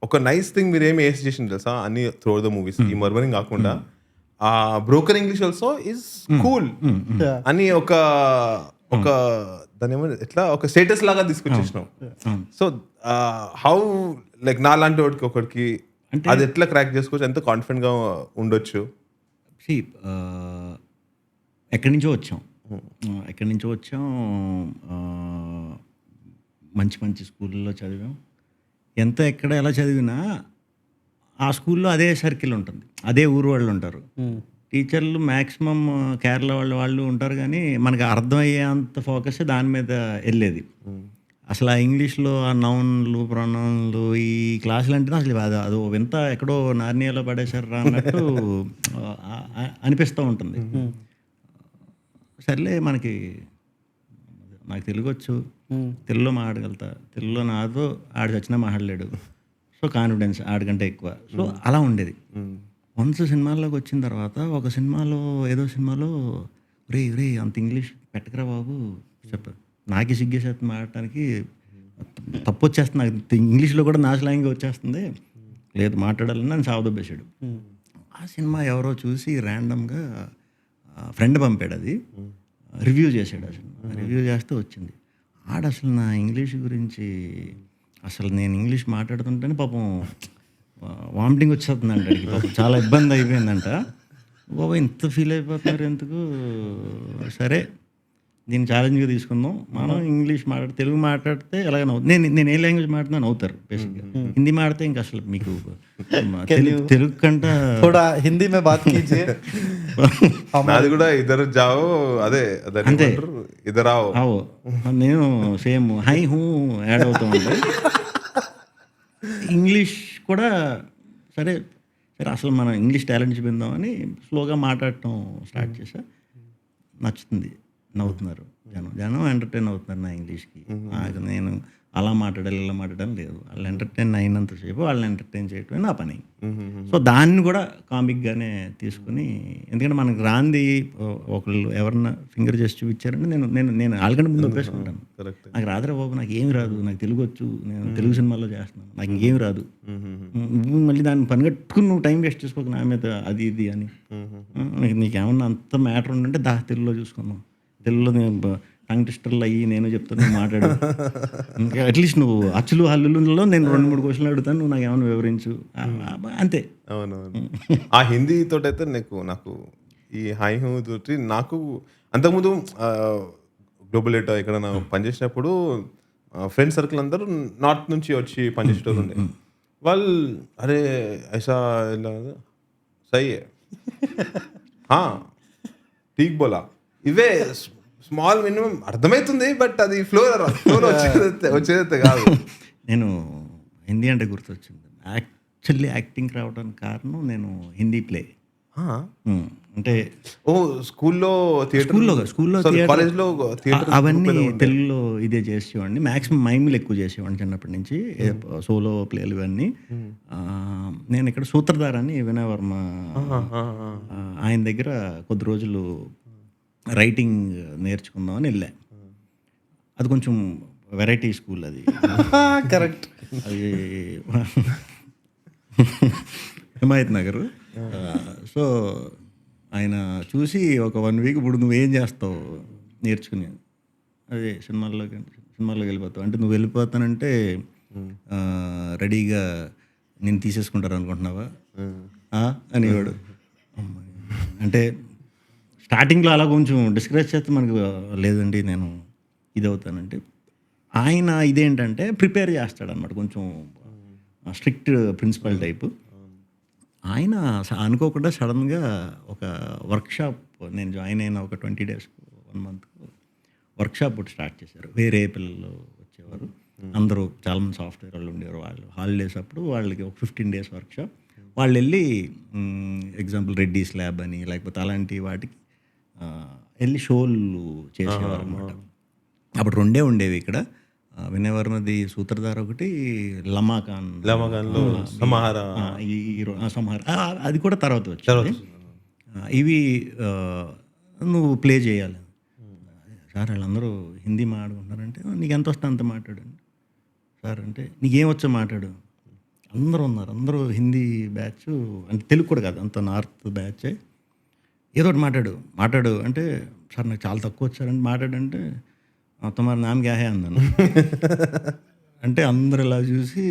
ఒక నైస్ థింగ్ మీరు ఏమి వేసి చేసింది తెలుసా అన్ని త్రూ ద మూవీస్, ఈ మర్మరింగ్ కాకుండా ఆ broken English also is cool అని ఒక దాని ఏమో ఎట్లా ఒక స్టేటస్ లాగా తీసుకొచ్చేసినాం. సో హౌ లైక్ నా లాంటి వాడికి ఒకటికి అది ఎట్లా క్రాక్ చేసుకోవచ్చు, ఎంత కాన్ఫిడెంట్ గా ఉండొచ్చు? ఎక్కడి నుంచో వచ్చాం, మంచి స్కూల్లో చదివాం. ఎక్కడ ఎలా చదివినా ఆ స్కూల్లో అదే సర్కిల్ ఉంటుంది, అదే ఊరు వాళ్ళు ఉంటారు. టీచర్లు మ్యాక్సిమం కేరళ వాళ్ళు ఉంటారు, కానీ మనకు అర్థమయ్యేంత ఫోకస్ దాని మీద వెళ్ళేది. అసలు ఆ ఇంగ్లీష్లో ఆ నౌన్లు ప్రొనౌన్లు ఈ క్లాసులు అంటే అసలు అదో వింత ఎక్కడో నార్నియాలో పడేశారు అన్నట్టు అనిపిస్తూ ఉంటుంది. సర్లే నాకు తెలుగు వచ్చు, తెలుగులో మాట్లాడగలుగుతా, తెలుగులో నాతో ఆడు చచ్చినా మాట్లాడలేడు, సో కాన్ఫిడెన్స్ ఆడికంటే ఎక్కువ. సో అలా ఉండేది. వన్స్ సినిమాల్లోకి వచ్చిన తర్వాత ఏదో సినిమాలో రే అంత ఇంగ్లీష్ పెట్టకరా బాబు చెప్పారు. నాకే సిగ్గేసేస్తుంది మాట్లాడటానికి, తప్పు వచ్చేస్తుంది నాకు, ఇంగ్లీష్లో కూడా నాశలాంగా వచ్చేస్తుంది, లేదు మాట్లాడాలని నన్ను సావదొబ్బేశాడు. ఆ సినిమా ఎవరో చూసి ర్యాండమ్గా ఫ్రెండ్ పంపాడు, అది రివ్యూ చేశాడు. ఆ సినిమా రివ్యూ చేస్తే వచ్చింది. అసలు నా ఇంగ్లీష్ గురించి అసలు నేను ఇంగ్లీష్ మాట్లాడుతుంటేనే పాపం వామిటింగ్ వచ్చేస్తుందంట, అడిగి పాపం చాలా ఇబ్బంది అయిపోయిందంట. బాబా ఇంత ఫీల్ అయిపోతున్నారు ఎందుకు, సరే దీన్ని ఛాలెంజ్గా తీసుకుందాం, మనం ఇంగ్లీష్ తెలుగు మాట్లాడితే ఎలాగైనా నేను ఏ లాంగ్వేజ్ మాట్లాడినా అవుతారు బేసిక్గా. హిందీ మాడితే ఇంకా అసలు మీకు తెలుగు కంట హిందీ మే బాత్ కీజియే. నాది కూడా ఇద్దరు జావో అదే అంతే, ఇద్దరావో. నేను సేమ్ హై హూ యాడ్ అవుతూ ఉంటాయి. ఇంగ్లీష్ కూడా సరే అసలు మనం ఇంగ్లీష్ టాలెంట్ చూపిందామని స్లోగా మాట్లాడటం స్టార్ట్ చేసా. నచ్చుతుంది, నవ్వుతున్నారు జనం ఎంటర్టైన్ అవుతున్నారు నా ఇంగ్లీష్కి. నేను అలా మాట్లాడాలి ఇలా మాట్లాడడం లేదు, వాళ్ళు ఎంటర్టైన్ అయినంతసేపు వాళ్ళని ఎంటర్టైన్ చేయటమే నా పని. సో దాన్ని కూడా కామిక్గానే తీసుకుని, ఎందుకంటే మనకు రాంది ఒకళ్ళు ఎవరన్నా ఫింగర్ చేసి చూపించారంటే నేను వాళ్ళకంటే ముందు ఒప్పేసుకుంటాను, నాకు రాదురా బాబు, నాకు ఏమి రాదు, నాకు తెలుగు వచ్చు, నేను తెలుగు సినిమాల్లో చేస్తున్నాను, నాకు ఇంకేమి రాదు, నువ్వు మళ్ళీ దాన్ని పనిగట్టుకుని నువ్వు టైం వేస్ట్ చేసుకోక నా మీద అది ఇది అని. నీకేమన్నా అంత మ్యాటర్ ఉందంటే తెలుగులో చూసుకున్నావు, తెలుగులో టంగ్ ట్విస్టర్లు అయ్యి నేను చెప్తాను, నువ్వు మాట్లాడు, ఇంకా అట్లీస్ట్ నువ్వు అచ్చులు హల్లులలో నేను 2-3 క్వశ్చన్లు అడుగుతాను, నువ్వు నాకు ఏమైనా వివరించు, అంతే. అవునవును. ఆ హిందీ తోటైతే నాకు ఈ హై హూ తోటి నాకు అంతకుముందు గ్లోబల్ ఎయిట్ ఇక్కడ పనిచేసినప్పుడు ఫ్రెండ్ సర్కిల్ అందరూ నార్త్ నుంచి వచ్చి పనిచేసేటోళ్ళు ఉండే. వాళ్ళు అరే ఐసా ఇలా సही है ఠీక్ బోలా, ఇవే స్మాల్ మినిమం అర్థమవుతుంది, బట్ అది ఫ్లోర్ వచ్చేదైతే కాదు. నేను హిందీ అంటే గుర్తొచ్చింది, యాక్చువల్లీ యాక్టింగ్ రావడానికి కారణం నేను హిందీ ప్లే అంటే స్కూల్లో కాలేజ్లో అవన్నీ తెలుగులో ఇదే చేసేవాడిని. మ్యాక్సిమం మైములు ఎక్కువ చేసేవాడిని చిన్నప్పటి నుంచి, సోలో ప్లేలు ఇవన్నీ. నేను ఇక్కడ సూత్రధార్ అని వినయ్ వర్మ ఆయన దగ్గర కొద్ది రోజులు రైటింగ్ నేర్చుకుందామని వెళ్ళా. అది కొంచెం వెరైటీ స్కూల్, అది కరెక్ట్, అది హిమాయత్ నగర్. సో ఆయన చూసి ఒక 1 వీక్ ఇప్పుడు నువ్వేం చేస్తావు నేర్చుకుని, అదే సినిమాల్లోకి వెళ్ళిపోతావు అంటే, నువ్వు వెళ్ళిపోతానంటే రెడీగా నేను తీసేసుకుంటారు అనుకుంటున్నావా అనేవాడు. అంటే స్టార్టింగ్లో అలా కొంచెం డిస్కరేజ్ చేస్తే మనకు లేదండి నేను ఇది అవుతానంటే, ఆయన ఇదేంటంటే ప్రిపేర్ చేస్తాడు అనమాట, కొంచెం స్ట్రిక్ట్ ప్రిన్సిపల్ టైపు. ఆయన అనుకోకుండా సడన్గా ఒక వర్క్షాప్, నేను జాయిన్ అయిన ఒక 20 days 1 month వర్క్షాప్ ఒకటి స్టార్ట్ చేశారు. వేరే పిల్లలు వచ్చేవారు, అందరూ చాలామంది సాఫ్ట్వేర్ వాళ్ళు ఉండేవారు. వాళ్ళు హాలిడేస్ అప్పుడు వాళ్ళకి ఒక 15 days వర్క్షాప్. వాళ్ళు వెళ్ళి ఎగ్జాంపుల్ రెడ్డీస్ ల్యాబ్ అని లేకపోతే అలాంటి వాటికి వెళ్ళి షోలు చేసేవారు అనమాట. అప్పుడు 2 ఉండేవి ఇక్కడ, వినయవర్మది సూత్రధార ఒకటి, లమాకాన్లో సంహార, అది కూడా తర్వాత వచ్చింది. ఇవి నువ్వు ప్లే చేయాలి సార్. వాళ్ళందరూ హిందీ మాట్లాడుకుంటున్నారంటే నీకు ఎంత వస్తే అంత మాట్లాడండి సార్ అంటే, నీకేం వచ్చో మాట్లాడు. అందరూ ఉన్నారు, అందరూ హిందీ బ్యాచ్, అంటే తెలుగు కూడా కాదు, అంత నార్త్ బ్యాచే. ఏదో ఒకటి మాట్లాడు అంటే, సార్ నాకు చాలా తక్కువ వచ్చారంటే మాట్లాడంటే, తమరు నామ్ క్యా హై అన్నాను. అంటే అందరు ఇలా చూసి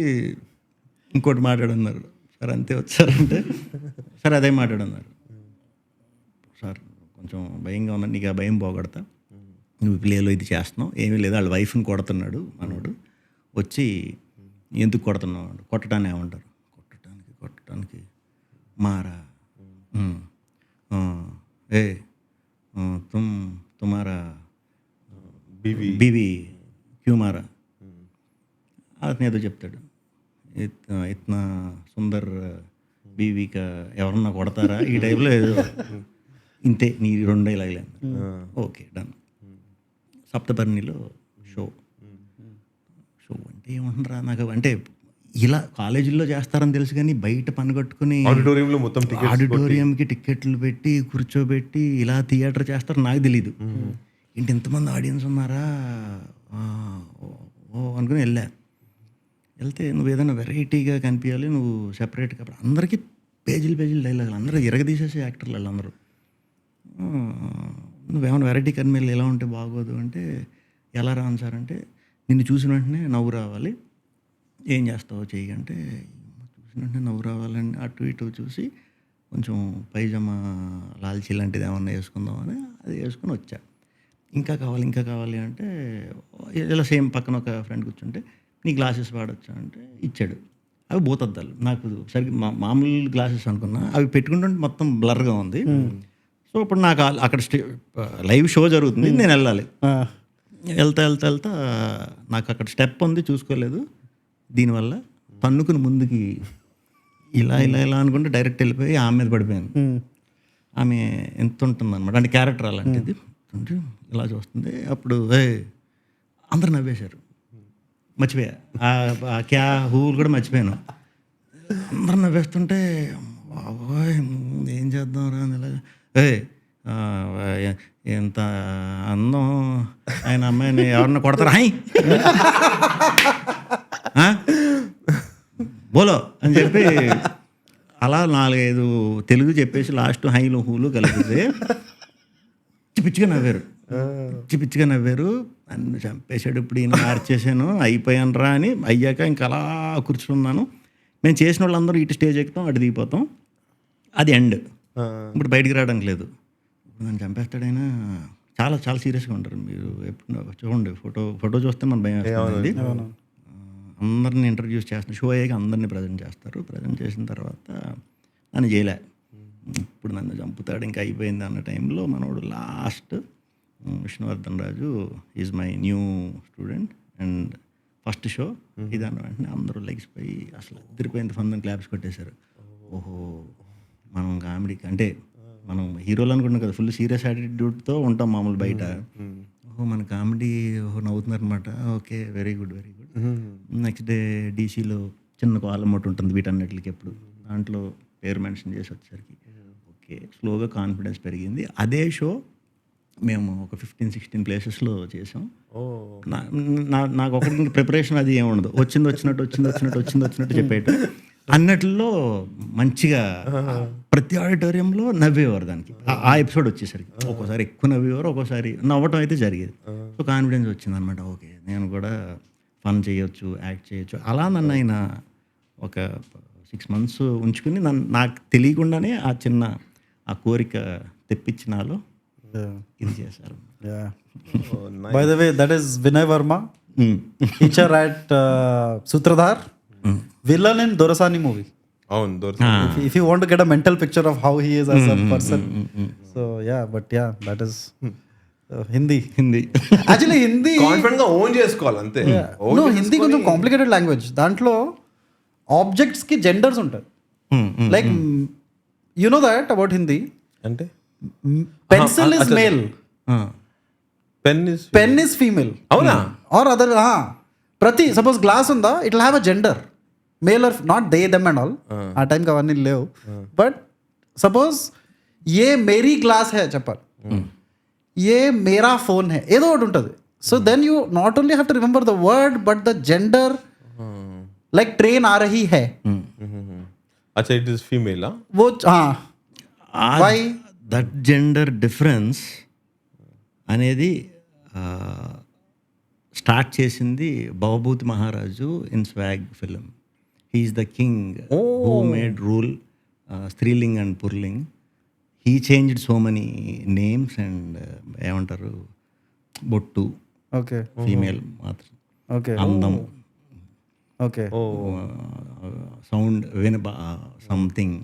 ఇంకోటి మాట్లాడన్నారు. సార్ అంతే వచ్చారంటే, సార్ అదే మాట్లాడన్నారు. సార్ కొంచెం భయంగా ఉందండి, నీకు ఆ భయం పోగొడతా, నువ్వు ప్లేలో ఇది చేస్తున్నావు, ఏమీ లేదు. వాళ్ళ వైఫ్ని కొడుతున్నాడు మనోడు, వచ్చి ఎందుకు కొడుతున్నావు, కొట్టడానికి ఏమంటారు, కొట్టడానికి మారా, ఏ తుమారా బీవీ క్యూ మారా, అతను ఏదో చెప్తాడు, ఇతనా సుందర్ బీవీకా ఎవరన్నా కొడతారా ఈ టైప్లో ఏదో. ఇంతే నీ 2 dialogue. Okay done. సప్తపర్ణిలో షో అంటే ఏమంటారా నాకు, అంటే ఇలా కాలేజీల్లో చేస్తారని తెలుసు కానీ బయట పని కట్టుకుని ఆడిటోరియంలో మొత్తం ఆడిటోరియంకి టికెట్లు పెట్టి కూర్చోబెట్టి ఇలా థియేటర్ చేస్తారు నాకు తెలీదు. ఏంటి ఇంతమంది ఆడియన్స్ ఉన్నారా ఓ అనుకుని వెళ్తే నువ్వు ఏదైనా వెరైటీగా కనిపించాలి, నువ్వు సెపరేట్గా. అప్పుడు అందరికీ పేజీలు డైలాగులు, అందరూ ఎరగదీసేసే యాక్టర్లు వాళ్ళందరూ. నువ్వేమైనా వెరైటీ కనిపించాలి, ఎలా ఉంటే బాగోదు అంటే, ఎలా రాను సార్ అంటే, నిన్ను చూసిన వెంటనే నవ్వు రావాలి, ఏం చేస్తావో చెయ్యి అంటే, చూసిన వెంటనే నవ్వు రావాలని అటు ఇటు చూసి కొంచెం పైజమా లాల్చీ లాంటిది ఏమన్నా వేసుకుందామని అది వేసుకొని వచ్చా. ఇంకా కావాలి అంటే, ఇలా సేమ్ పక్కన ఒక ఫ్రెండ్ కూర్చుంటే, నీ గ్లాసెస్ వాడొచ్చా అంటే ఇచ్చాడు. అవి భూతద్దాలు, నాకు సరిగ్గా మామూలు గ్లాసెస్ అనుకున్నా, అవి పెట్టుకుంటుంటే మొత్తం బ్లర్గా ఉంది. సో ఇప్పుడు నాకు అక్కడ లైవ్ షో జరుగుతుంది, నేను వెళ్ళాలి. వెళ్తా నాకు అక్కడ స్టెప్ ఉంది చూసుకోలేదు, దీనివల్ల తన్నుకుని ముందుకి ఇలా అనుకుంటే డైరెక్ట్ వెళ్ళిపోయి ఆమె మీద పడిపోయాను. ఆమె ఎంత ఉంటుంది అనమాట, అంటే క్యారెక్టర్ అలాంటిది, ఇలా చూస్తుంది. అప్పుడు అందరు నవ్వేశారు, మర్చిపోయా క్యా హూలు కూడా మర్చిపోయాను. అందరు నవ్వేస్తుంటే ఏం చేద్దాం రా అని ఇలా, ఎంత అందం ఆయన అమ్మాయిని ఎవరన్నా కొడతారా హై బోలో అని చెప్పి అలా 4-5 తెలుగు చెప్పేసి లాస్ట్ హైలు హూలు కలిపితే పిచ్చిగా నవ్వారు. నన్ను చంపేశాడు, ఇప్పుడు ఈయన మార్చేసాను, అయిపోయాను రా అని. అయ్యాక ఇంకా అలా కూర్చున్నాను. మేము చేసిన వాళ్ళందరూ ఇటు స్టేజ్ ఎక్కుతాం, అటు దిగిపోతాం, అది ఎండ్. ఇప్పుడు బయటికి రావడానికి లేదు. నన్ను చంపేస్తాడైనా చాలా చాలా సీరియస్గా ఉంటారు. మీరు ఎప్పుడు చూడండి, ఫోటో చూస్తే మన భయం వేస్తుంది. అందరిని ఇంట్రడ్యూస్ చేస్తున్నారు, షో అయ్యాక అందరినీ ప్రజెంట్ చేస్తారు. ప్రజెంట్ చేసిన తర్వాత నన్ను చేయలే, ఇప్పుడు నన్ను చంపుతాడు ఇంకా అయిపోయింది అన్న టైంలో మనోడు last Vishnuvardhan Raju is my new student and first show ఇది అన్న వెంటనే అందరూ లెగిసిపోయి అసలు తిరిగిపోయింది, ఫన్ క్లాప్స్ కొట్టేశారు. ఓహో మనం కామెడీకి అంటే మనం హీరోలు అనుకుంటాం కదా, ఫుల్ సీరియస్ యాటిట్యూడ్తో ఉంటాం మామూలు బయట. ఓహో మన కామెడీ నవ్వుతున్నారు అనమాట. Okay very good. Next day డీసీలో చిన్న కాలం ఒకటి ఉంటుంది వీటన్నిటికి, ఎప్పుడు దాంట్లో పేరు మెన్షన్ చేసి వచ్చేసరికి ఓకే స్లోగా కాన్ఫిడెన్స్ పెరిగింది. అదే షో మేము ఒక 15-16 ప్లేసెస్లో చేసాం. నాకు ఒకటి ప్రిపరేషన్ అది ఏమి ఉండదు, వచ్చినట్టు చెప్పేట్టు అన్నట్లో మంచిగా ప్రతి ఆడిటోరియంలో నవ్వేవారు. దానికి ఆ ఎపిసోడ్ వచ్చేసరికి ఒక్కోసారి ఎక్కువ నవ్వేవారు, ఒక్కోసారి నవ్వటం అయితే జరిగేది. సో కాన్ఫిడెన్స్ వచ్చిందనమాట. ఓకే నేను కూడా ఫన్ చేయొచ్చు, యాక్ట్ చేయొచ్చు. అలా నన్ను ఆయన ఒక 6 months ఉంచుకుని నాకు తెలియకుండానే ఆ కోరిక తెప్పించినాలో ఇది చేశారు. By the way, that is Vinay Verma. Teacher at Sutradhar, villain in Dorasani movie. అవును దొరక If you want to get a mental picture of how he is as a person, so yeah, but yeah, that is Hindi. Actually Hindi, confident గా own చేసుకోవాలి అంతే. no, Hindi కొంచెం complicated language. దాంట్లో objects కి genders ఉంటాయి. Like you know that about Hindi, అంటే pencil is male, pen is female. అవునా? Or other ప్రతి సపోజ్ గ్లాస్ ఉందా, it will have a gender, male or not they them and all. ఆ టైంకి అవన్నీ లేవు. బట్ సపోజ్ ఏ మేరీ గ్లాస్ హే చెప్పాలి, ఏ మేరా ఫోన్ హే, ఏదో ఒకటి ఉంటుంది. So then you not only have to remember the word but the gender. Like train ఆ రహీ హై, అచ్చా ఇట్ ఇస్ ఫీమేల్. वो why దట్ జెండర్ డిఫరెన్స్ అనేది స్టార్ట్ చేసింది భవభూతి మహారాజు in Swag film. He's the king who made rule స్త్రీలింగ్ and పుర్లింగ్. He changed so many names and ఏమంటారు, బొట్టు ఓకే ఫీమేల్ మాత్రం, ఓకే అందం, ఓకే సౌండ్ సంథింగ్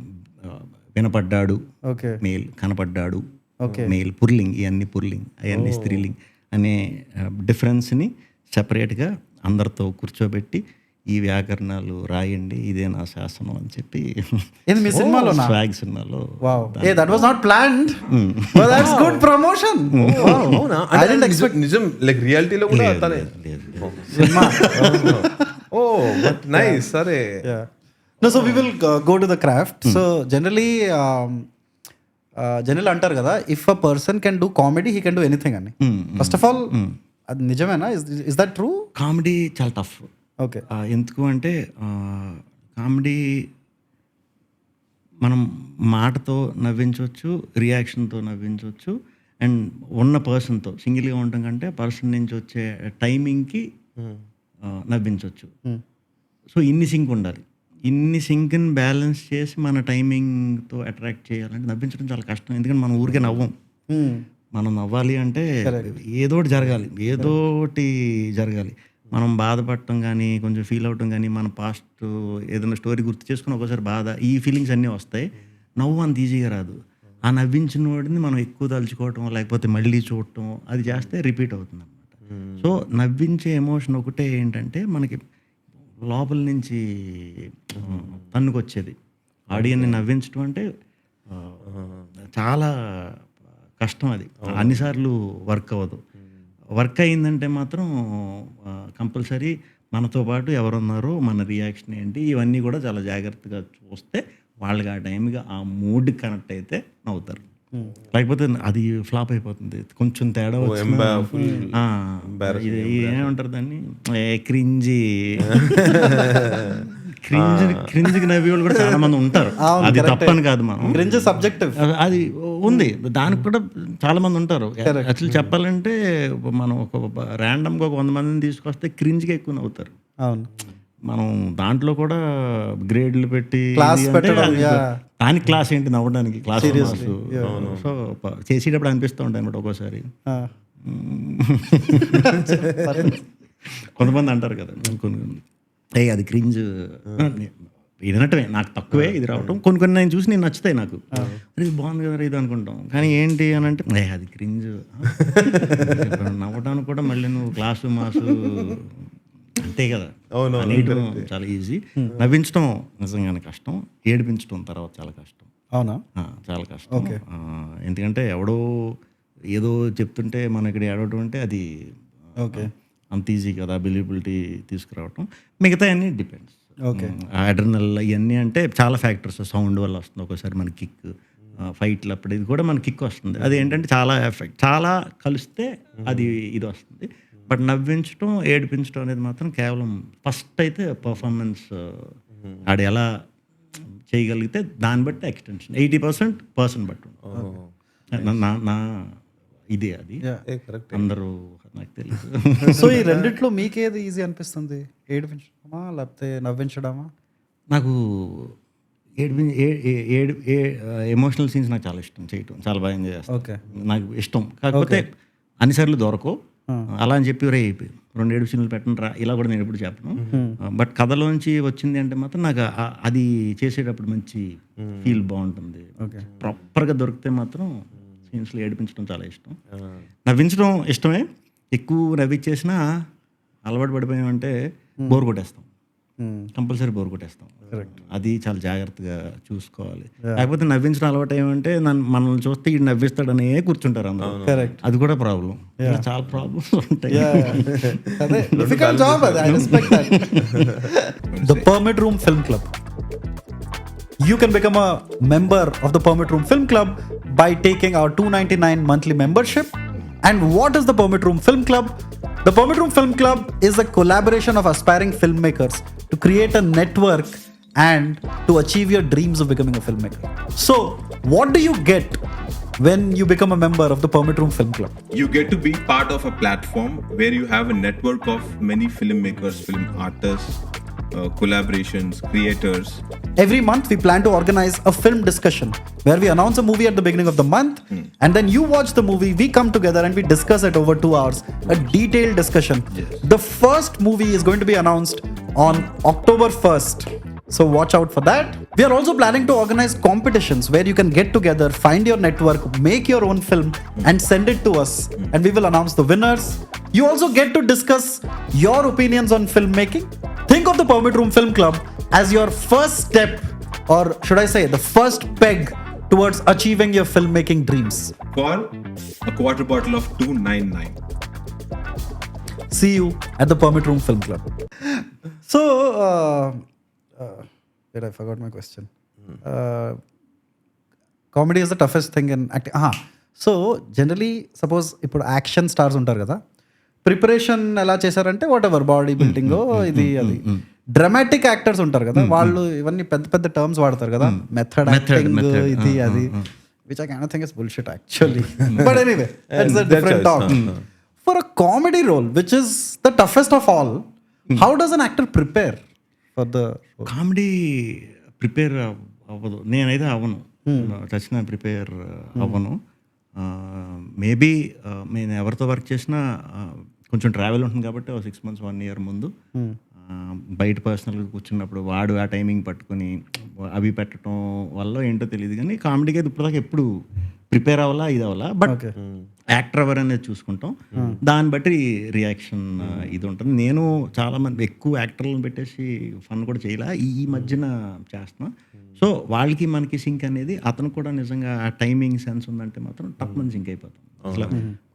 వినపడ్డాడు ఓకే మేల్, కనపడ్డాడు Okay. మేల్, పుర్లింగ్, ఇవన్నీ పుర్లింగ్, అవన్నీ స్త్రీలింగ్ అనే డిఫరెన్స్ని సెపరేట్గా అందరితో కూర్చోబెట్టి ఈ వ్యాకరణాలు రాయండి, ఇదే నా శాసనం అని చెప్పి ఇది మీ సినిమాలోనా? స్వాగ్ సినిమాలో. Wow. Hey, that was not planned. But that's good promotion. Wow. అవునా? I didn't expect. నిజం లైక్ రియాలిటీలో కూడా తనే. Cinema. Oh but nice. సరే. Yeah. No, so we will go to the craft. So generally అంటారు కదా, if a person can do comedy he can do anything అని. First of all అది నిజమేనా? Is that true? కామెడీ చాలా tough. Okay. ఎందుకు అంటే comedy మనం మాటతో నవ్వించవచ్చు, రియాక్షన్తో నవ్వించవచ్చు, అండ్ ఉన్న పర్సన్తో సింగిల్గా ఉండటం కంటే పర్సన్ నుంచి వచ్చే టైమింగ్కి నవ్వించవచ్చు. సో ఇన్ని సింక్ ఉండాలి. ఇన్ని సింక్ని బ్యాలెన్స్ చేసి మన టైమింగ్తో అట్రాక్ట్ చేయాలంటే నవ్వించడం చాలా కష్టం. ఎందుకంటే మనం ఊరికే నవ్వం. మనం నవ్వాలి అంటే ఏదోటి జరగాలి, ఏదోటి జరగాలి. మనం బాధపడటం కానీ, కొంచెం ఫీల్ అవటం కానీ, మన పాస్ట్ ఏదైనా స్టోరీ గుర్తు చేసుకుని ఒక్కోసారి బాధ, ఈ ఫీలింగ్స్ అన్నీ వస్తాయి. నవ్వు అంత ఈజీగా రాదు. ఆ నవ్వించిన వాడిని మనం ఎక్కువ తలుచుకోవటం, లేకపోతే మళ్ళీ చూడటం, అది చేస్తే రిపీట్ అవుతుంది అనమాట. సో నవ్వించే ఎమోషన్ ఒకటే ఏంటంటే మనకి లోపల నుంచి తన్నుకొచ్చేది. ఆడియన్ని నవ్వించడం అంటే చాలా కష్టం. అది అన్నిసార్లు వర్క్ అవ్వదు. వర్క్ అయిందంటే మాత్రం కంపల్సరీ మనతో పాటు ఎవరున్నారో, మన రియాక్షన్ ఏంటి, ఇవన్నీ కూడా చాలా జాగ్రత్తగా చూస్తే వాళ్ళకి ఆ టైంగా ఆ మూడ్ కనెక్ట్ అయితే నవ్వుతారు. లేకపోతే అది ఫ్లాప్ అయిపోతుంది. కొంచెం తేడా ఇది ఏమంటారు దాన్ని, క్రింజీ క్రింజ్కి నవ్వే వాళ్ళు కూడా చాలా మంది ఉంటారు. అది తప్పని కాదు, మనం క్రింజ్ సబ్జెక్టివ్ అది ఉంది, దానికి కూడా చాలా మంది ఉంటారు. యాక్చువల్లీ చెప్పాలంటే మనం ఒక ర్యాండమ్గా ఒక 100 మందిని తీసుకొస్తే క్రింజ్కి ఎక్కువ నవ్వుతారు. అవును. మనం దాంట్లో కూడా గ్రేడ్లు పెట్టి దానికి క్లాస్ ఏంటి నవ్వడానికి, క్లాస్. సో చేసేటప్పుడు అనిపిస్తూ ఉంటాయి అనమాట ఒక్కోసారి. కొంతమంది అంటారు కదా, కొన్ని అది క్రింజ్ వినటమే నాకు తక్కువే, ఇది రావటం. కొన్ని నేను చూసి నేను నచ్చుతాయి నాకు, ఇది బాగుంది కదా ఇది అనుకుంటాం. కానీ ఏంటి అని అంటే అది క్రింజ్. నవ్వడానికి కూడా మళ్ళీ నువ్వు క్లాసు మాసు అంతే కదా. అనేయటం చాలా ఈజీ, నవ్వించడం నిజంగానే కష్టం, ఏడిపించడం తర్వాత చాలా కష్టం. అవునా? చాలా కష్టం. ఎందుకంటే ఎవడో ఏదో చెప్తుంటే మనం ఇక్కడ ఏడవటం అంటే అది అంత ఈజీ కదా, బిలీబిలిటీ తీసుకురావటం. మిగతా అన్నీ డిపెండ్స్. అడ్రినల్ ఇవన్నీ అంటే చాలా ఫ్యాక్టర్స్, సౌండ్ వల్ల వస్తుంది ఒక్కోసారి మన కిక్, ఫైట్లు అప్పుడు ఇది కూడా మన కిక్ వస్తుంది. అది ఏంటంటే చాలా ఎఫెక్ట్, చాలా కలిస్తే అది ఇది వస్తుంది. బట్ నవ్వించడం, ఏడిపించడం అనేది మాత్రం కేవలం ఫస్ట్ అయితే పర్ఫార్మెన్స్ ఆడు ఎలా చేయగలిగితే దాన్ని బట్టి ఎక్స్టెన్షన్ 80% పర్సన్ బట్టి నా ఇదే అది. అందరూ నాకు తెలుసు. సో ఈ రెండిట్లో మీకేది ఈజీ అనిపిస్తుంది, ఏడిపించడమా లేకపోతే నవ్వించడమా? నాకు ఎమోషనల్ సీన్స్ నాకు చాలా ఇష్టం చేయటం, చాలా బాగా ఎంజాయ్ చేస్తాను. నాకు ఇష్టం. కాకపోతే అన్నిసార్లు దొరకవు. అలా అని చెప్పి రే 2 ఏడుపు సీన్లు పెట్టండి రా ఇలా కూడా నేను ఎప్పుడు చెప్పను. బట్ కథలోంచి వచ్చింది అంటే మాత్రం నాకు అది చేసేటప్పుడు మంచి ఫీల్ బాగుంటుంది. ప్రాపర్గా దొరికితే మాత్రం సీన్స్లో ఏడిపించడం చాలా ఇష్టం. నవ్వించడం ఇష్టమే, ఎక్కువ నవ్విచ్చేసినా అలవాటు పడిపోయామంటే బోర్ కొట్టేస్తాం, కంపల్సరీ బోర్ కొట్టేస్తాం. అది చాలా జాగ్రత్తగా చూసుకోవాలి. లేకపోతే నవ్వించడం అలవాటు ఏమంటే మనల్ని చూస్తే ఈ నవ్విస్తాడనే కూర్చుంటారు అందరూ. అది కూడా ప్రాబ్లం. చాలా ప్రాబ్లమ్స్ ఉంటాయి. Difficult job, I respect that. The Permit Room Film Club. You can become a member of the Permit Room Film Club by taking our $299 monthly membership. And what is the Permit Room Film Club? The Permit Room Film Club is a collaboration of aspiring filmmakers to create a network and to achieve your dreams of becoming a filmmaker. So, what do you get when you become a member of the Permit Room Film Club? You get to be part of a platform where you have a network of many filmmakers, film artists, collaborations, creators. Every month we plan to organize a film discussion where we announce a movie at the beginning of the month and then you watch the movie, we come together and we discuss it over 2 hours, a detailed discussion. The first movie is going to be announced on October 1st. So watch out for that. We are also planning to organize competitions where you can get together, find your network, make your own film and send it to us and we will announce the winners. You also get to discuss your opinions on filmmaking. Think of the Permit Room Film Club as your first step, or should I say the first peg towards achieving your filmmaking dreams. For a quarter bottle of $299. See you at the Permit Room Film Club. So, wait, I forgot my question. Comedy is the toughest thing in acting. So, generally, suppose ఇప్పుడు action stars ఉంటారు కదా, preparation ఎలా చేశారంటే what ever body building ఇది అది. Dramatic actors ఉంటారు కదా, వాళ్ళు ఇవన్నీ పెద్ద పెద్ద టర్మ్స్ వాడతారు కదా, మెథడ్ యాక్టింగ్ ఇది అది, which I kind of think is bullshit actually. But anyway, that's a different talk. For a comedy role, which is the toughest of all, how does an actor prepare for the role? Comedy prepare అవ్వదు, నేనైతే అవ్వను, చచ్చిన prepare అవ్వను. Maybe నేను ఎవరితో work చేసినా కొంచెం travel ఉంటుంది కాబట్టి 6 months 1 year ముందు బయట పర్సనల్గా కూర్చున్నప్పుడు వాడు ఆ టైమింగ్ పట్టుకొని అవి పెట్టడం వల్ల ఏంటో తెలియదు, కానీ కామెడీకి అయితే ఇప్పటిదాకా ఎప్పుడు ప్రిపేర్ అవ్వాలా ఇది అవ్వాలా. బట్ యాక్టర్ ఎవరు అనేది చూసుకుంటాం, దాన్ని బట్టి రియాక్షన్ ఇది ఉంటుంది. నేను చాలామంది ఎక్కువ యాక్టర్లను పెట్టేసి ఫన్ కూడా చేయలే, ఈ మధ్యన చేస్తున్నా. సో వాళ్ళకి మనకి సింక్ అనేది, అతను కూడా నిజంగా ఆ టైమింగ్ సెన్స్ ఉందంటే మాత్రం టప్ మంది సింక్ అయిపోతాం. అసలు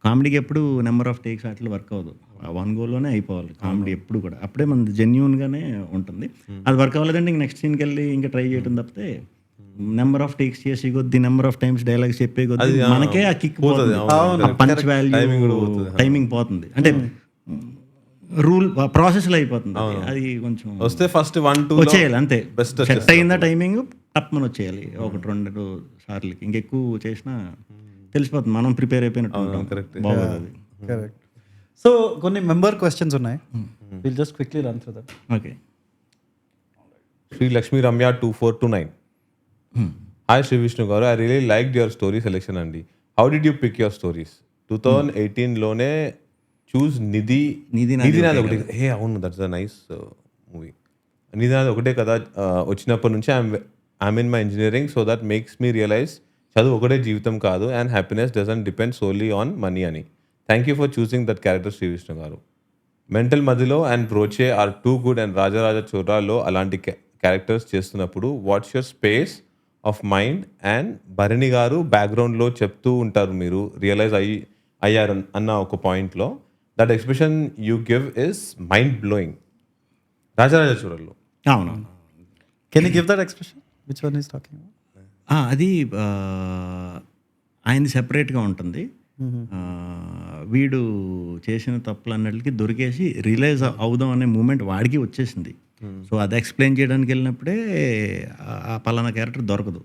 కామెడీకి ఎప్పుడు నెంబర్ ఆఫ్ టేక్స్ అట్లా వర్క్ అవ్వదు, 1 goలోనే అయిపోవాలి కామెడీ ఎప్పుడు కూడా. అప్పుడే మనది జెన్యూన్గానే ఉంటుంది. అది వర్క్ అవ్వలేదంటే ఇంక నెక్స్ట్ సీన్కి వెళ్ళి ఇంకా ట్రై చేయడం తప్పితే నెంబర్ ఆఫ్ టేక్స్ చేసే కొద్ది, నెంబర్ ఆఫ్ టైమ్స్ డైలాగ్స్ చెప్పే కొద్ది మనకే ఆ కిక్ పోతుంది, పంచ్ వాల్యూ టైమింగ్ పోతుంది. అంటే రూల్ ప్రాసెస్లో అయిపోతుంది. అది కొంచెం వస్తే ఫస్ట్ 1-2 వచ్చేయాలి అంతే, సెట్ అయిందా టైమింగ్ టప్ మనం వచ్చేయాలి 1-2 సార్లకి. ఇంకెక్కువ చేసినా తెలిసిపోతుంది మనం ప్రిపేర్ అయిపోయినట్టు ఉంటాం. బాగోదు అది. కరెక్ట్. సో కొన్ని మెంబర్ క్వశ్చన్స్ ఉన్నాయి, will just quickly run through that. Okay. Sri Lakshmi Ramya 2429. Hi Sree Vishnu garu, I really like your story selection అండి. How did you pick your stories? 2018లోనే చూస్ నిధి నాది ఒకటి. హే అవును, దట్స్ అ నైస్ మూవీ. నిధి నాది ఒకటే కదా వచ్చినప్పటి నుంచి I'm in my engineering, so that makes me realize చదువు ఒకటే జీవితం కాదు and happiness doesn't depend solely on money అని. Thank you for choosing that character Sree Vishnu garu. Mental Madhilo and Brochevarevarura and Raja Raja చోరాలో అలాంటి క్యారెక్టర్స్ చేస్తున్నప్పుడు what's your space of mind? And Bharani garu బ్యాక్గ్రౌండ్లో చెప్తూ ఉంటారు మీరు రియలైజ్ అయ్యారు అన్న ఒక పాయింట్లో, that expression you give is mind blowing. Raja Raja చోరాలో అవునవును. Can you give that expression? Which one is talking? అది ఆయనది సెపరేట్గా ఉంటుంది. వీడు చేసిన తప్పులన్నిటికీ దొరికేసి రియలైజ్ అవుదాం అనే మూమెంట్ వాడికి వచ్చేసింది. సో అది ఎక్స్ప్లెయిన్ చేయడానికి వెళ్ళినప్పుడే ఆ పలానా క్యారెక్టర్ దొరకదు.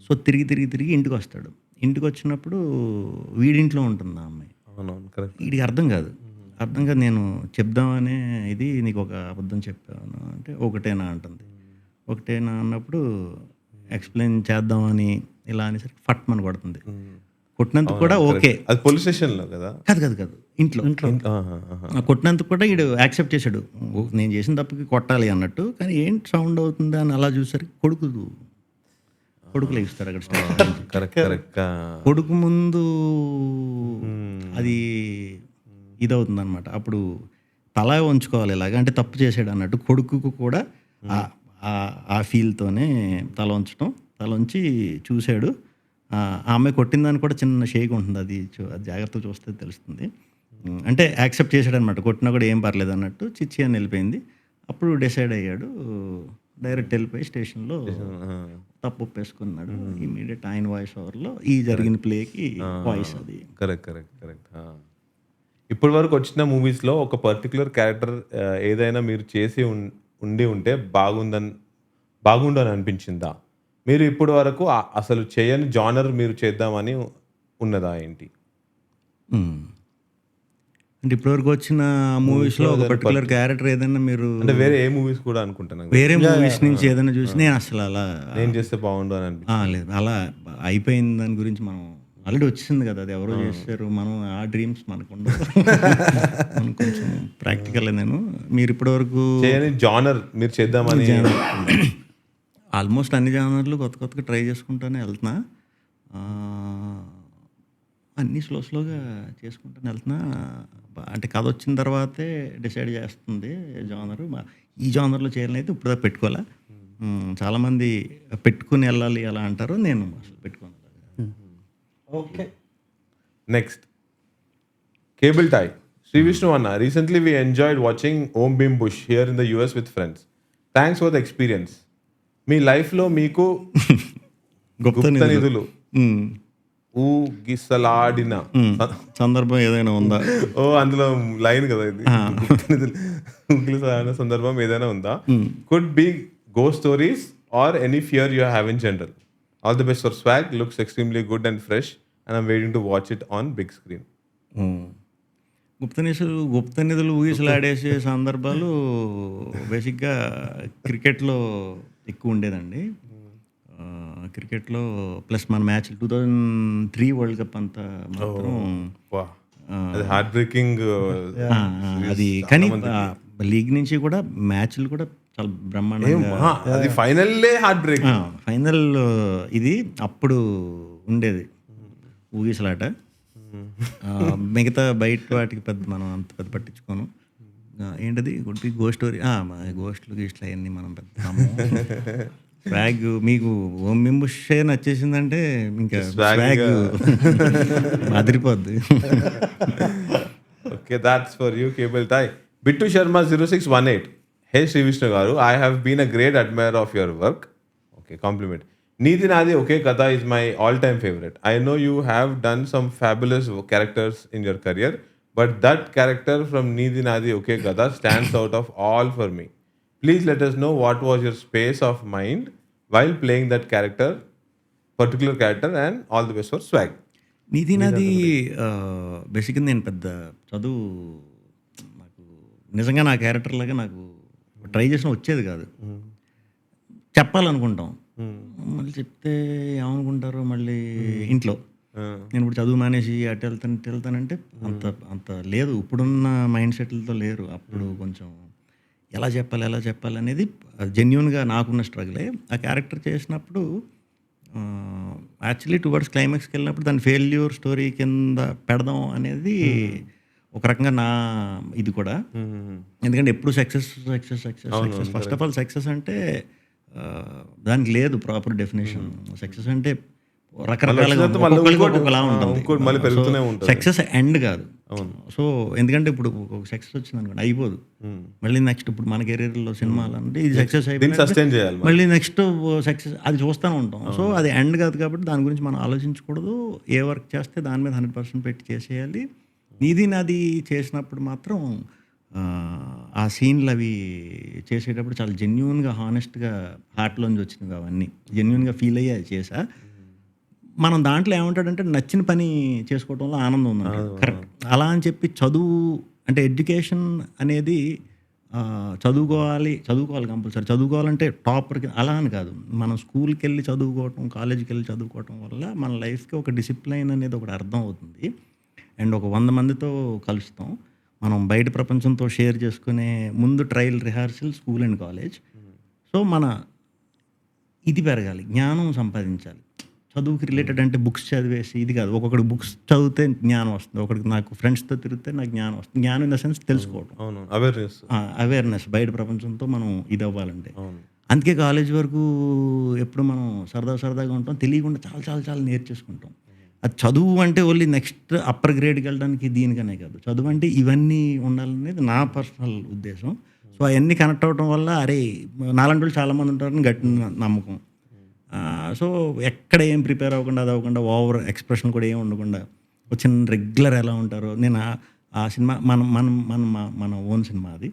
సో తిరిగి ఇంటికి వస్తాడు. ఇంటికి వచ్చినప్పుడు వీడింట్లో ఉంటుంది ఆ అమ్మాయి. వీడికి అర్థం కాదు. నేను చెప్దామనే ఇది నీకు ఒక అబద్ధం చెప్పాను అంటే ఒకటేనా అంటుంది. ఒకటేనా అన్నప్పుడు ఎక్స్ప్లెయిన్ చేద్దామని ఇలా అనేసరికి ఫట్ మన కొడుతుంది. కొట్టినందుకు కూడా ఓకే. అది పోలీస్ స్టేషన్లో కదా. కాదు ఇంట్లో కొట్టినందుకు కూడా వీడు యాక్సెప్ట్ చేశాడు. నేను చేసిన తప్పుకి కొట్టాలి అన్నట్టు. కానీ ఏంటి సౌండ్ అవుతుంది అని అలా చూసరికి కొడుకు లేస్తారు అక్కడ స్టేషన్. కరెక్ట్. కొడుకు ముందు అది ఇదవుతుంది అనమాట. అప్పుడు తల ఉంచుకోవాలి ఇలాగ, అంటే తప్పు చేసాడు అన్నట్టు. కొడుకు కూడా ఆ ఫీల్తోనే తల ఉంచి చూశాడు. ఆ అమ్మాయి కొట్టిన దాన్ని కూడా చిన్న షేక్ ఉంటుంది, అది జాగ్రత్తగా చూస్తే తెలుస్తుంది. అంటే యాక్సెప్ట్ చేశాడు అనమాట, కొట్టినా కూడా ఏం పర్లేదు అన్నట్టు. చిచ్చి అని వెళ్ళిపోయింది. అప్పుడు డిసైడ్ అయ్యాడు, డైరెక్ట్ వెళ్ళిపోయి స్టేషన్లో తప్పు ఒప్పేసుకున్నాడు. ఇమీడియట్ ఆయన వాయిస్ ఓవర్లో ఈ జరిగిన ప్లేకి వాయిస్ అది. కరెక్ట్. ఇప్పటి వరకు వచ్చిన మూవీస్లో ఒక పర్టికులర్ క్యారెక్టర్ ఏదైనా మీరు చేసి ఉంటే బాగుండు అని అనిపించిందా? మీరు ఇప్పటి వరకు అసలు చేయని జానర్ మీరు చేద్దామని ఉన్నదా ఏంటి? అంటే ఇప్పటివరకు వచ్చిన మూవీస్లో ఒక పర్టికులర్ క్యారెక్టర్ ఏదైనా మీరు అంటే వేరే ఏ మూవీస్ కూడా అనుకుంటున్నాను, వేరే మూవీస్ నుంచి ఏదైనా చూసి నేను అసలు అలా నేను చేస్తే బాగుండు అని అనిపించింది? లేదు, అలా అయిపోయింది. దాని గురించి మనం ఆల్రెడీ వచ్చేసింది కదా, అది ఎవరో చేస్తారు. మనం ఆ డ్రీమ్స్ మనకు ఉండవు. మనం కొంచెం ప్రాక్టికల్. మీరు ఇప్పటివరకు చేయని జానర్ మీరు చేద్దామని? ఆల్మోస్ట్ అన్ని జానర్లు కొత్తగా ట్రై చేసుకుంటూనే వెళ్తున్నా. అన్నీ స్లోగా చేసుకుంటూనే వెళ్తున్నా. అంటే కథ వచ్చిన తర్వాతే డిసైడ్ చేస్తుంది జానరు. ఈ జానర్లో చేయాలనైతే ఇప్పుడు దాకా పెట్టుకోలే. చాలామంది పెట్టుకుని వెళ్ళాలి అలా అంటారు, నేను అసలు పెట్టుకోను. Okay, next cable tie. Sree Vishnu anna, recently we enjoyed watching Om Bheem Bush here in the US with friends. Thanks for the experience. మీ లైఫ్లో మీకు గుప్త నిధులు ఊగిసలాడిన సందర్భం ఏదైనా ఉందా? అందులో లైన్ కదా ఇది, గుప్త నిధులు ఊగిసలాడిన సందర్భం ఏదైనా ఉందా? Could be ghost stories or any fear you have in general. All the best for Swag, looks extremely good and fresh and I'm waiting to watch it on big screen. గుప్త నిధులు ఊగిసలాడేసే సందర్భాలు బేసిక్గా క్రికెట్లో ఎక్కువ ఉండేదండి. క్రికెట్లో ప్లస్ మన మ్యాచ్ 2003 వరల్డ్ కప్ అంతా మాత్రం హార్ట్ బ్రేకింగ్ అది. కానీ లీగ్ నుంచి కూడా మ్యాచ్లు కూడా చాలా బ్రహ్మాండంగా, అది ఫైనల్లే హార్ట్ బ్రేక్. ఫైనల్ ఇది అప్పుడు ఉండేది ఊగిసలాట. మిగతా బయట వాటికి మనం అంత పెద్ద పట్టించుకోను. ఏంటది గోస్ట్ స్టోరీ, గోస్ట్లు గీస్ట్లు అవన్నీ మనం పెద్ద స్వాగ్. మీకు ఓం మెంబుషే నచ్చేసిందంటే ఇంకా స్వాగ్ అదిరిపోద్ది. Okay, that's for you cable tie. Bittu Sharma 0618. Hey Sree Vishnu garu, I have been a great admirer of your work. Okay, compliment. నీది నాది ఒకే కథ is my all-time favorite. I know you have done some fabulous characters in your career, but that character from Needi Nadi Okay Kada stands out of all for me. Please let us know what was your space of mind while playing that particular character, and all the best for swag. నీది నాది బేసిక్గా నేను పెద్ద చదువు, నాకు నిజంగా నా character లాగా నాకు ట్రై చేసిన వచ్చేది కాదు. చెప్పాలనుకుంటాం, మళ్ళీ చెప్తే ఏమనుకుంటారో మళ్ళీ ఇంట్లో. నేను ఇప్పుడు చదువు మానేసి అటు వెళ్తానంటే అంత లేదు, ఇప్పుడున్న మైండ్ సెట్లతో లేరు. అప్పుడు కొంచెం ఎలా చెప్పాలి అనేది జెన్యున్గా నాకున్న స్ట్రగులే. ఆ క్యారెక్టర్ చేసినప్పుడు యాక్చువల్లీ టువర్డ్స్ క్లైమాక్స్కి వెళ్ళినప్పుడు దాని ఫెయిల్యూర్ స్టోరీ కింద పెడదాం అనేది ఒక రకంగా నా ఇది కూడా. ఎందుకంటే ఎప్పుడు success. First of all success అంటే దానికి లేదు ప్రాపర్ డెఫినేషన్. సక్సెస్ అంటే రకరకాలుగా ఒక్కొక్కలా ఉంటుంది. సక్సెస్ ఎండ్ కాదు. సో ఎందుకంటే ఇప్పుడు ఒక సక్సెస్ వచ్చింది అనుకోండి అయిపోదు, మళ్ళీ నెక్స్ట్ ఇప్పుడు మన కెరీర్లో సినిమాలు అంటే ఇది సక్సెస్ అయిపోయింది, మళ్ళీ నెక్స్ట్ సక్సెస్ అది చూస్తూనే ఉంటాం. సో అది ఎండ్ కాదు కాబట్టి దాని గురించి మనం ఆలోచించకూడదు. ఏ వర్క్ చేస్తే దాని మీద 100% పెట్టి చేసేయాలి. నీది నాది చేసినప్పుడు మాత్రం ఆ సీన్లు అవి చేసేటప్పుడు చాలా జెన్యున్గా హానెస్ట్గా హార్ట్లోంచి వచ్చినవి, అవన్నీ జెన్యున్గా ఫీల్ అయ్యి అది చేసా. మనం దాంట్లో ఏమంటాడంటే నచ్చిన పని చేసుకోవడంలో ఆనందం ఉందంట. కరెక్ట్. అలా అని చెప్పి చదువు అంటే ఎడ్యుకేషన్ అనేది చదువుకోవాలి కంపల్సరీ. చదువుకోవాలంటే టాపర్‌కి అలా అని కాదు. మనం స్కూల్‌కి వెళ్ళి చదువుకోవటం, కాలేజ్‌కి వెళ్ళి చదువుకోవటం వల్ల మన లైఫ్‌కి ఒక డిసిప్లైన్ అనేది ఒకటి అర్థం అవుతుంది. అండ్ ఒక 100 మందితో కలుస్తాం. మనం బయట ప్రపంచంతో షేర్ చేసుకునే ముందు trial rehearsal school and college. So, మన ఇది పెరగాలి, జ్ఞానం సంపాదించాలి. చదువుకి రిలేటెడ్ అంటే బుక్స్ చదివేసి ఇది కాదు. ఒక్కొక్కడికి బుక్స్ చదివితే జ్ఞానం వస్తుంది. ఒకడికి నాకు ఫ్రెండ్స్‌తో తిరిగితే నాకు జ్ఞానం వస్తుంది. జ్ఞానం ఇన్ ద సెన్స్ తెలుసుకోవడం. అవును, అవేర్నెస్. అవేర్‌నెస్ బయట ప్రపంచంతో మనం ఇది అవ్వాలంటే. అవును. అందుకే కాలేజ్ వరకు ఎప్పుడు మనం సరదాగా ఉంటాం. తెలియకుండా చాలా నేర్చేసుకుంటాం. అది చదువు అంటే ఓన్లీ నెక్స్ట్ అప్పర్ గ్రేడ్‌కి వెళ్ళడానికి దీనికనే కాదు. చదువు అంటే ఇవన్నీ ఉండాలనేది నా పర్సనల్ ఉద్దేశం. సో, అవన్నీ కనెక్ట్ అవ్వటం వల్ల అరే నాలాంటి వాళ్ళు చాలామంది ఉంటారని గట్టి నమ్మకం. సో, ఎక్కడ ఏం ప్రిపేర్ అవ్వకుండా అది అవ్వకుండా ఓవర్ ఎక్స్‌ప్రెషన్ కూడా ఏం ఉండకుండా ఒక చిన్న రెగ్యులర్ ఎలా ఉంటారో నేను ఆ సినిమా మన ఓన్ సినిమా అది.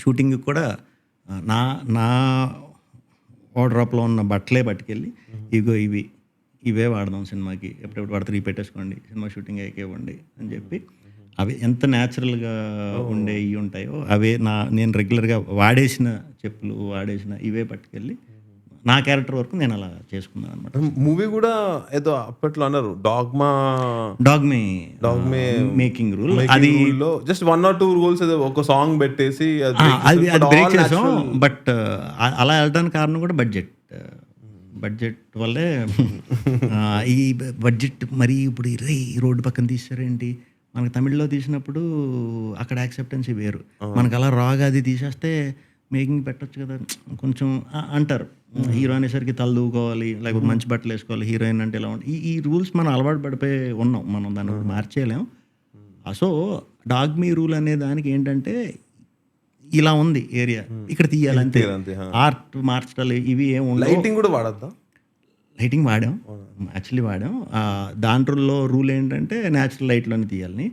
షూటింగ్‌కి కూడా నా నా వార్డ్‌రోబ్‌లో ఉన్న బట్టలే పట్టుకెళ్ళి ఇగో ఇవే వాడదాం సినిమాకి. ఎప్పుడెప్పుడు వాడితే పెట్టేసుకోండి. సినిమా షూటింగ్ అయ్యాక ఇవ్వండి అని చెప్పి అవి ఎంత న్యాచురల్‌గా ఉండే ఇవి ఉంటాయో అవే నేను రెగ్యులర్‌గా వాడేసిన చెప్పులు, వాడేసిన ఇవే పట్టుకెళ్ళి నా క్యారెక్టర్ వరకు నేను అలా చేసుకున్నాను అనమాట. మూవీ కూడా ఏదో అప్పట్లో అన్నారు డాగ్మే మేకింగ్ రూల్. అది జస్ట్ 1 or 2 రూల్స్ ఏదో ఒక సాంగ్ పెట్టేసి అది బ్రేక్ చేసాం. బట్ అలా వెళ్ళడానికి కారణం కూడా బడ్జెట్ వల్లే. ఈ బడ్జెట్ మరి ఇప్పుడు ఈ రోడ్డు పక్కన తీసారేంటి, మనకు తమిళ్లో తీసినప్పుడు అక్కడ యాక్సెప్టెన్సీ వేరు. మనకు అలా రాగా అది తీసేస్తే మేకింగ్ పెట్టచ్చు కదా కొంచెం అంటారు. హీరో అనేసరికి తల దూకోవాలి, లేకపోతే మంచి బట్టలు వేసుకోవాలి, హీరోయిన్ అంటే ఇలా ఉంటుంది. ఈ రూల్స్ మనం అలవాటు పడిపోయి ఉన్నాం, మనం దాన్ని మార్చేయలేం. సో, డాగ్మీ రూల్ అనే దానికి ఏంటంటే ఇలా ఉంది ఏరియా, ఇక్కడ తీయాలంతే. ఆర్ట్ మార్చడాలు ఇవి ఏం ఉండవు. లైటింగ్ కూడా వాడద్దా? Lighting వాడాం, actually వాడాం. దాంట్లో రూల్ ఏంటంటే న్యాచురల్ లైట్లోనే తీయాలని.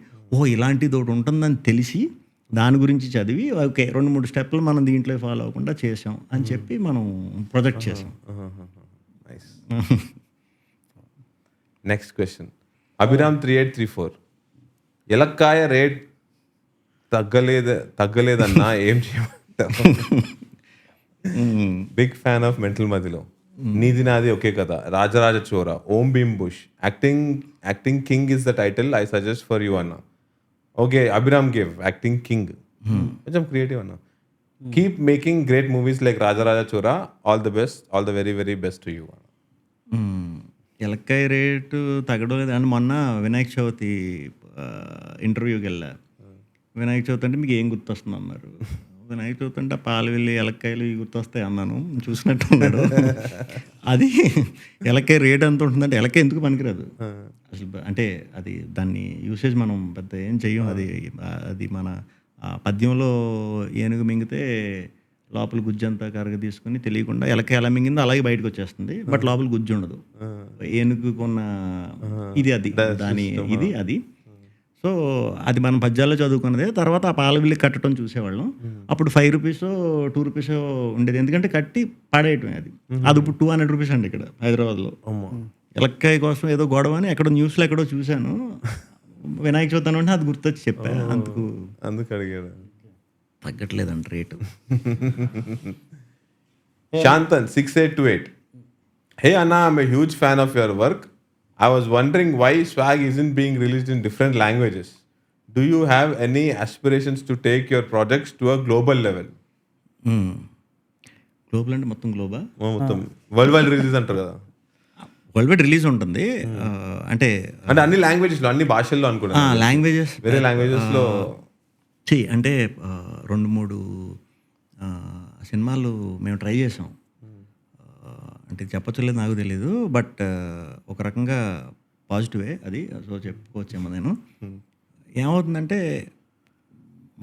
ఇలాంటిది ఒకటి ఉంటుందని తెలిసి దాని గురించి చదివి ఓకే 2-3 స్టెప్లు మనం దీంట్లో ఫాలో అవ్వకుండా చేసాం అని చెప్పి మనం ప్రొజెక్ట్ చేసాం. నెక్స్ట్ క్వశ్చన్, అభిరామ్ 3834, ఎలక్కాయ రేట్ తగ్గలేదన్నా ఏం చేయమంటారు? బిగ్ ఫ్యాన్ ఆఫ్ మెంటల్ మదిలో, నీది నాది ఒకే కథ, Raja Raja Chora, Om Bheem Bush, acting king is the title I suggest for you anna. Okay, Abhiram gave acting king, కొంచెం creative anna. Keep making great movies like Raja Raja Chora, all the best, all the very very best to you. ఎలక్కాయ rate తగ్గడం లేదు. And మొన్న వినాయక చవితి ఇంటర్వ్యూకి వెళ్ళా. వినాయక చవితి అంటే మీకు ఏం గుర్తొస్తుంది అన్నారు. వినాయక చవితి అంటే పాలు వెళ్ళి ఎలక్కాయలు గుర్తొస్తాయి అన్నాను. చూసినట్టు ఉన్నాడు. అది ఎలక్కాయ రేట్ ఎంత ఉంటుందంటే ఎలక్కాయ ఎందుకు పనికిరాదు అసలు. అంటే అది దాన్ని యూసేజ్ మనం పెద్ద ఏం చెయ్యం. అది మన పద్యంలో ఏనుగు మింగితే లోపల గుజ్జు అంతా కరగ తీసుకుని తెలియకుండా ఎలక్కాయ ఎలా మింగిందో అలాగే బయటకు వచ్చేస్తుంది. బట్ లోపల గుజ్జు ఉండదు. ఏనుగుకున్న ఇది దాని అది. సో, అది మనం పద్యాల్లో చదువుకున్నదే. తర్వాత ఆ పాల బిల్లు కట్టడం చూసేవాళ్ళం. అప్పుడు 5 రూపీస్ 2 రూపీస్ ఉండేది, ఎందుకంటే కట్టి పడేయటం. అది ఇప్పుడు 200 రూపీస్ అండి ఇక్కడ హైదరాబాద్లో. ఎలక్కాయ కోసం ఏదో గొడవ అని ఎక్కడో న్యూస్లో ఎక్కడో చూశాను. వినాయక చవితి అంటే అది గుర్తొచ్చి చెప్పా. అందుకు అడిగాడు. తగ్గట్లేదండి రేటు. శాంతన్ 6828, హే అన్నా, I'm a huge fan of your work. I was wondering why Swag isn't being released in different languages. Do you have any aspirations to take your projects to a global level? Global అంటే మొత్తం గ్లోబా? మొత్తం world wide release అంటారు కదా. World wide release ఉంటుంది. అంటే అన్ని లాంగ్వేజెస్లో, అన్ని భాషల్లో అనుకున్నా. లాంగ్వేజెస్ వేరే లాంగ్వేజెస్లో అంటే 2-3 సినిమాలు మేము ట్రై చేసాం. అంటే చెప్పచ్చలేదు నాకు తెలీదు. బట్ ఒక రకంగా పాజిటివే అది. సో, చెప్పుకోవచ్చేమో నేను. ఏమవుతుందంటే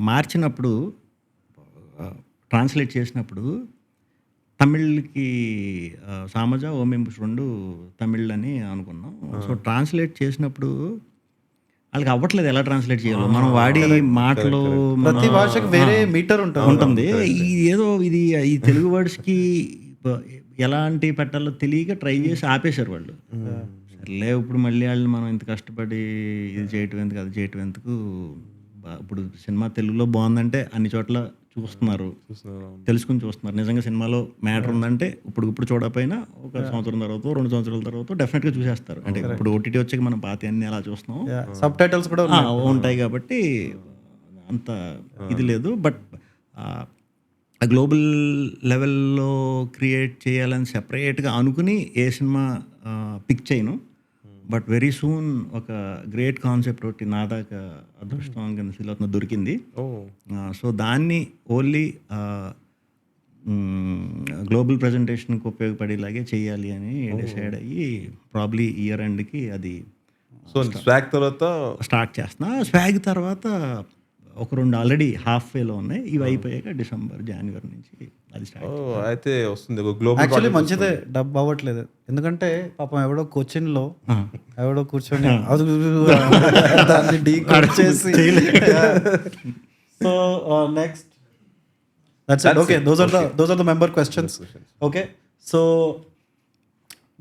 మార్చినప్పుడు, ట్రాన్స్లేట్ చేసినప్పుడు తమిళ్కి సామజ, ఓం భీమ్ బుష్ 2 తమిళ్ అని అనుకున్నాం. సో, ట్రాన్స్లేట్ చేసినప్పుడు వాళ్ళకి అవ్వట్లేదు ఎలా ట్రాన్స్లేట్ చేయాలో. మనం వాడి మాటలు ప్రతి భాషకు వేరే మీటర్ ఉంటుంది. ఇది ఈ తెలుగు వర్డ్స్కి ఎలాంటి పెట్టాలో తెలియక ట్రై చేసి ఆపేశారు వాళ్ళు. సర్లే ఇప్పుడు మళ్ళీ వాళ్ళు మనం ఇంత కష్టపడి ఇది చేయటం ఎందుకు, అది చేయటం ఎందుకు. ఇప్పుడు సినిమా తెలుగులో బాగుందంటే అన్ని చోట్ల చూస్తున్నారు, తెలుసుకుని చూస్తున్నారు. నిజంగా సినిమాలో మ్యాటర్ ఉందంటే ఇప్పుడు చూడకపోయినా ఒక సంవత్సరం తర్వాత 2 సంవత్సరాల తర్వాత డెఫినెట్గా చూసేస్తారు. అంటే ఇప్పుడు ఓటీటీ వచ్చాక మనం పాత అన్ని అలా చూస్తున్నాం, సబ్ టైటిల్స్ కూడా ఉంటాయి కాబట్టి అంత ఇది లేదు. బట్ గ్లోబల్ లెవెల్లో క్రియేట్ చేయాలని సెపరేట్గా అనుకుని ఏ సినిమా పిక్ చేయను. బట్ వెరీ సూన్ ఒక గ్రేట్ కాన్సెప్ట్ ఒకటి నా దాకా అదృష్టం కింద ఫీల్ అవుతుంది, దొరికింది. సో దాన్ని ఓన్లీ గ్లోబల్ ప్రజెంటేషన్కి ఉపయోగపడేలాగే చేయాలి అని డిసైడ్ అయ్యి ప్రాబ్లీ ఇయర్ ఎండ్కి అది సో స్వాగ్ తర్వాత స్టార్ట్ చేస్తున్నా. స్వాగ్ తర్వాత ఒక 2 ఆల్రెడీ హాఫ్ వేలో ఉన్నాయి. ఇవి అయిపోయాక డిసెంబర్ జనవరి నుంచి అది స్టార్ట్. అయితే వస్తుంది ఒక గ్లోబల్ యాక్చువల్లీ మంచిదే, డబ్బు అవ్వట్లేదు. ఎందుకంటే పాపం ఎవడో కోచిన్లో ఎవడో కూర్చొని దాన్ని డీకోడ్ చేసి. So next that's it. Okay, those are the member questions. Okay, so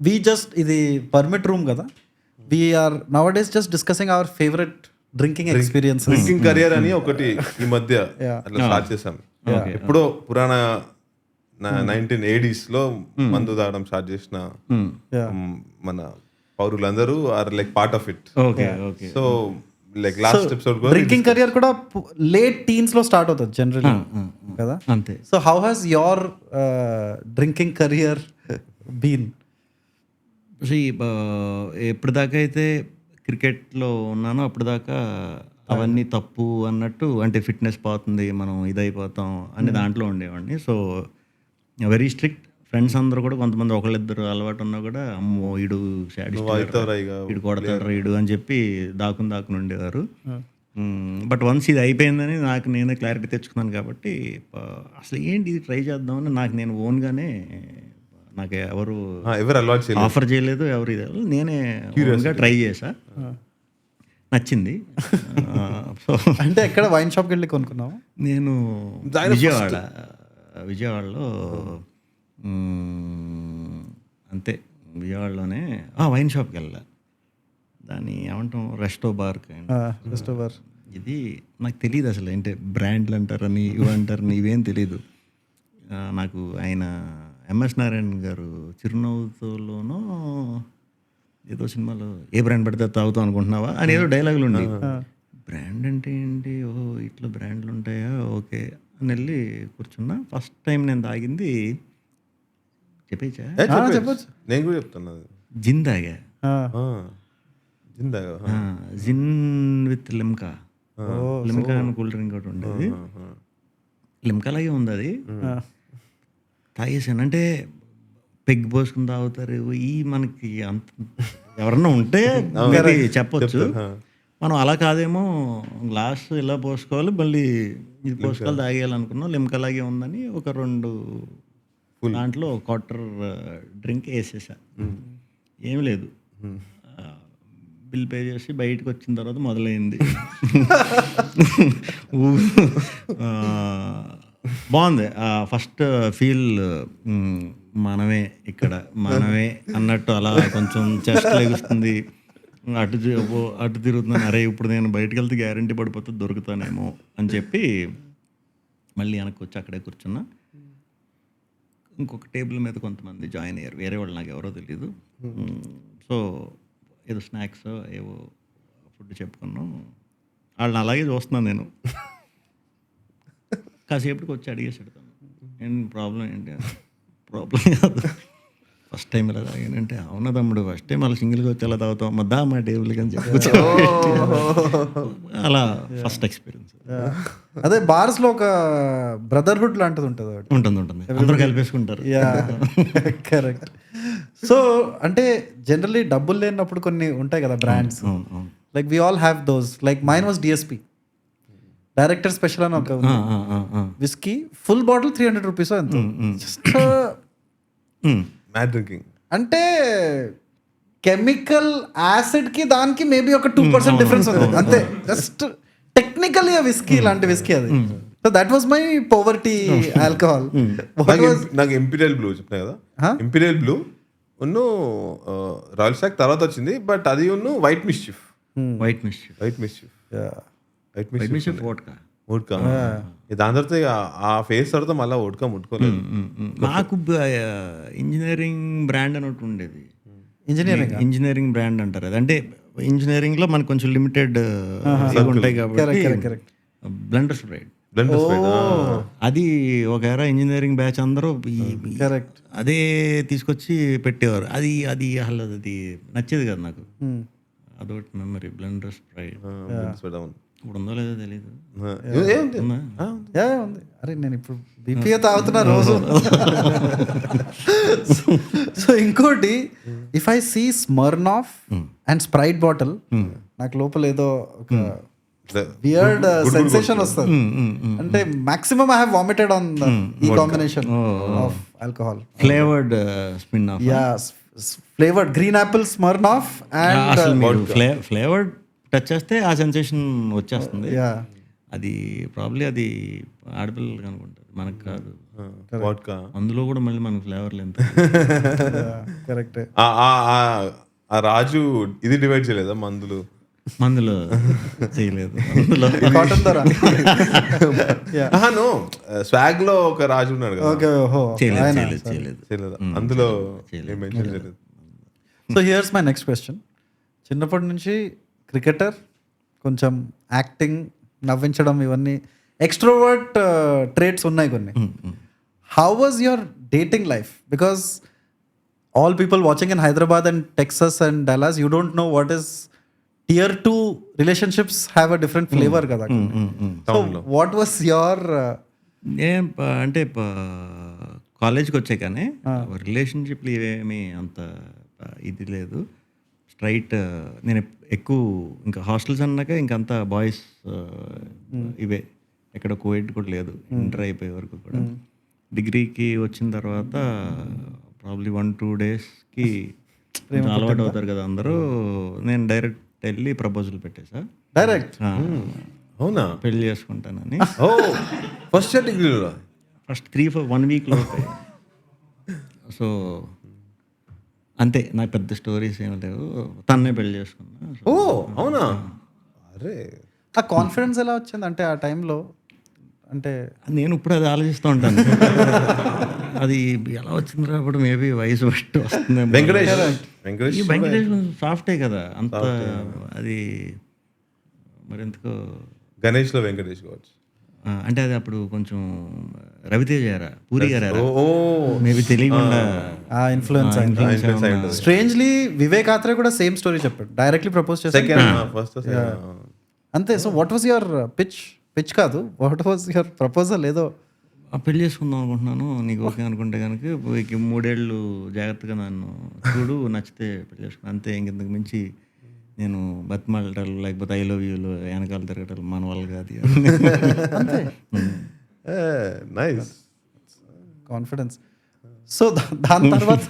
we just ఇది పర్మిట్ రూమ్ కదా, we are nowadays just discussing our favourite drinking experience. Drinking career అని ఒకటి ఈ మధ్య అట్లా స్టార్ట్ చేసాం. ఎప్పుడో పురాణ 1980s లో మందు తాగడం స్టార్ట్ చేసిన మన పౌరులందరూ are like part of it. So like last episode drinking career కూడా లేట్ టీన్స్ లో స్టార్ట్ అవుతుంది జనరల్లీ కదా. అంతే. So how has your drinking career been? ఎప్పటిదాకా అయితే క్రికెట్లో ఉన్నానో అప్పటిదాకా అవన్నీ తప్పు అన్నట్టు, అంటే ఫిట్నెస్ పోతుంది, మనం ఇదైపోతాం అనే దాంట్లో ఉండేవాడిని. So very strict. ఫ్రెండ్స్ అందరూ కూడా కొంతమంది ఒకళ్ళిద్దరు అలవాటు ఉన్నా కూడా అమ్మో ఈడు ఈడు కొడతాడు ఈడు అని చెప్పి దాక్కుని ఉండేవారు. బట్ వన్స్ ఇది అయిపోయిందని నాకు నేనే క్లారిటీ తెచ్చుకున్నాను కాబట్టి అసలు ఏంటి ఇది ట్రై చేద్దామని నాకు నేను ఓన్గానే, నాకు ఎవరు ఆఫర్ చేయలేదు, ఎవరు ఇది నేనే ఓన్గా ట్రై చేసా, నచ్చింది. సో అంటే ఎక్కడ వైన్ షాప్కి వెళ్ళి కొనుక్కున్నావు? నేను విజయవాడలో అంతే, విజయవాడలోనే వైన్ షాప్కి వెళ్ళా. దాన్ని ఏమంటాం, రెస్టో బార్. ఇది నాకు తెలియదు అసలు, అంటే బ్రాండ్లు అంటారని ఇవి అంటారని ఇవేం తెలీదు నాకు. ఆయన ఎంఎస్ నారాయణ గారు చిరునవ్వుతోనో ఏదో సినిమాలో ఏ బ్రాండ్ పడితే తాగుతావు అనుకుంటున్నావా అని ఏదో డైలాగులు ఉండి, బ్రాండ్ అంటే ఏంటి, ఇట్లా బ్రాండ్లు ఉంటాయా, ఓకే అని వెళ్ళి కూర్చున్నా. ఫస్ట్ టైం నేను తాగింది చెప్పచ్చు, నేను కూడా చెప్తున్నా, జిన్ తాగా. జిన్ విత్ లిమ్కా అని కూల్ డ్రింక్ ఒకటి ఉండేది, లిమ్కా లాగే ఉంది అది. తాగేసాను. అంటే పెగ్ పోసుకుని తాగుతారు ఈ మనకి అంత ఎవరన్నా ఉంటే చెప్పొచ్చు, మనం అలా కాదేమో గ్లాస్ ఇలా పోసుకోవాలి మళ్ళీ ఇది పోసుకోవాలి తాగేయాలనుకున్నాం. లిమ్కా లాగే ఉందని ఒక 2 దాంట్లో క్వార్టర్ డ్రింక్ వేసేసా. ఏమి లేదు, బిల్ పే చేసి బయటకు వచ్చిన తర్వాత మొదలైంది. బాగుంది ఫస్ట్ ఫీల్, మనమే ఇక్కడ మనమే అన్నట్టు అలా కొంచెం చెస్ట్ లెగుస్తుంది, అటు తిరుగుతున్నాను. అరే ఇప్పుడు నేను బయటకు వెళ్తే గ్యారంటీ పడిపోతే దొరుకుతానేమో అని చెప్పి మళ్ళీ వెనక్కి వచ్చి అక్కడే కూర్చున్నా. ఇంకొక టేబుల్ మీద కొంతమంది జాయిన్ అయ్యారు, వేరే వాళ్ళు నాకు ఎవరో తెలీదు. సో ఏదో స్నాక్స్ ఏవో ఫుడ్ చెప్పుకున్నాం, వాళ్ళని అలాగే చూస్తున్నాను నేను. కాసేపటికి వచ్చి అడిగేసాడు, ఏంటి ప్రాబ్లం ఏంటి? ప్రాబ్లం కాదు, ఫస్ట్ టైం ఇలా తాగానంటే, అవునా తమ్ముడు ఫస్ట్ టైం అలా సింగిల్గా వచ్చి ఎలా తాగుతాం మద్దా మా టేబుల్కి అని చెప్పొచ్చు. అలా ఫస్ట్ ఎక్స్పీరియన్స్. అదే బార్స్లో ఒక బ్రదర్హుడ్ లాంటిది ఉంటుంది. అందరూ కలిపేసుకుంటారు. కరెక్ట్. సో అంటే జనరల్లీ డబ్బులు లేనప్పుడు కొన్ని ఉంటాయి కదా brands, like we all have those. Like mine was DSP director special అని ఒక విస్కీ, ఫుల్ బాటిల్ 300 రూపీస్ ఎంత. జస్ట్ డ్రింకింగ్ అంటే కెమికల్ యాసిడ్ కి దానికి మేబీ ఒక 2% డిఫరెన్స్ ఉంది అంతే. జస్ట్ టెక్నికల్లీ విస్కీ లాంటి విస్కీ అది. So that was my poverty alcohol. నాకు ఇంపీరియల్ బ్లూ చెప్పినా కదా, ఇంపీరియల్ బ్లూ ఉన్ను రాయల్ స్టాగ్ తర్వాత వచ్చింది, బట్ అది ఉన్ను వైట్ మిస్చిఫ్. దాని తర్వాత ఇక ఆ ఫేస్ తర్వాత మళ్ళీ ముట్టుకోలేదు. నాకు ఇంజనీరింగ్ బ్రాండ్ అని ఒకటి ఉండేది. ఇంజనీరింగ్ బ్రాండ్ అంటారు అది. అంటే ఇంజనీరింగ్లో మనకు కొంచెం లిమిటెడ్ ఉంటాయి కాబట్టి కరెక్ట్. Blender spread Oh. అది ఒక ఎరా ఇంజనీరింగ్ బ్యాచ్ అందరూ కరెక్ట్. అదే తీసుకొచ్చి పెట్టేవారు. అది అది అసలు అది నచ్చేది కదా నాకు. అదొకటి మెమరీ, బ్లెండర్ స్ప్రైడ్. ఇప్పుడు ఉందో లేదో తెలియదు. ఉంది. అరే నేను ఇప్పుడు బీపీఏ తాగుతున్నా రోజు. సో ఇంకోటి, if I see Smirnoff and Sprite bottle, నాకు లోపల ఏదో ఒక వియర్డ్ సెన్సేషన్ వస్తుంది. అంటే maximum I have vomited on ఈ combination of alcohol. Flavoured spin off. Yeah, flavoured green apple Smirnoff and flavoured touch చేస్తే ఆ సెన్సేషన్ వచ్చేస్తుంది. యా, అది ప్రాబ్లీ అది ఆడపిల్లలకి అనుకుంటారు, మనకు కాదు. వాడ్కా అందులో కూడా మళ్ళీ మనకు ఫ్లేవర్లు ఎంత. కరెక్ట్. ఆ రాజు ఇది డివైడ్ చేయలేదా మందులు? మందులో చేయలేదు. అందులో కాటన్ ధర. నో, స్వాగ్ లో ఒక రాజు ఉన్నాడు కదా. ఓకే, ఓహో. చేయలేదు. అందులో మెన్షన్ చేయలేదు. So here's my next question. చిన్నప్పటి నుంచి క్రికెటర్, కొంచెం యాక్టింగ్, నవ్వించడం, ఇవన్నీ ఎక్స్ట్రోవర్ట్ ట్రేట్స్ ఉన్నాయి కొన్ని. How was your dating life? Because all people watching in Hyderabad and Texas and Dallas, you don't know what is tier 2 relationships have a different flavor కదా. So what was your అంటే కాలేజ్కి వచ్చే కానీ రిలేషన్షిప్లు ఇవేమి అంత ఇది లేదు. స్ట్రైట్ నేను ఎక్కువ ఇంకా హాస్టల్స్ అన్నాక ఇంకంతా బాయ్స్ ఇవే, ఎక్కడ కోఎడ్ కూడా లేదు ఇంటర్ అయిపోయే వరకు కూడా. డిగ్రీకి వచ్చిన తర్వాత ప్రాబ్లీ 1-2 డేస్కి అలవాటు అవుతారు కదా అందరూ. నేను డైరెక్ట్ వెళ్ళి ప్రపోజల్ పెట్టేసా డైరెక్ట్. అవునా? పెళ్లి చేసుకుంటానని. ఓ, ఫస్ట్ ఇయర్ డిగ్రీలో ఫస్ట్ 1 వీక్లో. సో అంతే, నాకు పెద్ద స్టోరీస్ ఏమి లేవు. తన్నే పెళ్లి చేసుకున్నా. ఓ అవునా? అరే, ఆ కాన్ఫిడెన్స్ ఎలా వచ్చింది అంటే ఆ టైంలో? అంటే నేను ఇప్పుడు అది ఆలోచిస్తూ ఉంటాను. అది ఎలా వచ్చింది రాబట్టి మేబీ వయసు బట్టి వస్తుంది. వెంకటేష్ సాఫ్టే కదా అంత. అది మరి ఎందుకో గణేష్ లో వెంకటేష్ కావచ్చు. అంటే అది అప్పుడు కొంచెం రవితేజ గారా, పూరి గారా మేబీ తెలియకుండా ఆ ఇన్ఫ్లుయెన్స్. స్ట్రేంజ్లీ వివేక్ ఆత్రే కూడా సేమ్ స్టోరీ చెప్పాడు. డైరెక్ట్లీ ప్రపోజ్ చేశాడు అంతే. So what was your pitch కాదు, వాట్ వాజ్ యువర్ ప్రపోజల్? ఏదో పెళ్లి చేసుకుందాం అనుకుంటున్నాను, నీకు ఓకే అనుకుంటే కనుక 3 ఏళ్ళు జాగ్రత్తగా నన్ను చూడు, నచ్చితే పెళ్లి చేసుకున్నాను అంతే. ఇంకెందుకు మించి నేను బతిమాలటాలు లేకపోతే ఐ లవ్ యూలు వెనకాల తిరగటాలు మన వాళ్ళు కాదు. అంతే. Nice confidence. సో దాని తర్వాత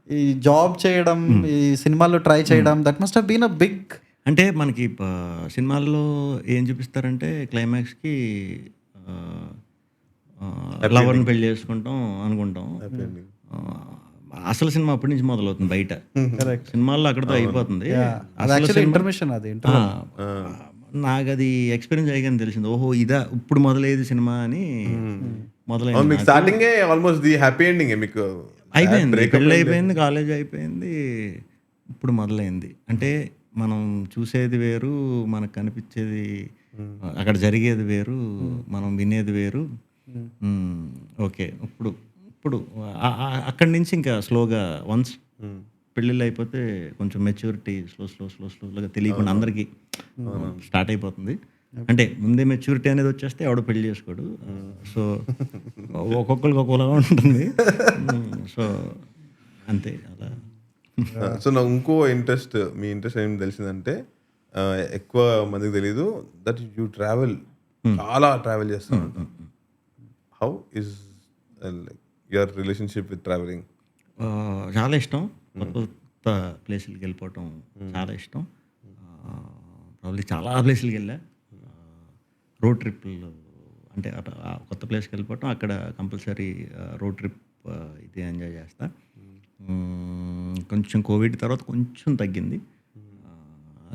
ఈ జాబ్ చేయడం, ఈ సినిమాల్లో ట్రై చేయడం, that must have been a big. అంటే మనకి సినిమాల్లో ఏం చూపిస్తారంటే క్లైమాక్స్కి లవర్ని పెళ్లి చేసుకుంటాం అనుకుంటాం. అసలు సినిమా అప్పటి నుంచి మొదలవుతుంది బయట. సినిమాల్లో అక్కడితో అయిపోతుంది. ఇంటర్మిషన్ అది. నాకు అది ఎక్స్పీరియన్స్ అయ్యాక తెలిసింది, ఓహో ఇదా ఇప్పుడు మొదలయ్యేది సినిమా అని. మొదలైంది starting almost the happy ending. మీకు అయిపోయింది, పెళ్ళి అయిపోయింది, కాలేజ్ అయిపోయింది, ఇప్పుడు మొదలైంది. అంటే మనం చూసేది వేరు, మనకు కనిపించేది, అక్కడ జరిగేది వేరు, మనం వినేది వేరు. ఓకే, ఇప్పుడు అక్కడి నుంచి ఇంకా స్లోగా వన్స్ పెళ్ళిళ్ళు అయిపోతే కొంచెం మెచ్యూరిటీ స్లోగా తెలియకుండా అందరికీ స్టార్ట్ అయిపోతుంది. అంటే ముందే మెచ్యూరిటీ అనేది వచ్చేస్తే ఎవడో పెళ్లి చేసుకోడు. సో ఒక్కొక్కరికి ఒక్కొక్కలాగా ఉంటుంది. సో అంతే అలా. సో నాకు ఇంకో ఇంట్రెస్ట్, మీ ఇంట్రెస్ట్ ఏం తెలిసిందంటే, ఎక్కువ మందికి తెలీదు దట్ యూ ట్రావెల్, చాలా ట్రావెల్ చేస్తూ ఉంటాం. How is like your relationship with travelling? చాలా ఇష్టం. కొత్త ప్లేసులకి వెళ్ళిపోవటం చాలా ఇష్టం. ప్రాబ్లీ చాలా ప్లేసులకి వెళ్ళా. రోడ్ ట్రిప్లు అంటే కొత్త ప్లేస్కి వెళ్ళిపోవటం, అక్కడ కంపల్సరీ రోడ్ ట్రిప్ ఇది ఎంజాయ్ చేస్తా. కొంచెం కోవిడ్ తర్వాత కొంచెం తగ్గింది.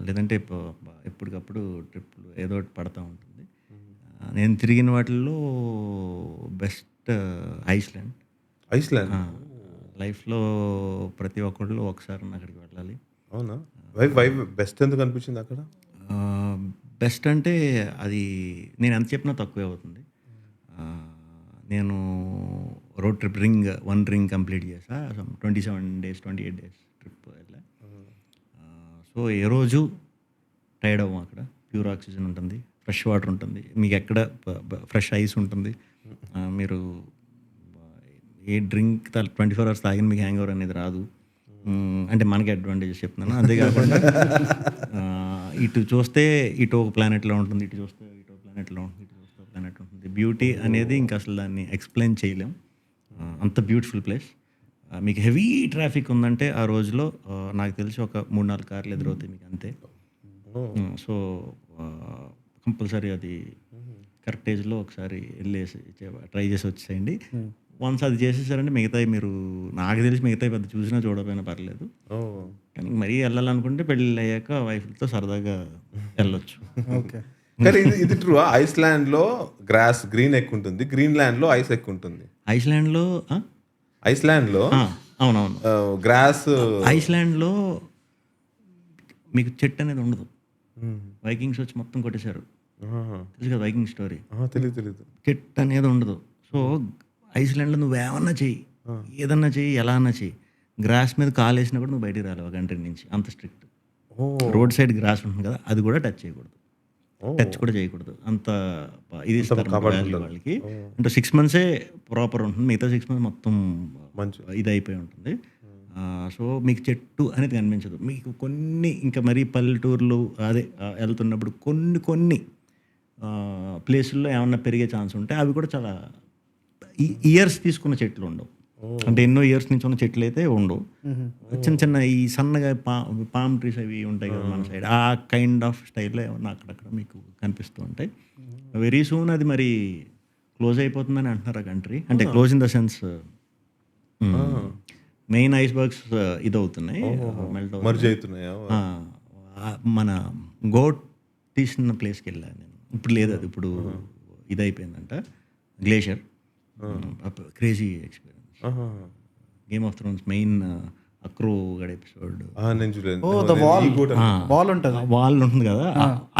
లేదంటే ఎప్పటికప్పుడు ట్రిప్లు ఏదో ఒకటి పడతా ఉంటుంది. నేను తిరిగిన వాటిల్లో బెస్ట్ ఐస్లాండ్. ఐస్లాండ్. లైఫ్లో ప్రతి ఒక్కళ్ళు ఒకసారి అక్కడికి వెళ్ళాలి. అవునా? వై బెస్ట్ ఎందుకు అనిపించింది అక్కడ? బెస్ట్ అంటే అది నేను ఎంత చెప్పినా తక్కువే అవుతుంది. నేను road trip one ring complete చేసా. 27 days 28 days ట్రిప్ వెళ్ళా. సో ఏ రోజు టైర్డ్ అవ్వం. అక్కడ ప్యూర్ ఆక్సిజన్ ఉంటుంది, ఫ్రెష్ వాటర్ ఉంటుంది, మీకు ఎక్కడ ఫ్రెష్ ఐస్ ఉంటుంది. మీరు ఏ డ్రింక్ 24 hours తాగిన మీకు హ్యాంగ్ ఓవర్ అనేది రాదు. అంటే మనకి అడ్వాంటేజెస్ చెప్తున్నాను. అంతేకాకుండా ఇటు చూస్తే ఇటు ఒక ప్లానెట్లో ఉంటుంది, ఇటు చూస్తే ఇటు ఒక ప్లానెట్లో ఉంటుంది, ఇటు చూస్తే ఒక ప్లానెట్ ఉంటుంది. బ్యూటీ అనేది ఇంకా అసలు దాన్ని ఎక్స్ప్లెయిన్ చేయలేం. అంత బ్యూటిఫుల్ ప్లేస్. మీకు హెవీ ట్రాఫిక్ ఉందంటే ఆ రోజులో నాకు తెలిసి ఒక 3-4 కార్లు ఎదురవుతాయి మీకు అంతే. సో కంపల్సరీ అది కరెక్ట్ ఏజ్లో ఒకసారి వెళ్ళేసి ట్రై చేసి వచ్చేసేయండి. వన్స్ అది చేసేసారంటే మిగతాయి మీరు నాకు తెలిసి మిగతాయి పెద్ద చూసినా చూడకపోయినా పర్లేదు. కానీ మరీ వెళ్ళాలనుకుంటే పెళ్ళి అయ్యాక వైఫ్తో సరదాగా వెళ్ళొచ్చు. ఓకే. కానీ ఇది ట్రూ. ఐస్లాండ్లో గ్రాస్ గ్రీన్ ఎక్కువ ఉంటుంది, గ్రీన్లాండ్లో ఐస్ ఎక్కువ ఉంటుంది. ఐస్లాండ్లో అవునవును గ్రాస్. ఐస్లాండ్లో మీకు చెట్టు అనేది ఉండదు. వైకింగ్స్ వచ్చి మొత్తం కొట్టేశారు. తెలుసు కదా వైకింగ్ స్టోరీ. తెలియదు. చెట్టు అనేది ఉండదు. సో ఐస్లాండ్లో నువ్వు ఏమన్నా చెయ్యి, ఏదన్నా చెయ్యి, ఎలా అన్నా చెయ్యి, గ్రాస్ మీద కాలు వేసినా కూడా నువ్వు బయటికి రాలేవు కంట్రీ నుంచి. అంత స్ట్రిక్ట్. రోడ్ సైడ్ గ్రాస్ ఉంటుంది కదా, అది కూడా టచ్ చేయకూడదు, టచ్ కూడా చేయకూడదు. అంత ఇది ఇస్తారు వాళ్ళకి. అంటే 6 months ప్రాపర్ ఉంటుంది, మిగతా 6 months మొత్తం ఇది అయిపోయి ఉంటుంది. సో మీకు చెట్టు అనేది కనిపించదు. మీకు కొన్ని ఇంకా మరీ పల్లెటూర్లు అదే వెళ్తున్నప్పుడు కొన్ని ప్లేసుల్లో ఏమన్నా పెరిగే ఛాన్స్ ఉంటాయి. అవి కూడా చాలా ఇయర్స్ తీసుకున్న చెట్లు ఉండవు. అంటే ఎన్నో ఇయర్స్ నుంచి ఉన్న చెట్లు అయితే ఉండవు. చిన్న ఈ సన్నగా పామ్ ట్రీస్ అవి ఉంటాయి కదా మన సైడ్, ఆ కైండ్ ఆఫ్ స్టైల్లో ఏమన్నా అక్కడక్కడ మీకు కనిపిస్తూ ఉంటాయి. వెరీ సూన్ అది మరి క్లోజ్ అయిపోతుందని అంటున్నారు ఆ కంట్రీ. అంటే close in the sense main icebergs ఇదవుతున్నాయి, మెల్ట్ అవుతున్నాయి. మన గోట్ తీసిన ప్లేస్కి వెళ్ళాను నేను. ఇప్పుడు లేదు, అది ఇప్పుడు ఇదైపోయిందంట, glacier. Crazy experience. Game of Thrones main అక్రో గడ ఎపిసోడ్. వాల్ ఉంటుంది కదా,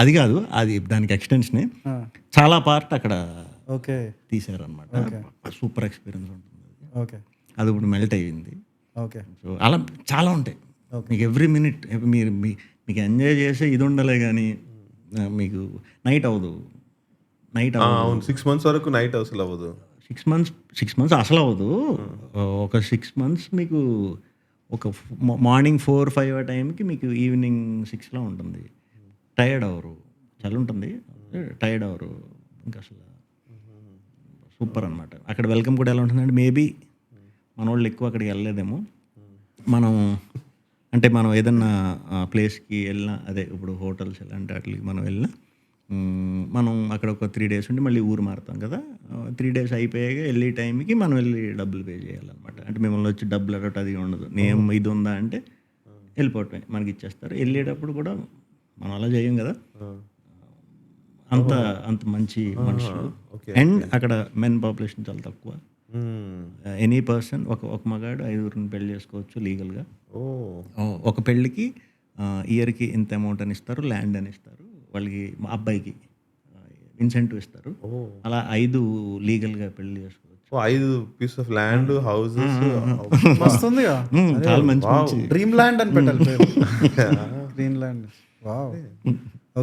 అది కాదు, అది దానికి ఎక్స్టెన్షన్. చాలా పార్ట్ అక్కడ తీసారనమాట. సూపర్ ఎక్స్పీరియన్స్ ఉంటుంది. అది ఇప్పుడు మెల్ట్ అయ్యింది. సో అలా చాలా ఉంటాయి మీకు. ఎవ్రీ మినిట్ మీరు మీకు ఎంజాయ్ చేసే ఇది ఉండాలి, కానీ మీకు నైట్ అవ్వదు. 6 months వరకు నైట్ అసలు అవ్వదు. 6 months అసలు అవ్వదు. ఒక 6 months మీకు ఒక మార్నింగ్ 4-5 ఆ టైంకి మీకు ఈవినింగ్ 6 ఉంటుంది. టైర్డ్ అవ్వరు, చలి ఉంటుంది, టైర్డ్ అవ్వరు. ఇంకా అసలు సూపర్ అనమాట. అక్కడ వెల్కమ్ కూడా ఎలా ఉంటుందంటే, మేబీ మన వాళ్ళు ఎక్కువ అక్కడికి వెళ్ళలేదేమో. మనం ఏదన్నా ప్లేస్కి వెళ్ళినా, అదే ఇప్పుడు హోటల్స్ ఇలాంటి వాటికి మనం వెళ్ళినా, మనం అక్కడ ఒక 3 days ఉండి మళ్ళీ ఊరు మారుతాం కదా. 3 days అయిపోయాక వెళ్ళే టైంకి మనం వెళ్ళి డబ్బులు పే చేయాలన్నమాట. అంటే మిమ్మల్ని వచ్చి డబ్బులు అడగటం అది ఉండదు. నేను ఇది ఉందా అంటే వెళ్ళిపోవటమే, మనకి ఇచ్చేస్తారు. వెళ్ళేటప్పుడు కూడా మనం అలా చేయం కదా. అంత మంచి మనుషులు. అండ్ అక్కడ మెన్ పాపులేషన్ చాలా తక్కువ. ఎనీ పర్సన్ ఒక మగాడు 5 పెళ్లి చేసుకోవచ్చు లీగల్గా. ఒక పెళ్ళికి ఇయర్కి ఇంత అమౌంట్ అని ఇస్తారు, ల్యాండ్ అని ఇస్తారు వాళ్ళకి. మా అబ్బాయికి ఇన్సెంటివ్ ఇస్తారు. అలా 5 లీగల్గా పెళ్లి చేసుకోవచ్చు. 5 పీస్ ఆఫ్ ల్యాండ్, హౌసెస్. చాలా మంచి డ్రీమ్ ల్యాండ్ అని పెట్టాలి. Green land.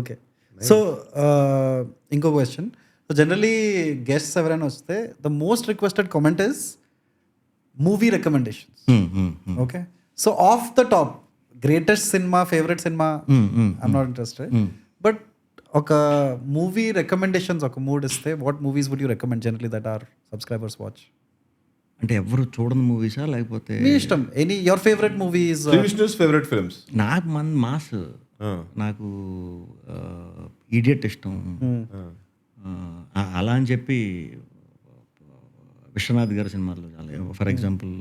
ఓకే. సో ఇంకో క్వశ్చన్. సో జనరలీ గెస్ట్స్ ఎవరైనా వస్తే the most requested comment is movie recommendations. Okay. So of the top greatest సినిమా, ఫేవరెట్ సినిమా, ఐఎమ్ నాట్ ఇంట్రెస్టెడ్, బట్ ఒక మూవీ రికమెండేషన్స్ ఒక మూడ్ ఇస్తే what movies would you recommend generally that our subscribers watch? అంటే ఎవరు చూడని మూవీసా లేకపోతే మీ ఇష్టం. Any your favourite movies? Favourite films నాకు మాస్. నాకు ఇడియట్ ఇష్టం. అలా అని చెప్పి విశ్వనాథ్ గారి సినిమాలు చాలా. ఫర్ ఎగ్జాంపుల్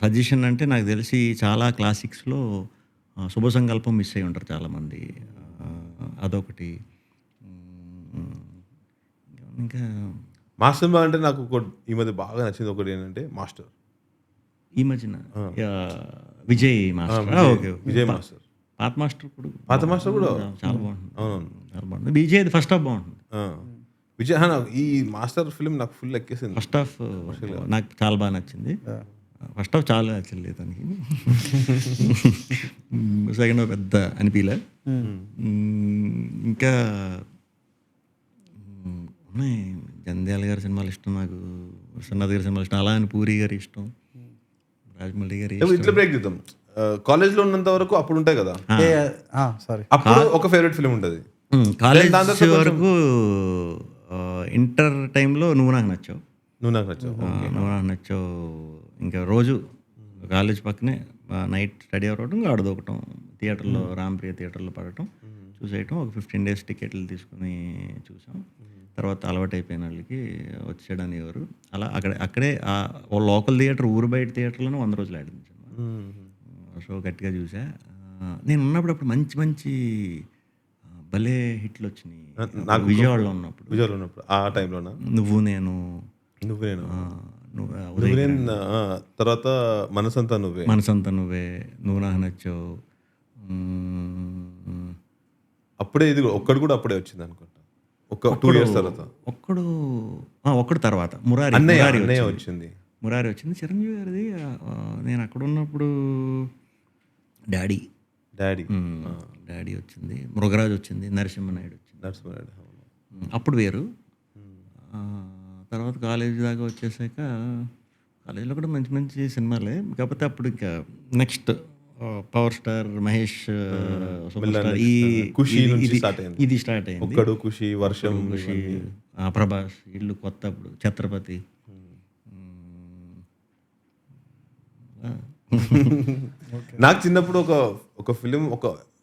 సజెషన్ అంటే నాకు తెలిసి చాలా క్లాసిక్స్లో శుభ సంకల్పం మిస్ అయ్యి ఉంటారు చాలామంది. అదొకటి. ఇంకా మాస్టర్ సినిమా అంటే నాకు ఈ మధ్య బాగా నచ్చింది ఒకటి ఏంటంటే మాస్టర్. ఈ మధ్యన Vijay master. Okay, Vijay master. పాత మాస్టర్ కూడా పాత మాస్టర్ కూడా చాలా బాగుంటుంది. అవునవును. చాలా బాగుంటుంది. విజయ్ ఫస్ట్ హాఫ్ బాగుంటుంది. విజయ్ ఈ మాస్టర్ ఫిల్మ్ నాకు ఫుల్ ఎక్కేసింది. ఫస్ట్ హాఫ్ నాకు చాలా బాగా నచ్చింది. ఫస్ట్ హాఫ్ చాలా నచ్చింది తనకి. సెకండ్ హాఫ్ పెద్ద అనిపించలే. ఇంకా ఉన్నాయి, జంధ్యాల గారి సినిమాలు ఇష్టం నాకు, విశ్వనాథ్ గారి సినిమాలు ఇష్టం, అలా అని పూరి గారి ఇష్టం, రాజమౌళి గారి ఇట్లా బ్రేక్ చేద్దాం. కాలేజ్ లో ఉన్నంత వరకు అప్పుడు ఉంటాయి కదా, సారీ, అప్పుడు ఒక ఫేవరెట్ ఫిల్మ్ ఉంటుంది. కాలేజ్ వరకు ఇంటర్ టైంలో నువ్వు నాకు నచ్చావు. నువ్వు నాకు నచ్చావు. నువ్వు నాకు నచ్చావు. ఇంకా రోజు కాలేజ్ పక్కనే నైట్ స్టడీ అవ్వడం, ఆడదొకటం, థియేటర్లో రాంప్రియ థియేటర్లో పడటం, చూసేయటం. ఒక 15 days టికెట్లు తీసుకుని చూసాం. తర్వాత అలవాటు అయిపోయిన వాళ్ళకి వచ్చాడని ఎవరు అలా అక్కడే లోకల్ థియేటర్, ఊరు బయట థియేటర్లోనే 100 రోజులు ఆడింది సినిమా. సో గట్టిగా చూసా. నేను ఉన్నప్పుడు అప్పుడు మంచి మంచి భలే హిట్లు వచ్చినాయి. నాకు విజయవాడలో ఉన్నప్పుడు ఆ టైంలోనా నువ్వు నేను తర్వాత మనసంతా నువ్వే, నువ్వు నాకు నచ్చావు. అప్పుడే ఇది ఒక్కడు కూడా అప్పుడే వచ్చింది అనుకుంటా, ఒక 2 years తర్వాత. ఒక్కడు తర్వాత మురారి వచ్చింది. మురారి వచ్చింది చిరంజీవి గారిది. నేను అక్కడ ఉన్నప్పుడు డాడీ వచ్చింది, మృగరాజ్ వచ్చింది, నరసింహనాయుడు వచ్చింది. అప్పుడు వేరు. తర్వాత కాలేజ్ దాకా వచ్చేసాక కాలేజీలో కూడా మంచి మంచి సినిమాలే. కాకపోతే అప్పుడు ఇంకా next power star Mahesh, super star, ఇది స్టార్ట్ అయింది. ఒక్కడు, ఖుషి, వర్షం, ప్రభాస్, ఇల్లు కొత్త, అప్పుడు ఛత్రపతి. నాకు చిన్నప్పుడు ఒక ఫిలిం,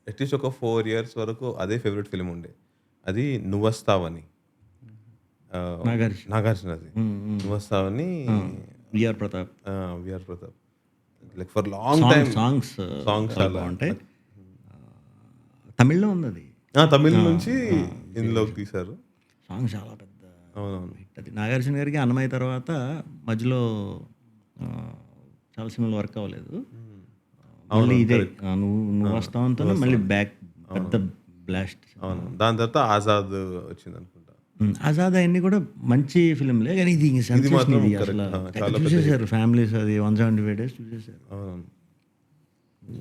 అట్లీస్ట్ ఒక 4 years వరకు అదే ఫేవరెట్ ఫిలిం ఉండే. అది నువ్వొస్తావని, నాగార్జునది. Nuvvu Vastavani, V R Pratap. Like for long time songs చాలా బాగుంటాయి. తమిళ్లో ఉంది అది, తమిళ నుంచి ఇందులోకి తీశారు. సాంగ్ చాలా పెద్ద హిట్ అది. నాగార్జున గారికి అన్నమయ్య తర్వాత మధ్యలో చాలా సినిమాలు వర్క్ అవ్వలేదు. మళ్ళీ ఇదే నువ్వు వస్తావంతో మళ్ళీ బ్యాక్ పెద్ద బ్లాస్ట్. అవును, దాని తర్వాత ఆజాద్ వచ్చింది అనుకుంటా. ఆజాద్ అవన్నీ కూడా మంచి ఫిలింలే, కానీ ఇది చూసేసారు ఫ్యామిలీస్. అది 175 days చూసేసారు.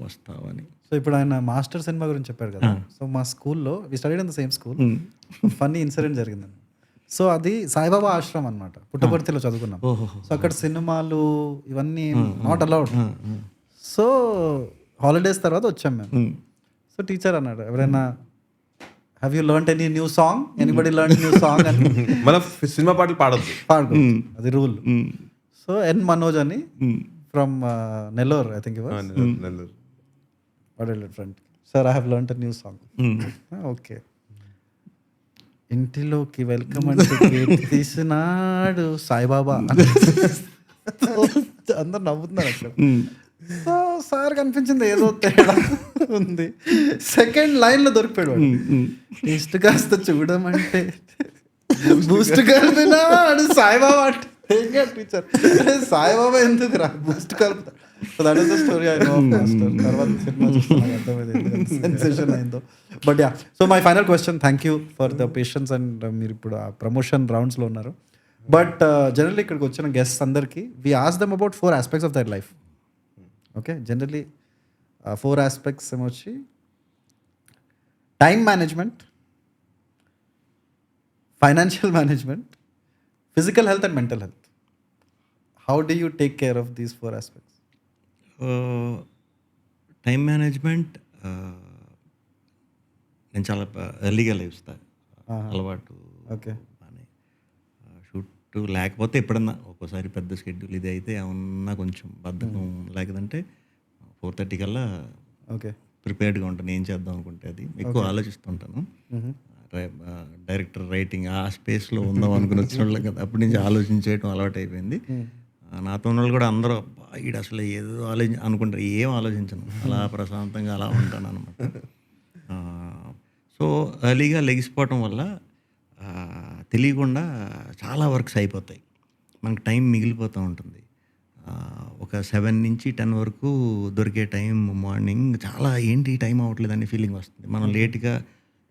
వస్తావని. సో ఇప్పుడు ఆయన మాస్టర్ సినిమా గురించి చెప్పారు కదా. సో మా స్కూల్లో we studied in the same school. Funny incident జరిగిందండి. సో అది సాయిబాబా ఆశ్రమం అనమాట, పుట్టపర్తిలో చదువుకున్నాం. సో అక్కడ సినిమాలు ఇవన్నీ నాట్ అలౌడ్. సో హాలిడేస్ తర్వాత వచ్చాం మేము. సో టీచర్ అన్నాడు, ఎవరైనా have you learned any new song, anybody learn new song అని. మన సినిమా పాటలు పాడకూడదు, అది రూల్. సో ఎన్ మనోజ్ అని from Nellore, I think Nellore, friend, sir I have learned a new song. Okay, ఇంటిలోకి వెల్కమ్ అంటే గేట్ తీసినాడు సాయిబాబా. అందరు నవ్వుతున్నారు అక్కడ. సో సార్ కనిపించింది ఏదో తేడా ఉంది. సెకండ్ లైన్ లో దొరికిపోయాడు. టేస్ట్ కాస్త చూడమంటే బూస్ట్ కలిపినాడు సాయిబాబా అంటే టీచర్, సాయిబాబా ఎందుకు రా బూస్ట్ కలుపుతాడు. So that is the story. I know తర్వాత సినిమా చూస్తున్నాను, అర్థమైంది సెన్సేషన్ అయిందో. But yeah, so my final question, thank you for the patience. And మీరు ఇప్పుడు ఆ ప్రమోషన్ రౌండ్స్లో ఉన్నారు. బట్ జనరల్లీ ఇక్కడికి వచ్చిన గెస్ట్స్ అందరికీ we ask them about 4 aspects of their life. Okay, generally 4 aspects ఏమొచ్చి time management, financial management, physical health and mental health. How do you take care of these 4 aspects? Time management నేను చాలా ఎర్లీగా లేస్తాను, అలవాటు. Okay, shoot లేకపోతే ఎప్పుడన్నా ఒక్కోసారి పెద్ద షెడ్యూల్ ఇది అయితే ఏమన్నా కొంచెం బద్ధకం, లేకపోతే 4:30 కల్లా ఓకే ప్రిపేర్డ్గా ఉంటాను. ఏం చేద్దాం అనుకుంటే అది ఎక్కువ ఆలోచిస్తుంటాను. డైరెక్టర్, రైటింగ్ ఆ స్పేస్లో ఉందాం అనుకుని వచ్చిన వాళ్ళు కదా, అప్పటి నుంచి ఆలోచించేయటం అలవాటు అయిపోయింది. నాతో ఉన్న వాళ్ళు కూడా అందరూ ఈడు అసలు ఏదో అనుకుంటారు, ఏం ఆలోచించను, అలా ప్రశాంతంగా అలా ఉంటాను అనమాట. సో ఎర్లీగా లెగిసిపోవటం వల్ల తెలియకుండా చాలా వర్క్స్ అయిపోతాయి, మనకు టైం మిగిలిపోతూ ఉంటుంది. ఒక 7 నుంచి 10 వరకు దొరికే టైం మార్నింగ్ చాలా ఏంటి టైం అవ్వట్లేదు అనే ఫీలింగ్ వస్తుంది. మనం లేట్గా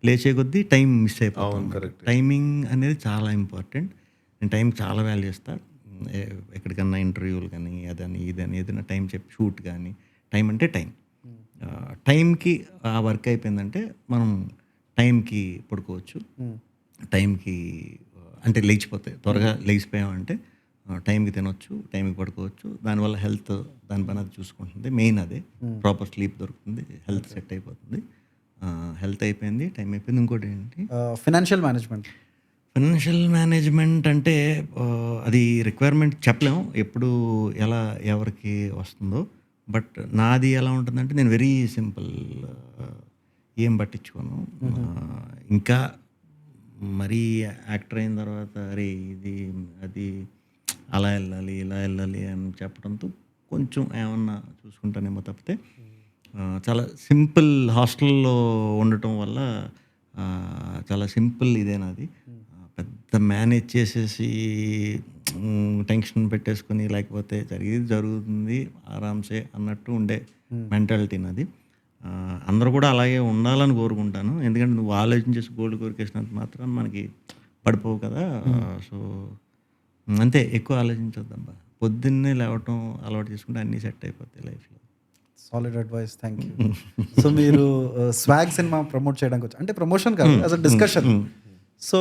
లేచే కొద్దీ టైం మిస్ అయిపోతాం. టైమింగ్ అనేది చాలా ఇంపార్టెంట్. నేను టైంకి చాలా వాల్యూ ఇస్తాను. ఎక్కడికన్నా ఇంటర్వ్యూలు కానీ అదని ఇదని ఏదైనా టైం చెప్పి షూట్ కానీ టైం అంటే టైం. టైంకి ఆ వర్క్ అయిపోయిందంటే మనం టైంకి పడుకోవచ్చు, టైంకి అంటే లేచిపోతాయి. త్వరగా లేచిపోయామంటే టైంకి తినొచ్చు, టైంకి పడుకోవచ్చు. దానివల్ల హెల్త్ దాని పని అది చూసుకుంటుంది. మెయిన్ అదే, ప్రాపర్ స్లీప్ దొరుకుతుంది, హెల్త్ సెట్ అయిపోతుంది. హెల్త్ అయిపోయింది, టైం అయిపోయింది. ఇంకోటి ఏంటి, ఫినాన్షియల్ మేనేజ్మెంట్. ఫైనాన్షియల్ మేనేజ్మెంట్ అంటే అది రిక్వైర్మెంట్ చెప్పలేము ఎప్పుడు ఎలా ఎవరికి వస్తుందో. బట్ నాది ఎలా ఉంటుందంటే నేను వెరీ సింపుల్, ఏం పట్టించుకోను. ఇంకా మరీ యాక్టర్ అయిన తర్వాత అరే ఇది అది అలా వెళ్ళాలి ఇలా వెళ్ళాలి అని చెప్పడంతో కొంచెం ఏమన్నా చూసుకుంటానేమో తప్పితే చాలా సింపుల్. హాస్టల్లో ఉండటం వల్ల చాలా సింపుల్ ఇదే నాది. పెద్ద మేనేజ్ చేసేసి టెన్షన్ పెట్టేసుకొని లేకపోతే జరిగేది జరుగుతుంది ఆరామ్సే అన్నట్టు ఉండే మెంటాలిటీ నాది. అందరూ కూడా అలాగే ఉండాలని కోరుకుంటాను. ఎందుకంటే నువ్వు ఆలోచించేసి గోల్డ్ కోరికేసినంత మాత్రం మనకి పడిపోవు కదా. సో అంతే, ఎక్కువ ఆలోచించొద్దబ్బా. పొద్దున్నే లేవటం అలవాటు చేసుకుంటే అన్నీ సెట్ అయిపోతాయి లైఫ్లో. Solid advice, thank you. So మీరు స్వాగ్ సినిమా ప్రమోట్ చేయడానికి వచ్చి, అంటే ప్రమోషన్ కాదు, as a discussion. So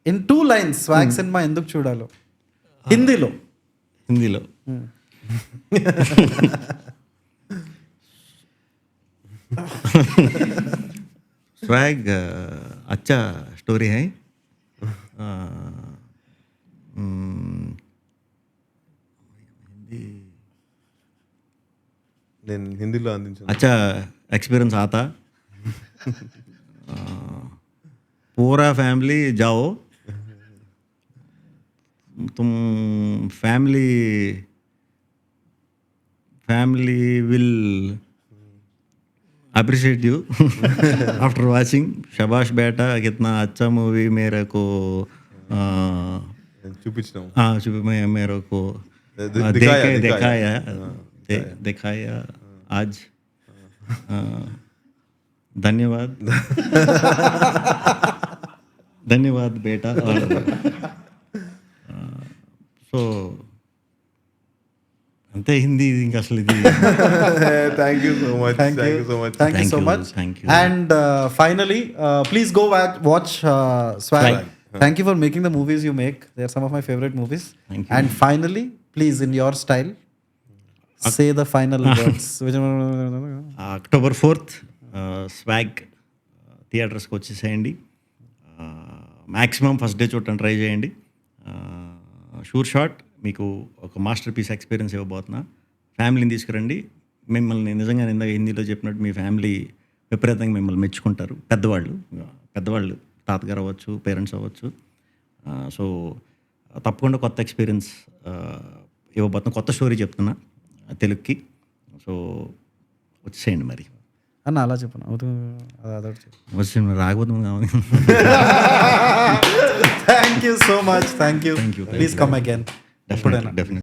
in 2 lines swag cinema ఎందుకు చూడాలో హిందీలో? स्वैग अच्छा स्टोरी है. నేను హిందీలో అందించాను. अच्छा एक्सपीरियंस आता. पूरा फैमिली जाओ, तुम family will appreciate you after watching. शाबाश बेटा, कितना अच्छा मूवी मेरे को చూపించినాం. मेरे को दिखाया आज. धन्यवाद धन्यवाद बेटा. సో అంతే, హిందీ ఇంకా అసలు ఇది. Thank you so much. Thank you so much. Thank you. And finally, please go watch Swag. Thank you for making the movies you make. They are some of my favorite movies. Thank you. And finally, please, in your style, say the final words. October 4th Swag థియేటర్స్కి వచ్చేసేయండి. Maximum first day చూడటానికి try చేయండి. Sure shot మీకు ఒక master piece experience ఇవ్వబోతున్నా. ఫ్యామిలీని తీసుకురండి. మిమ్మల్ని నిజంగా ఇందాక హిందీలో చెప్పినట్టు మీ ఫ్యామిలీ విపరీతంగా మిమ్మల్ని మెచ్చుకుంటారు. పెద్దవాళ్ళు తాతగారు అవ్వచ్చు, పేరెంట్స్ అవ్వచ్చు. సో తప్పకుండా కొత్త ఎక్స్పీరియన్స్ ఇవ్వబోతున్నా. కొత్త స్టోరీ చెప్తున్నా తెలుగుకి. సో వచ్చేసేయండి మరి. అన్న అలా చెప్పను, వచ్చి రాకపోతే కావాలి. Thank you so much. Thank you. Please come again. Definitely.